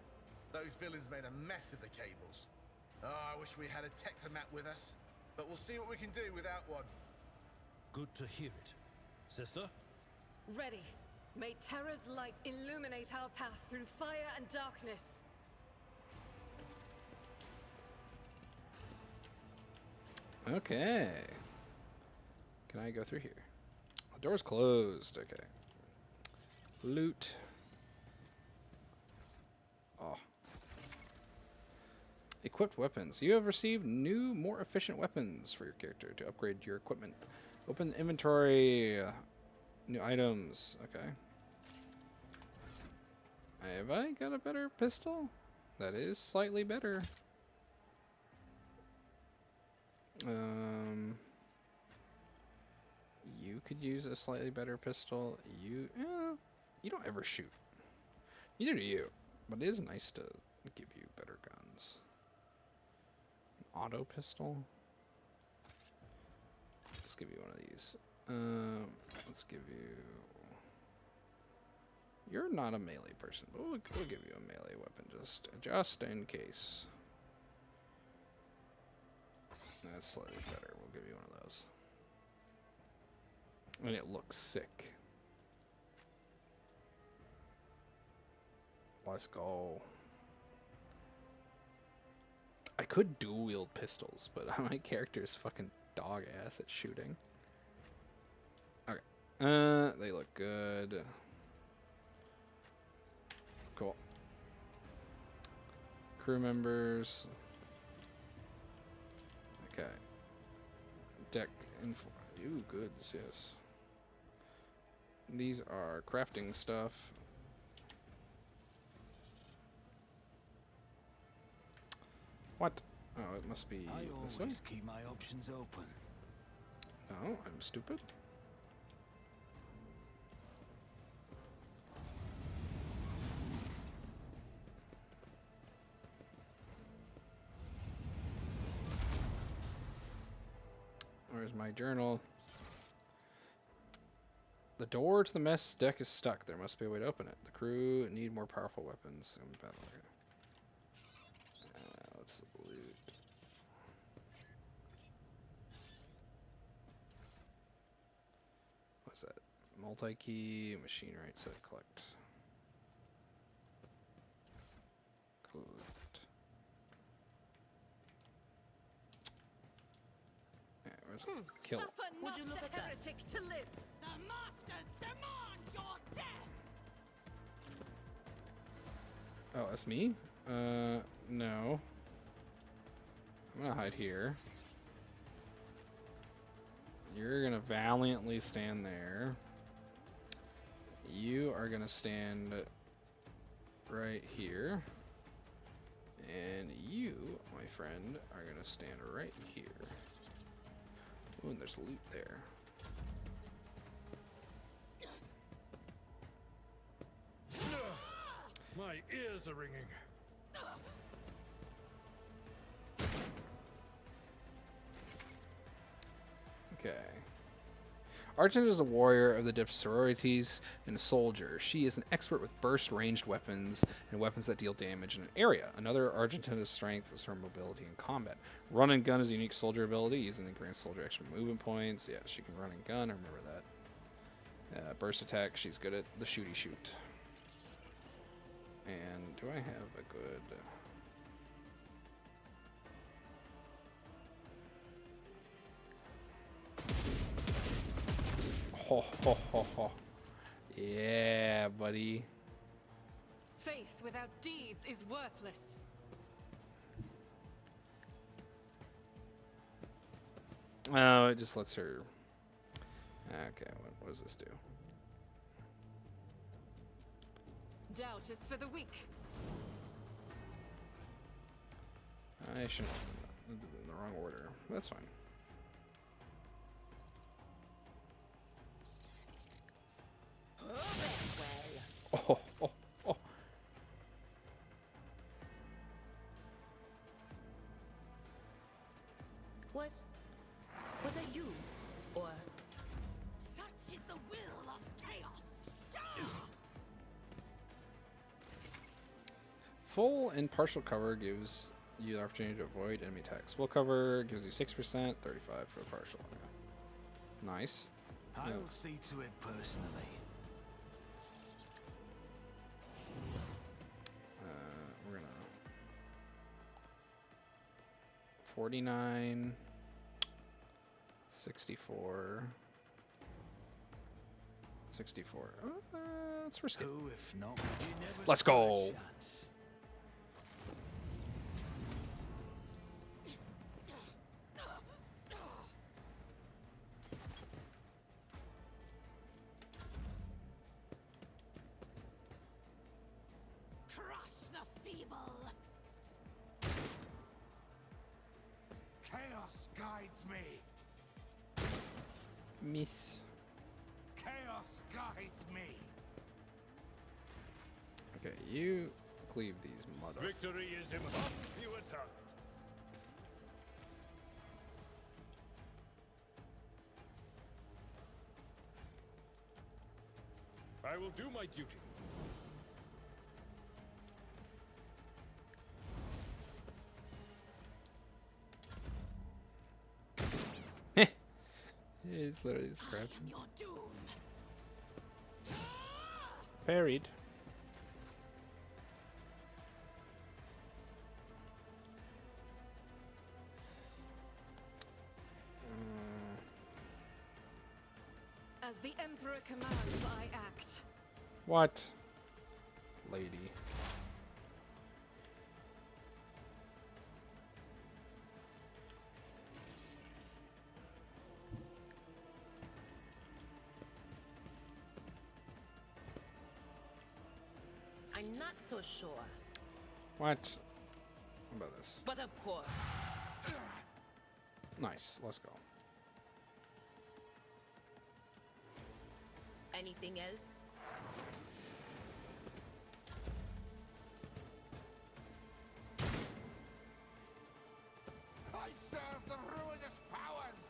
Those villains made a mess of the cables. Oh, I wish we had a Tectomat with us. But we'll see what we can do without one. Good to hear it. Sister? Ready. May Terra's light illuminate our path through fire and darkness. Okay. Can I go through here? The door's closed. Okay. Loot. Oh. Equipped weapons. You have received new, more efficient weapons for your character to upgrade your equipment. Open inventory. New items. Okay. Have I got a better pistol? That is slightly better. You could use a slightly better pistol. You don't ever shoot. Neither do you. But it is nice to give you better guns. An auto pistol. Let's give you one of these. Let's give you... You're not a melee person, but we'll give you a melee weapon just in case. That's slightly better. We'll give you one of those. And it looks sick. Let's go. I could dual wield pistols, but my character is fucking dog ass at shooting. Okay. They look good. Cool. Crew members. Okay. Deck info. Ooh, goods, yes. These are crafting stuff. What? Oh, it must be this way. I always keep my options open. No, I'm stupid. Where's my journal? The door to the mess deck is stuck. There must be a way to open it. The crew need more powerful weapons in battle. Let's loot. What's that? Multi-key, machine right set, collect. Collect. Yeah, where's kill? Suffer not the heretic to live. The masters demand your death! Oh, that's me? No. I'm gonna hide here. You're gonna valiantly stand there. You are gonna stand right here. And you, my friend, are gonna stand right here. Ooh, and there's loot there. My ears are ringing. Okay. Argent is a warrior of the Adeptus Sororities and a soldier. She is an expert with burst ranged weapons and weapons that deal damage in an area. Another Argentina's strength is her mobility in combat. Run and gun is a unique soldier ability, using the grant soldier extra movement points. Yeah, she can run and gun, I remember that. Burst attack, she's good at the shooty shoot. And do I have a good... Ho, ho, ho, ho. Yeah, buddy. Faith without deeds is worthless. Oh, it just lets her... Okay, what does this do? Doubt is for the weak. I shouldn't have done it in the wrong order. That's fine. Oh, oh, oh. Was it you? Or Such is the will of chaos. Full and partial cover gives you the opportunity to avoid enemy attacks. Full cover gives you 6%, 35 for partial. Okay. Nice. I will Yeah. see to it personally. We're gonna 49, 64, 64. Let's risk it. Who, if not, you never Let's stood a go. chance. Crush the feeble. Chaos guides me. Miss. Chaos guides me. Okay, you cleave these mud off. Victory is in half fewer targets. I will do my duty. He's literally scratching. Your doom. Parried. As the Emperor commands, I act. What? Lady. I'm not so sure. What? How about this? But of course. Nice. Let's go. Anything else? I serve the ruinous powers.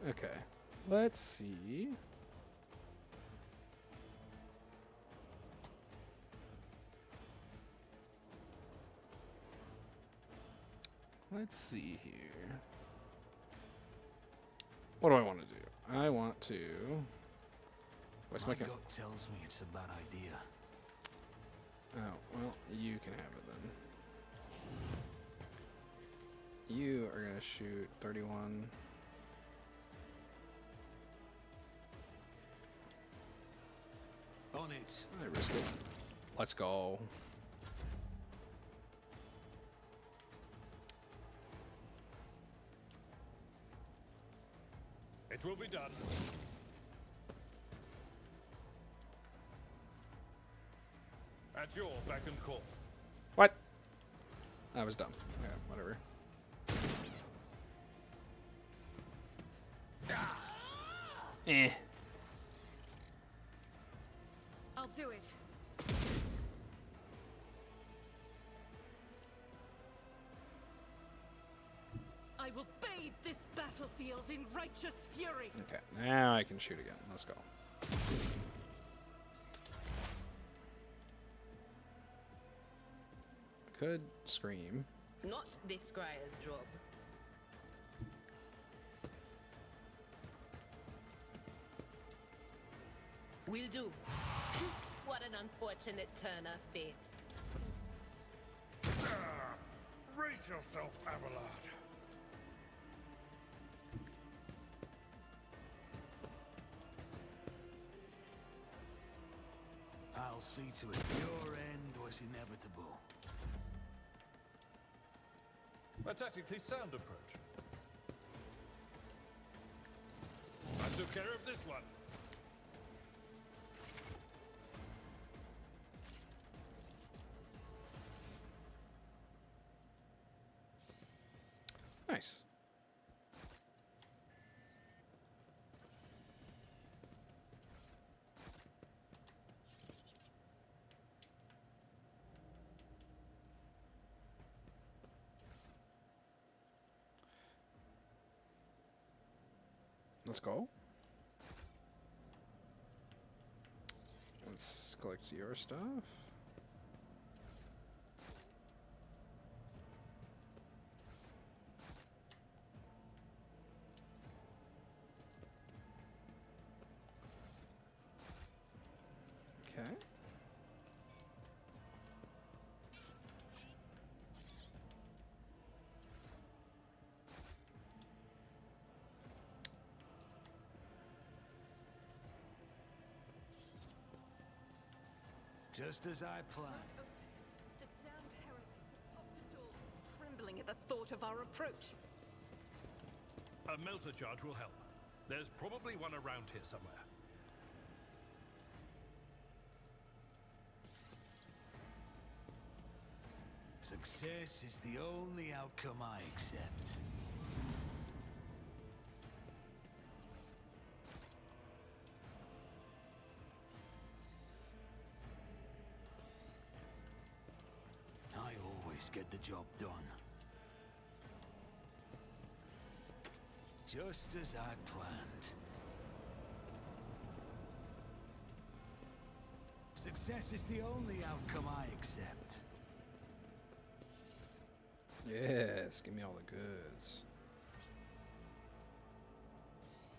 Okay. Let's see. Let's see here. What do I want to do? I want to... What's My my... gut tells me it's a bad idea. Oh, well, you can have it then. You are going to shoot 31. On it. I risk it. Let's go. It will be done. At your beck and call. What? I was dumb. Okay, whatever. Eh. I'll do it. I will bathe this battlefield in righteous fury. Okay, now I can shoot again. Let's go. Could scream. Not this scryer's job. Will do. What an unfortunate turn of fate. Brace yourself, Abelard. I'll see to it your end was inevitable. A tactically sound approach. I took care of this one. Nice. Let's go. Let's collect your stuff. Okay. Just as I planned. The damned heretics have popped the door, trembling at the thought of our approach. A melter charge will help. There's probably one around here somewhere. Success is the only outcome I accept. I always get the job done. Just as I planned. Success is the only outcome I accept. Yes, give me all the goods.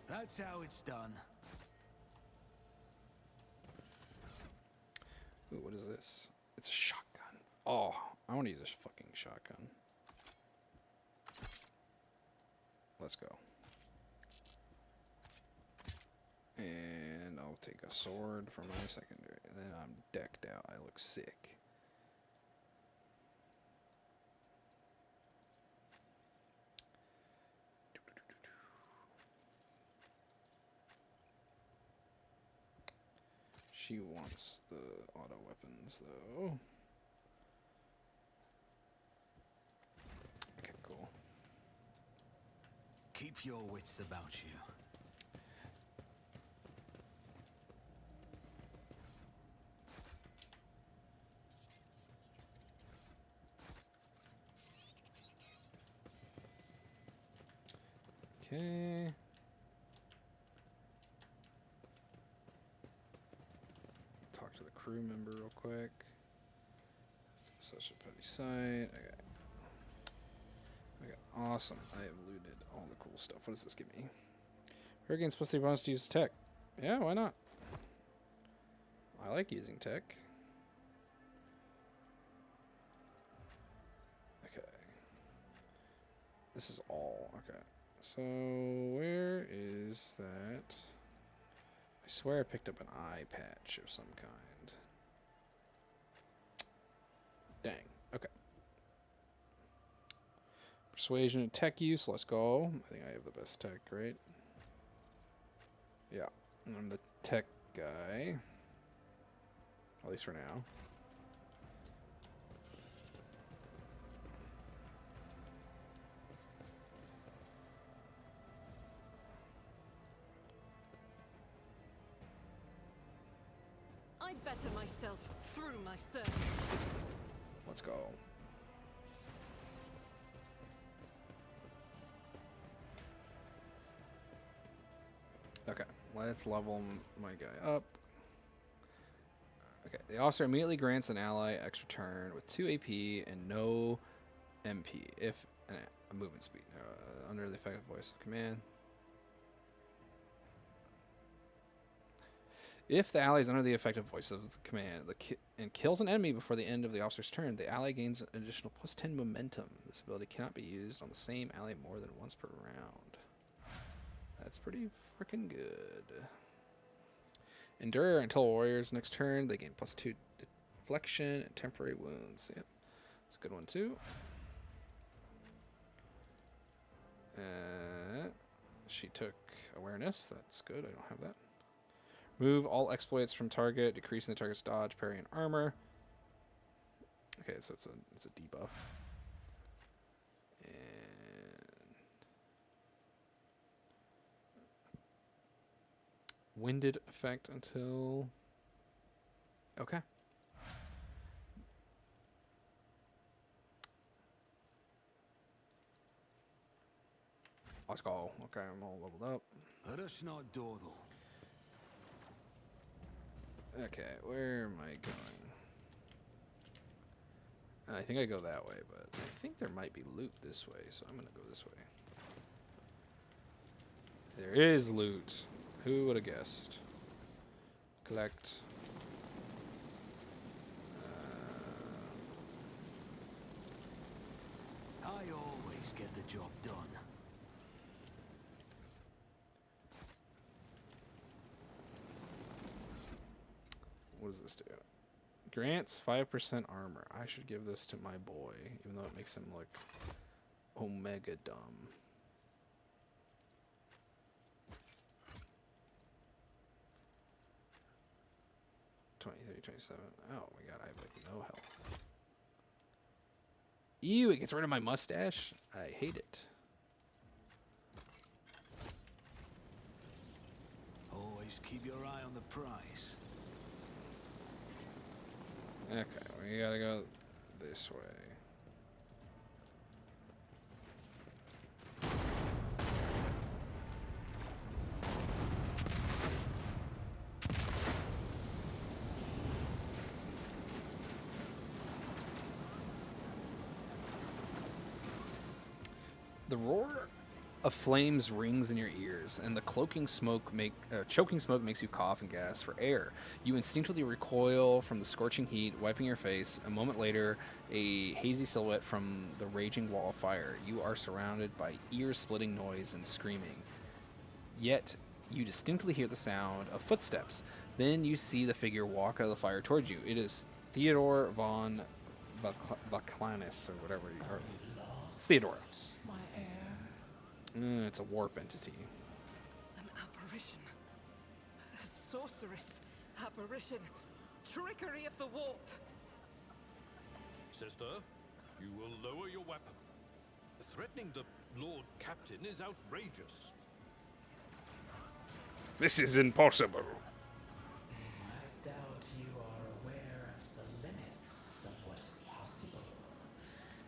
That's how it's done. Ooh, what is this? It's a shotgun. Oh, I want to use a fucking shotgun. Let's go. And I'll take a sword for my secondary. And then I'm decked out. I look sick. She wants the auto weapons, though. Okay, cool. Keep your wits about you. Okay. Talk to the crew member real quick. Such a petty sight. Okay. Okay, awesome. I have looted all the cool stuff. What does this give me? Hurricane's supposed to be bonus to use tech. Yeah, why not? I like using tech. Okay. This is all. Okay. So, where is that? I swear I picked up an eye patch of some kind. Dang. Okay. Persuasion and tech use. Let's go. I think I have the best tech, right? Yeah. I'm the tech guy. At least for now. I better myself through my service. Let's go. Okay, let's level my guy up. Okay, the officer immediately grants an ally extra turn with 2 AP and no MP if a movement speed under the effective voice of command. If the ally is under the effective voice of the command and kills an enemy before the end of the officer's turn, the ally gains an additional +10 momentum. This ability cannot be used on the same ally more than once per round. That's pretty freaking good. Endure until warrior's next turn. They gain +2 deflection and temporary wounds. Yep, that's a good one too. She took awareness. That's good. I don't have that. Move all exploits from target, decreasing the target's dodge, parry, and armor. Okay, so it's a debuff. And winded effect until. Okay. Let's go. Okay, I'm all leveled up. Let us not dawdle. Okay, where am I going? I think I go that way, but I think there might be loot this way, so I'm gonna go this way. There is loot. Who would have guessed? Collect. I always get the job done. What does this do? Grants 5% armor. I should give this to my boy, even though it makes him look omega dumb. $20, $30, $27. Oh my god, I have like no health. Ew, it gets rid of my mustache? I hate it. Always keep your eye on the prize. Okay, we gotta go this way. The roar of flames rings in your ears, and the choking smoke makes you cough and gasp for air. You instinctively recoil from the scorching heat, wiping your face. A moment later, a hazy silhouette from the raging wall of fire. You are surrounded by ear-splitting noise and screaming. Yet, you distinctly hear the sound of footsteps. Then you see the figure walk out of the fire towards you. It is Theodore von Baclanis, or whatever you are. It's Theodora. It's a warp entity. An apparition. A sorceress. Apparition. Trickery of the warp. Sister, you will lower your weapon. Threatening the Lord Captain is outrageous. This is impossible. I doubt you are aware of the limits of what is possible.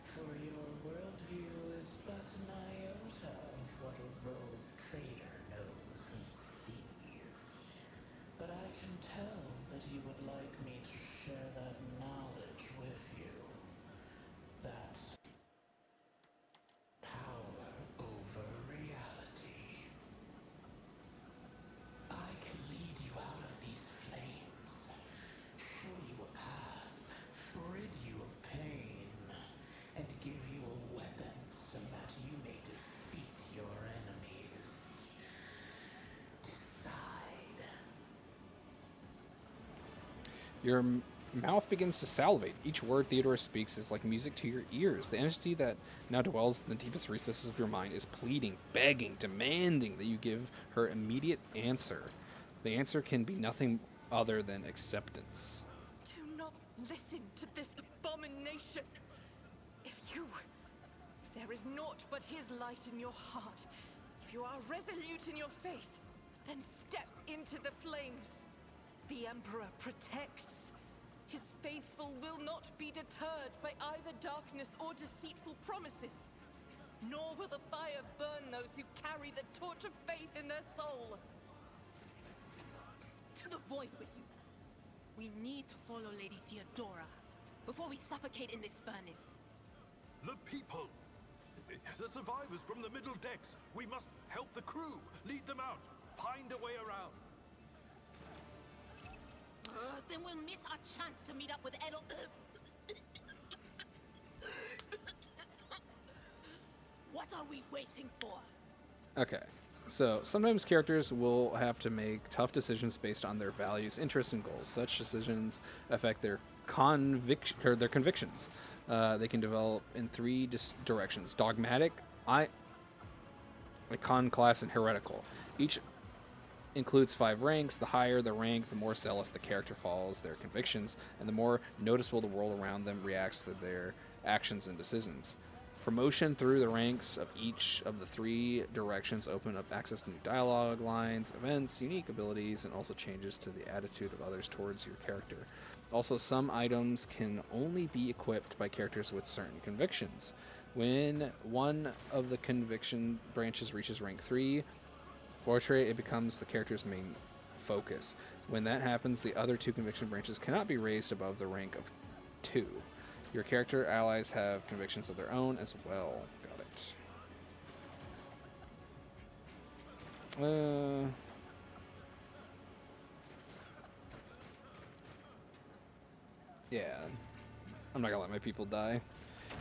For your worldview is but an iota of what a rogue trader knows and sees. But I can tell that you would like me to share that knowledge with you. That power over reality. I can lead you out of these flames, show you a path, rid you of pain, and give you a weapon so that you may defeat your enemies. Decide. Your mouth begins to salivate. Each word Theodora speaks is like music to your ears. The entity that now dwells in the deepest recesses of your mind is pleading, begging, demanding that you give her immediate answer. The answer can be nothing other than acceptance. Do not listen to this abomination. If there is naught but his light in your heart, if you are resolute in your faith, then step into the flames. The Emperor protects. His faithful will not be deterred by either darkness or deceitful promises. Nor will the fire burn those who carry the torch of faith in their soul. To the void with you. We need to follow Lady Theodora before we suffocate in this furnace. The people! The survivors from the middle decks! We must help the crew! Lead them out! Find a way around! Then we'll miss our chance to meet up with Edel. What are we waiting for? Okay. So, sometimes characters will have to make tough decisions based on their values, interests, and goals. Such decisions affect their convictions. They can develop in three directions: dogmatic, iconoclast, and heretical. Each includes 5 ranks. The higher the rank, the more zealous the character follows their convictions, and the more noticeable the world around them reacts to their actions and decisions. Promotion through the ranks of each of the 3 directions open up access to new dialogue lines, events, unique abilities, and also changes to the attitude of others towards your character. Also, some items can only be equipped by characters with certain convictions. When one of the conviction branches reaches rank 3, it becomes the character's main focus. When that happens, the other 2 conviction branches cannot be raised above the rank of 2. Your character allies have convictions of their own as well. Got it. Yeah. I'm not gonna let my people die.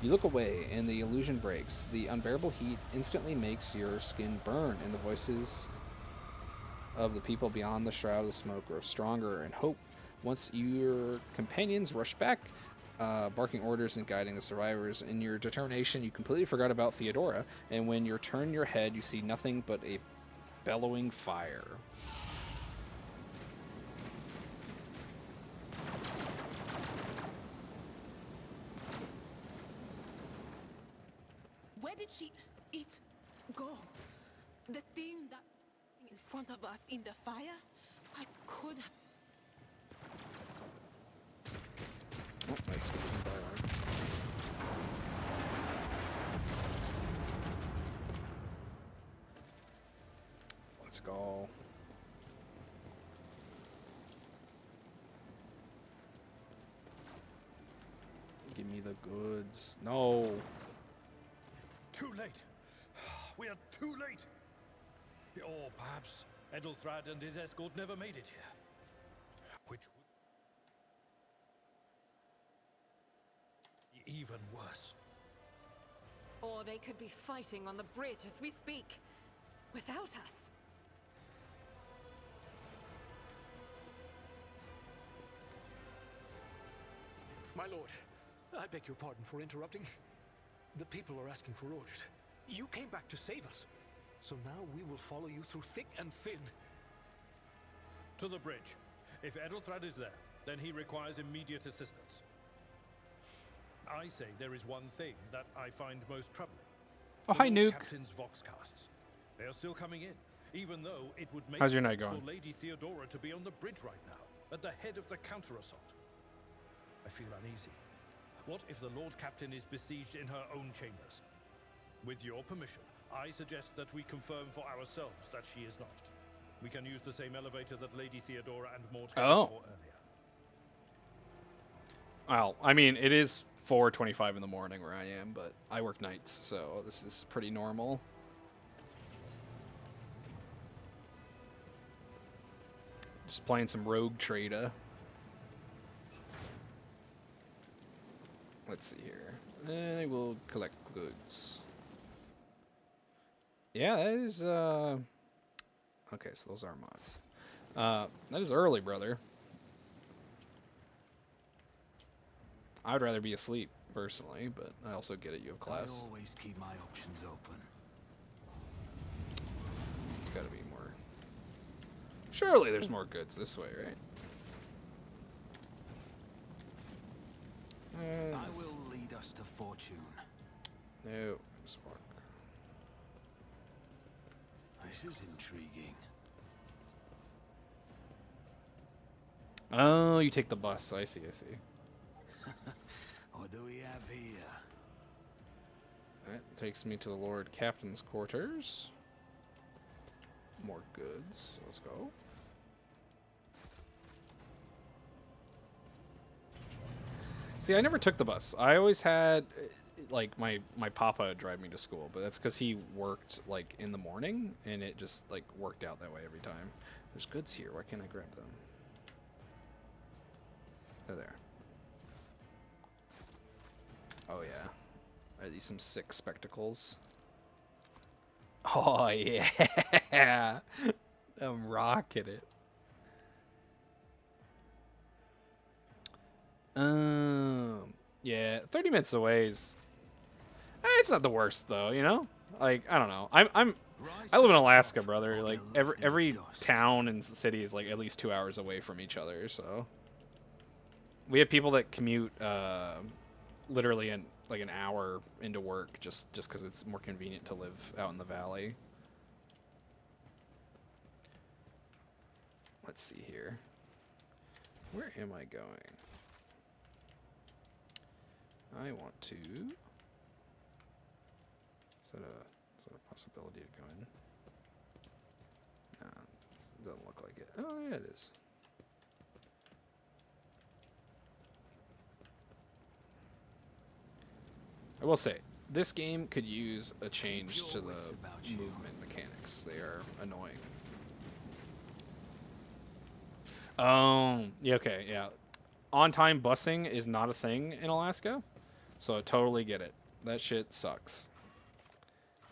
You look away, and the illusion breaks. The unbearable heat instantly makes your skin burn, and the voices of the people beyond the shroud of smoke grow stronger and hope. Once your companions rush back, barking orders and guiding the survivors. In your determination, you completely forgot about Theodora, and when you turn your head, you see nothing but a bellowing fire. Where did it go? The thing that in front of us in the fire? I could. Oh, nice. Let's go. Give me the goods. No. Too late. We are too late. Or perhaps Edelthrad and his escort never made it here. Which would be even worse. Or they could be fighting on the bridge as we speak, without us. My lord, I beg your pardon for interrupting. The people are asking for orders. You came back to save us. So now we will follow you through thick and thin. To the bridge. If Edelthrad is there, then he requires immediate assistance. I say there is one thing that I find most troubling. Oh, hi, Nuke. Captain's Voxcasts. They are still coming in, even though it would make How's your night sense going? for Lady Theodora to be on the bridge right now, at the head of the counter-assault. I feel uneasy. What if the Lord Captain is besieged in her own chambers? With your permission, I suggest that we confirm for ourselves that she is not. We can use the same elevator that Lady Theodora and Mort had for earlier. Well, I mean, it is 4:25 in the morning where I am, but I work nights, so this is pretty normal. Just playing some Rogue Trader. Let's see here. And I will collect goods. Yeah, that is, okay, so those are mods. That is early, brother. I'd rather be asleep, personally, but I also get it, you have class. I always keep my options open. It's gotta be more. Surely there's more goods this way, right? I will lead us to fortune. No, just walk. This is intriguing. Oh, you take the bus. I see, I see. What do we have here? That takes me to the Lord Captain's quarters. More goods. Let's go. See, I never took the bus. I always had, like, my papa would drive me to school, but that's because he worked, like, in the morning, and it just, like, worked out that way every time. There's goods here. Why can't I grab them? They're there. Oh yeah. Are these some sick spectacles? Oh yeah. I'm rocking it. Yeah, 30 minutes away is it's not the worst though, you know? Like, I don't know. I live in Alaska, brother. Like every town and city is like at least 2 hours away from each other, so we have people that commute literally in like an hour into work just because it's more convenient to live out in the valley. Let's see here. Where am I going? I want to. Is that a possibility to go in? Nah, it doesn't look like it. Oh yeah, it is. I will say, this game could use a change to the movement mechanics. They are annoying. Yeah, okay, yeah. On-time busing is not a thing in Alaska, so I totally get it. That shit sucks.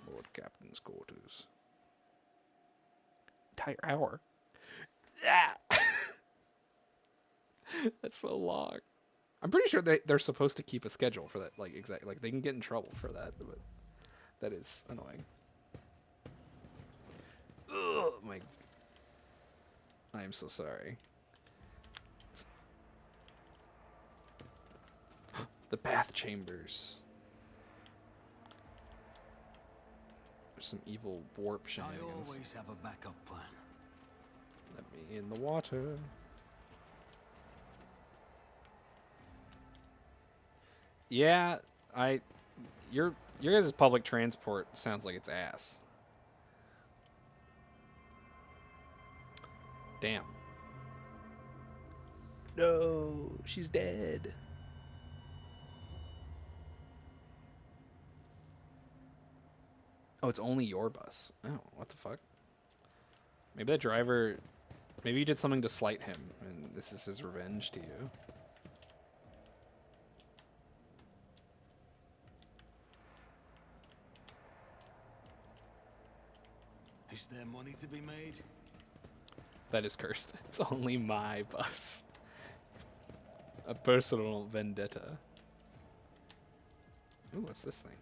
Lord Captain's quarters. Entire hour. Yeah. That's so long. I'm pretty sure they're supposed to keep a schedule for that. Like, exactly. Like, they can get in trouble for that, but that is annoying. Ugh, my... I am so sorry. The bath chambers. There's some evil warp shenanigans. I always have a backup plan. Let me in the water. Yeah, your guys' public transport sounds like it's ass. Damn. No, she's dead. Oh, it's only your bus. Oh, what the fuck? Maybe that driver... Maybe you did something to slight him, and this is his revenge to you. Is there money to be made? That is cursed. It's only my bus. A personal vendetta. Ooh, what's this thing?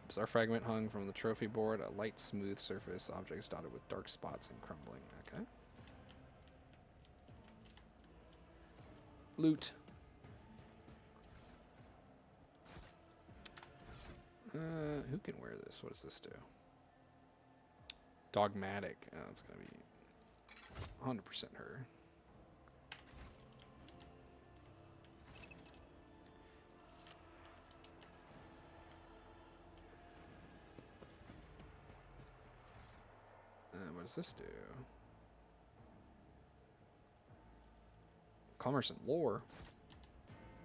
Bizarre fragment hung from the trophy board. A light, smooth surface. Objects dotted with dark spots and crumbling. Okay. Loot. Who can wear this? What does this do? Dogmatic. Oh, it's gonna be 100% her. What does this do? Commerce and lore.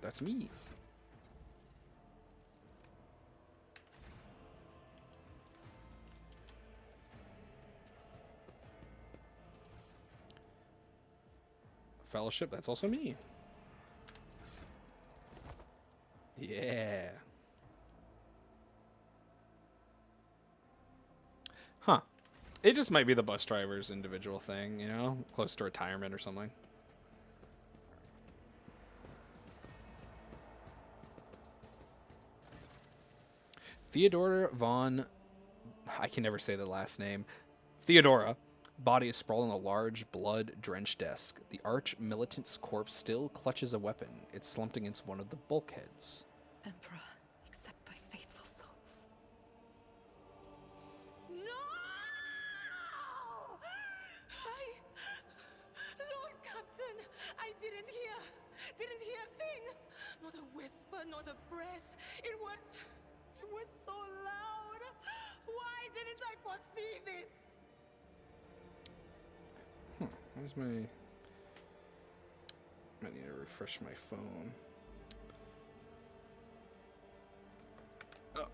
That's me. Fellowship, that's also me. Yeah. Huh. It just might be the bus driver's individual thing, you know? Close to retirement or something. Theodora von... I can never say the last name. Theodora. Body is sprawled on a large, blood-drenched desk. The arch-militant's corpse still clutches a weapon. It's slumped against one of the bulkheads. Emperor, accept thy faithful souls. No! Lord Captain, I didn't hear a thing. Not a whisper, not a breath. It was so loud. Why didn't I foresee this? Where's my... I need to refresh my phone. Oh.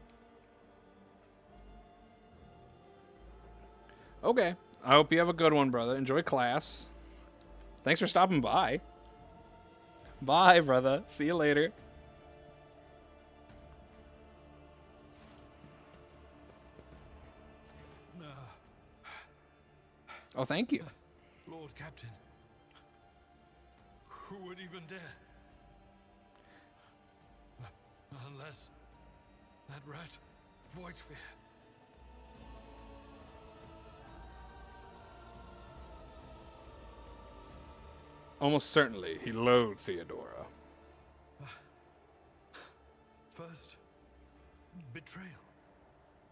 Okay. I hope you have a good one, brother. Enjoy class. Thanks for stopping by. Bye, brother. See you later. Oh, thank you. Lord Captain. Who would even dare? Unless that rat, Voidsphere. Almost certainly, he loathed Theodora. First, betrayal.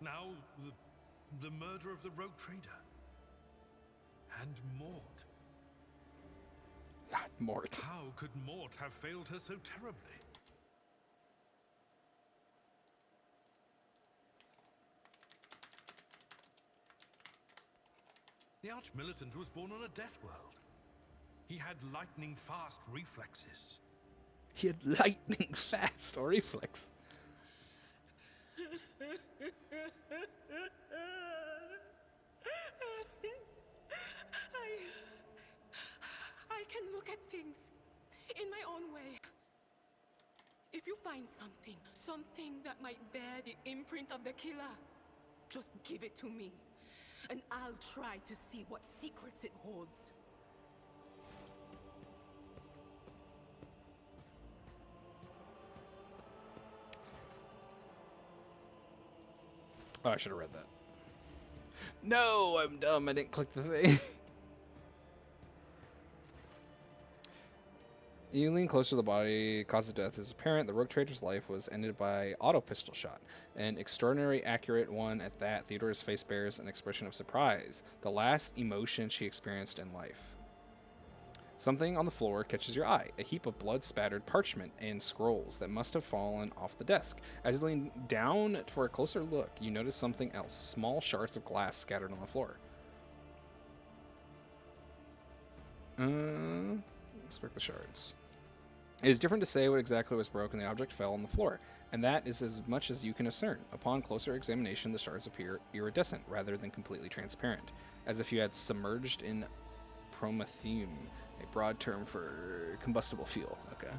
Now, the murder of the rogue trader. And Mort. Not Mort. How could Mort have failed her so terribly? The Arch-Militant was born on a death world. He had lightning-fast reflexes. He had lightning fast reflex. I can look at things in my own way. If you find something that might bear the imprint of the killer, just give it to me, and I'll try to see what secrets it holds. Oh, I should have read that. No, I'm dumb. I didn't click the thing. You lean closer to the body. Cause of death is apparent. The rogue trader's life was ended by auto pistol shot. An extraordinary accurate one at that. Theodora's face bears an expression of surprise. The last emotion she experienced in life. Something on the floor catches your eye. A heap of blood-spattered parchment and scrolls that must have fallen off the desk. As you lean down for a closer look, you notice something else. Small shards of glass scattered on the floor. Inspect the shards. It is different to say what exactly was broken. The object fell on the floor, and that is as much as you can discern. Upon closer examination, the shards appear iridescent rather than completely transparent, as if you had submerged in promethium, a broad term for combustible fuel. Okay.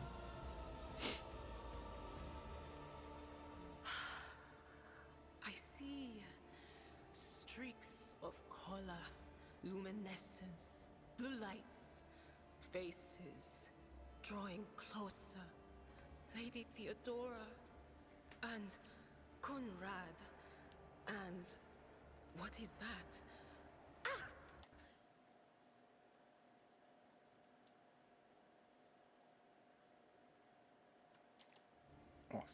I see streaks of color, luminescence, blue lights, faces drawing closer. Lady Theodora and Conrad and what is that? Ah! Oh.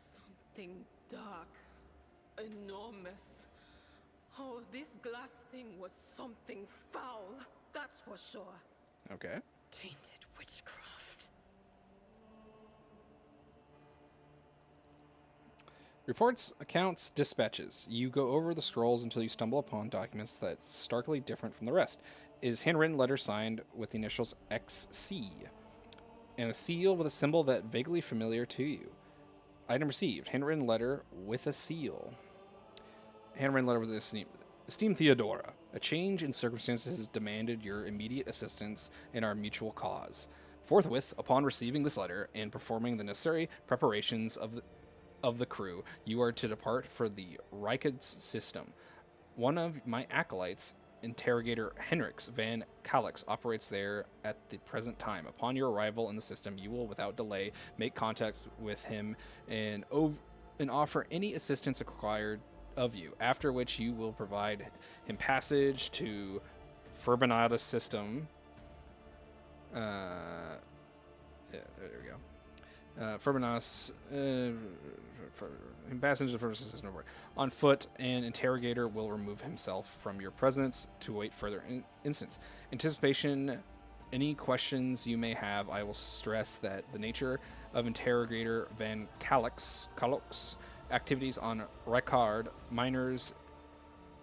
Something dark, enormous. Oh, this glass thing was something foul, that's for sure. Okay. Tainted witchcraft. Reports, accounts, dispatches. You go over the scrolls until you stumble upon documents that's starkly different from the rest. It is handwritten letter signed with the initials XC, and a seal with a symbol that vaguely familiar to you. Item received. Handwritten letter with a seal. Handwritten letter with a seal. Esteemed Theodora, a change in circumstances has demanded your immediate assistance in our mutual cause. Forthwith, upon receiving this letter and performing the necessary preparations of the crew, you are to depart for the Rikard system. One of my acolytes, Interrogator Henriks van Calix, operates there at the present time. Upon your arrival in the system, you will, without delay, make contact with him and offer any assistance required of you, after which you will provide him passage to Furbinada's system. Yeah, there we go. Furbinada's passage to the Furbinada's system. On foot, an interrogator will remove himself from your presence to await further instance. Anticipation. Any questions you may have, I will stress that the nature of Interrogator Van Calix activities on Rikard minors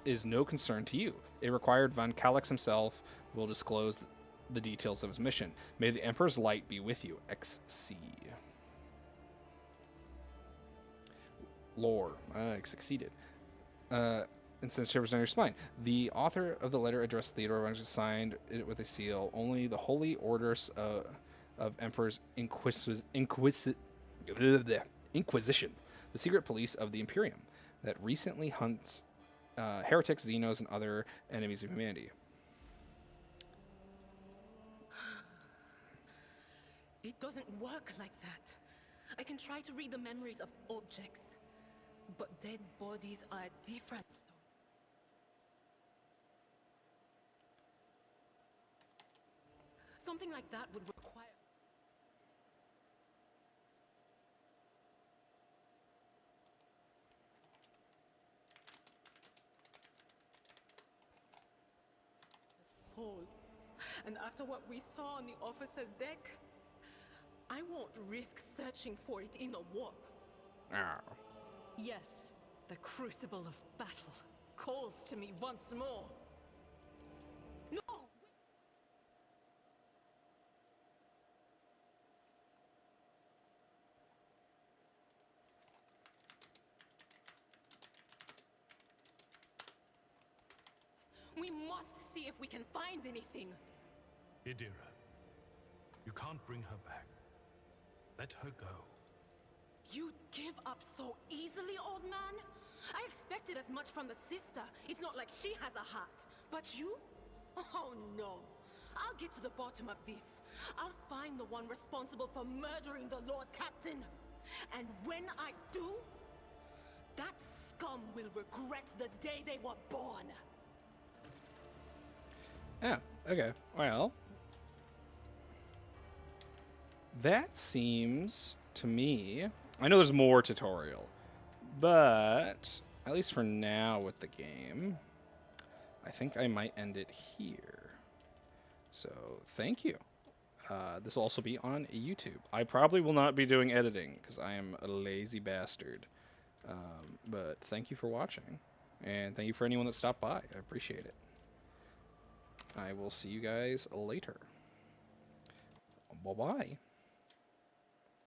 is no concern to you. A required Van Calix himself will disclose the details of his mission. May the Emperor's light be with you. XC. Lore. Succeeded. And since shivers down your spine. The author of the letter addressed Theodore signed it with a seal. Only the holy orders of Emperor's Inquisition, the secret police of the Imperium that recently hunts heretics, Xenos, and other enemies of humanity. It doesn't work like that. I can try to read the memories of objects, but dead bodies are a different story. Something like that would require... a soul. And after what we saw on the officer's deck, I won't risk searching for it in a warp. Yes, the crucible of battle calls to me once more. No! We must see if we can find anything. Idira, you can't bring her back. Let her go. You'd give up so easily, old man? I expected as much from the sister. It's not like she has a heart. But you? Oh no. I'll get to the bottom of this. I'll find the one responsible for murdering the Lord Captain. And when I do, that scum will regret the day they were born. Oh, okay. Well, that seems to me... I know there's more tutorial, but at least for now with the game, I think I might end it here. So, thank you. This will also be on YouTube. I probably will not be doing editing, because I am a lazy bastard. But thank you for watching, and thank you for anyone that stopped by. I appreciate it. I will see you guys later. Bye-bye.